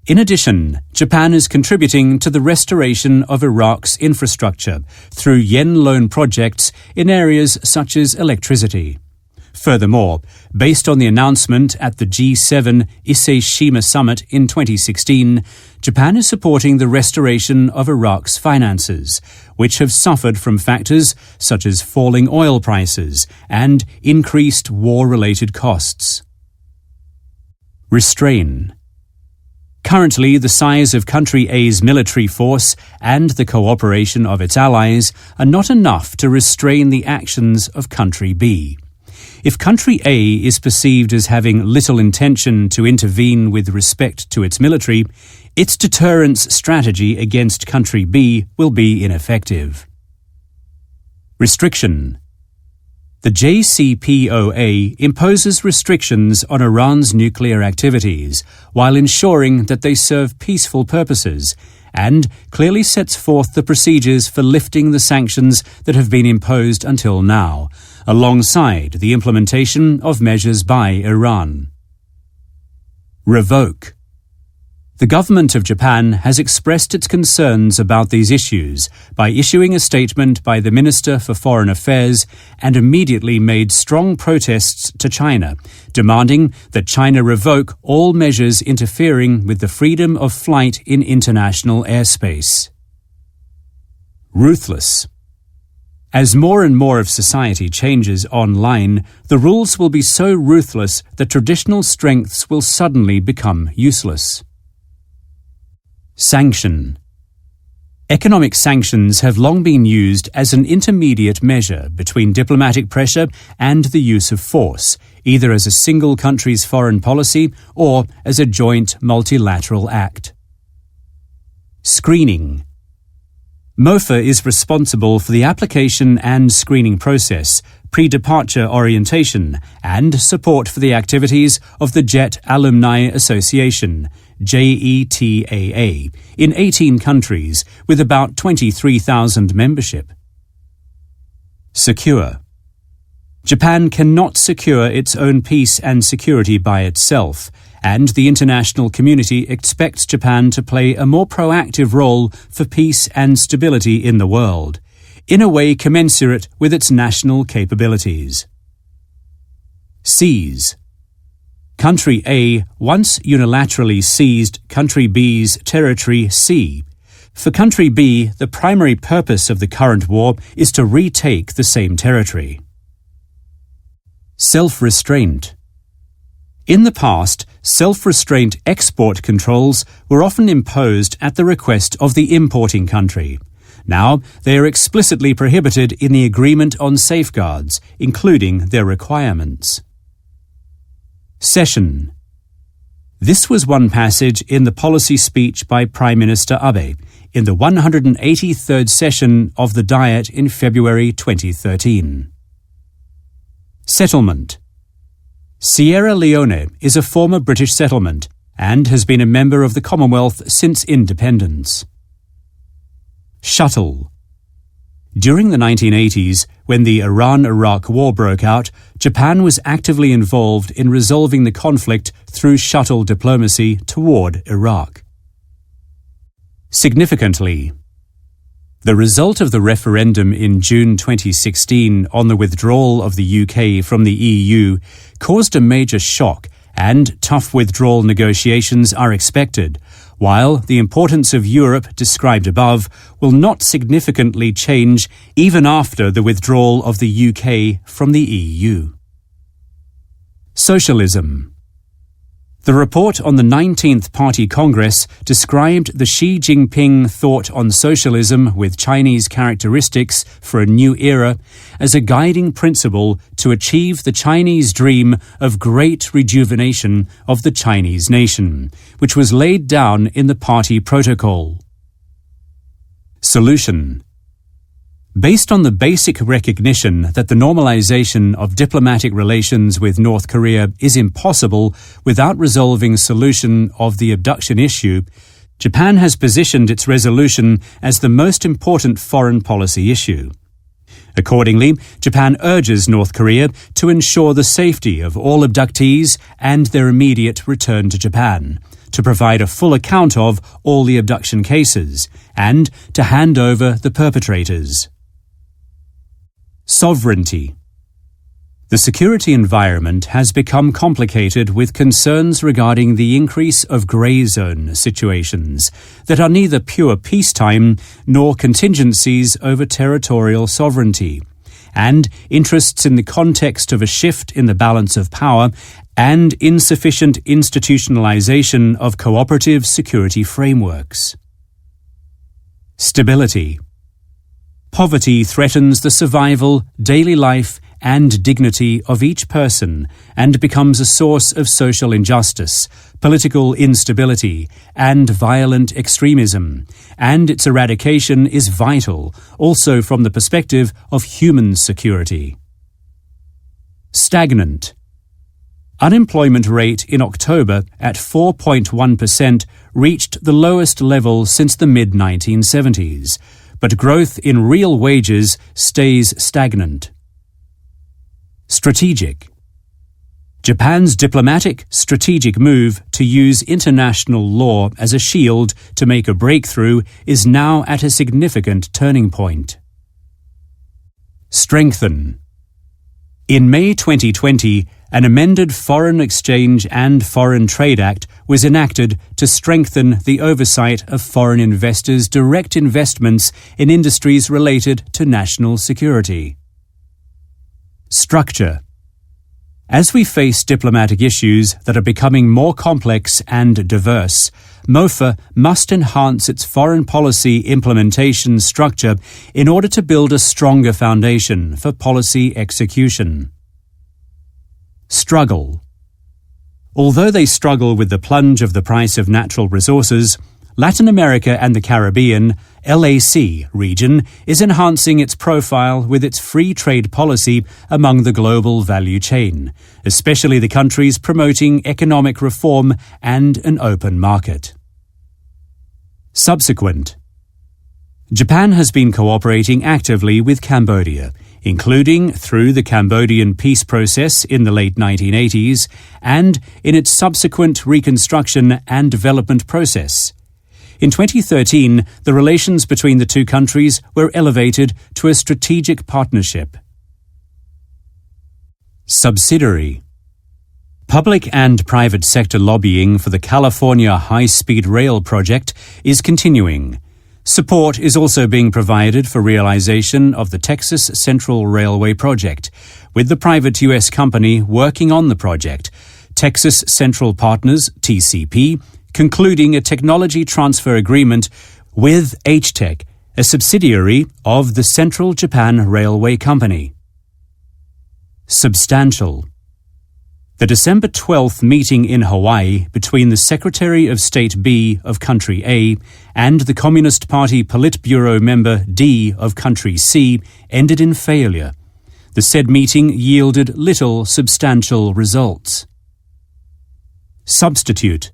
In addition, Japan is contributing to the restoration of Iraq's infrastructure through yen loan projects in areas such as electricity. Furthermore, based on the announcement at the G7 Ise-Shima Summit in 2016, Japan is supporting the restoration of Iraq's finances, which have suffered from factors such as falling oil prices and increased war-related costs. Restrain. Currently, the size of Country A's military force and the cooperation of its allies are not enough to restrain the actions of Country B. If country A is perceived as having little intention to intervene with respect to its military, its deterrence strategy against country B will be ineffective. Restriction. The JCPOA imposes restrictions on Iran's nuclear activities while ensuring that they serve peaceful purposes, and clearly sets forth the procedures for lifting the sanctions that have been imposed until now, alongside the implementation of measures by Iran. Revoke. The government of Japan has expressed its concerns about these issues by issuing a statement by the Minister for Foreign Affairs and immediately made strong protests to China, demanding that China revoke all measures interfering with the freedom of flight in international airspace. Ruthless. As more and more of society changes online, the rules will be so ruthless that traditional strengths will suddenly become useless. Sanction. Economic sanctions have long been used as an intermediate measure between diplomatic pressure and the use of force, either as a single country's foreign policy or as a joint multilateral act. Screening. MOFA is responsible for the application and screening process, pre-departure orientation, and support for the activities of the JET Alumni Association, JETAA, in 18 countries with about 23,000 membership. Secure. Japan cannot secure its own peace and security by itself, and the international community expects Japan to play a more proactive role for peace and stability in the world, in a way commensurate with its national capabilities. Seize. Country A once unilaterally seized Country B's territory C. For Country B, the primary purpose of the current war is to retake the same territory. Self-restraint. In the past, self-restraint export controls were often imposed at the request of the importing country. Now, they are explicitly prohibited in the Agreement on Safeguards, including their requirements. Cession. This was one passage in the policy speech by Prime Minister Abe in the 183rd session of the Diet in February 2013. Settlement. Sierra Leone is a former British settlement and has been a member of the Commonwealth since independence. Shuttle. During the 1980s, when the Iran-Iraq War broke out, Japan was actively involved in resolving the conflict through shuttle diplomacy toward Iraq. Significantly, the result of the referendum in June 2016 on the withdrawal of the UK from the EU caused a major shock, and tough withdrawal negotiations are expected, while the importance of Europe described above will not significantly change even after the withdrawal of the UK from the EU. Socialism. The report on the 19th Party Congress described the Xi Jinping thought on socialism with Chinese characteristics for a new era as a guiding principle to achieve the Chinese dream of great rejuvenation of the Chinese nation, which was laid down in the party protocol. Solution. Based on the basic recognition that the normalization of diplomatic relations with North Korea is impossible without resolving solution of the abduction issue, Japan has positioned its resolution as the most important foreign policy issue. Accordingly, Japan urges North Korea to ensure the safety of all abductees and their immediate return to Japan, to provide a full account of all the abduction cases, and to hand over the perpetrators. Sovereignty. The security environment has become complicated with concerns regarding the increase of grey zone situations that are neither pure peacetime nor contingencies over territorial sovereignty, and interests in the context of a shift in the balance of power and insufficient institutionalization of cooperative security frameworks. Stability. Poverty threatens the survival, daily life, and dignity of each person and becomes a source of social injustice, political instability, and violent extremism, and its eradication is vital, also from the perspective of human security. Stagnant. Unemployment rate in October at 4.1% reached the lowest level since the mid-1970s, but growth in real wages stays stagnant. Strategic. Japan's diplomatic strategic move to use international law as a shield to make a breakthrough is now at a significant turning point. Strengthen. In May 2020, an amended Foreign Exchange and Foreign Trade Act was enacted to strengthen the oversight of foreign investors' direct investments in industries related to national security. Structure. As we face diplomatic issues that are becoming more complex and diverse, MOFA must enhance its foreign policy implementation structure in order to build a stronger foundation for policy execution. Struggle. Although they struggle with the plunge of the price of natural resources, Latin America and the Caribbean, LAC region, is enhancing its profile with its free trade policy among the global value chain, especially the countries promoting economic reform and an open market. Subsequent. Japan has been cooperating actively with Cambodia, including through the Cambodian peace process in the late 1980s and in its subsequent reconstruction and development process. In 2013, the relations between the two countries were elevated to a strategic partnership. Subsidiary. Public and private sector lobbying for the California high-speed rail project is continuing. Support is also being provided for realization of the Texas Central Railway project, with the private U.S. company working on the project, Texas Central Partners, TCP, concluding a technology transfer agreement with H-Tech, a subsidiary of the Central Japan Railway Company. Substantial. The December 12th meeting in Hawaii between the Secretary of State B of Country A and the Communist Party Politburo member D of Country C ended in failure. The said meeting yielded little substantial results. Substitute.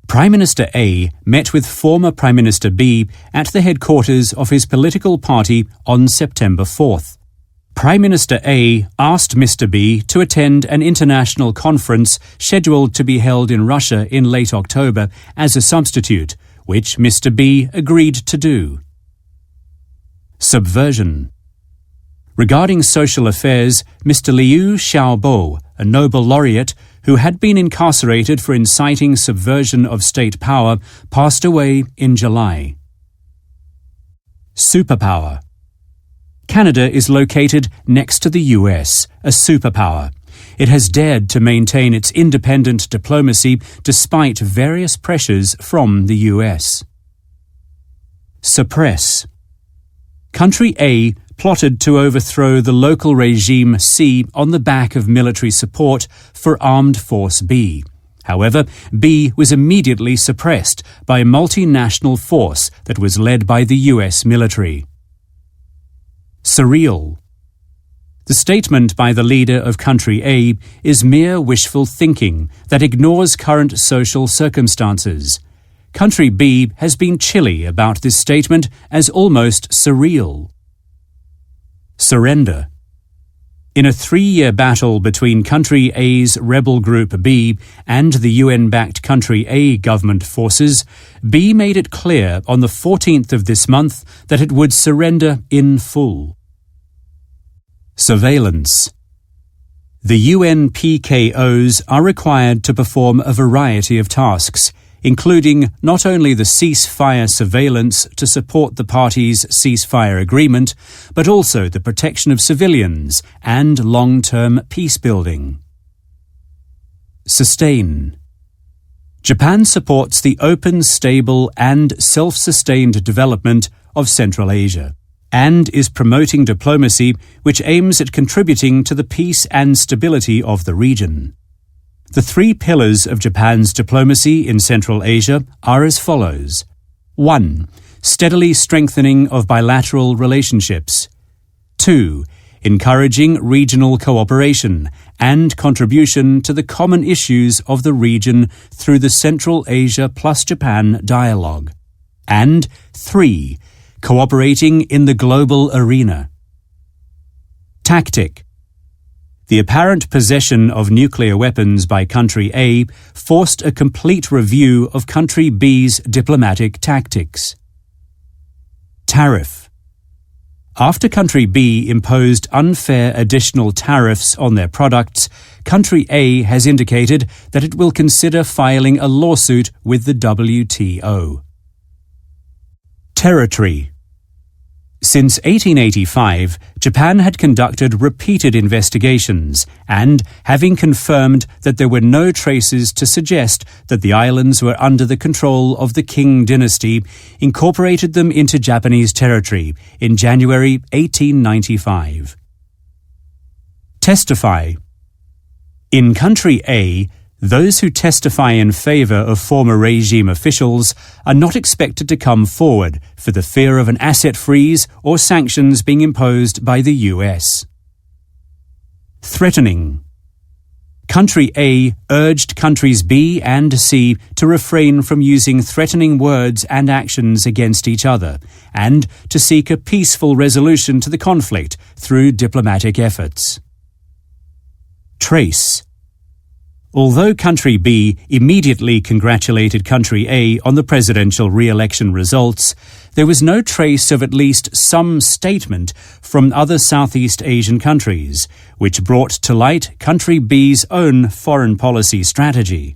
Prime Minister A met with former Prime Minister B at the headquarters of his political party on September 4th. Prime Minister A asked Mr. B to attend an international conference scheduled to be held in Russia in late October as a substitute, which Mr. B agreed to do. Subversion. Regarding social affairs, Mr. Liu Xiaobo, a Nobel laureate who had been incarcerated for inciting subversion of state power, passed away in July. Superpower. Canada is located next to the US, a superpower. It has dared to maintain its independent diplomacy despite various pressures from the US. Suppress. Country A plotted to overthrow the local regime C on the back of military support for Armed Force B. However, B was immediately suppressed by a multinational force that was led by the US military. Surreal. The statement by the leader of Country A is mere wishful thinking that ignores current social circumstances. Country B has been chilly about this statement as almost surreal. Surrender. In a 3-year battle between Country A's rebel group B and the UN-backed Country A government forces, B made it clear on the 14th of this month that it would surrender in full. Surveillance. The UN PKOs are required to perform a variety of tasks, including not only the ceasefire surveillance to support the parties' ceasefire agreement, but also the protection of civilians and long-term peace-building. Sustain. Japan supports the open, stable and self-sustained development of Central Asia. and is promoting diplomacy which aims at contributing to the peace and stability of the region. The 3 pillars of Japan's diplomacy in Central Asia are as follows. 1. Steadily strengthening of bilateral relationships. 2. Encouraging regional cooperation and contribution to the common issues of the region through the Central Asia plus Japan dialogue. And 3. Cooperating in the global arena. Tactic. The apparent possession of nuclear weapons by Country A forced a complete review of Country B's diplomatic tactics. Tariff. After Country B imposed unfair additional tariffs on their products, Country A has indicated that it will consider filing a lawsuit with the WTO. Territory. Since 1885, Japan had conducted repeated investigations and, having confirmed that there were no traces to suggest that the islands were under the control of the Qing dynasty, incorporated them into Japanese territory in January 1895. Testify. In Country A, those who testify in favor of former regime officials are not expected to come forward for the fear of an asset freeze or sanctions being imposed by the US. Threatening. Country A urged countries B and C to refrain from using threatening words and actions against each other and to seek a peaceful resolution to the conflict through diplomatic efforts. Trace. Although Country B immediately congratulated Country A on the presidential re-election results, there was no trace of at least some statement from other Southeast Asian countries, which brought to light Country B's own foreign policy strategy.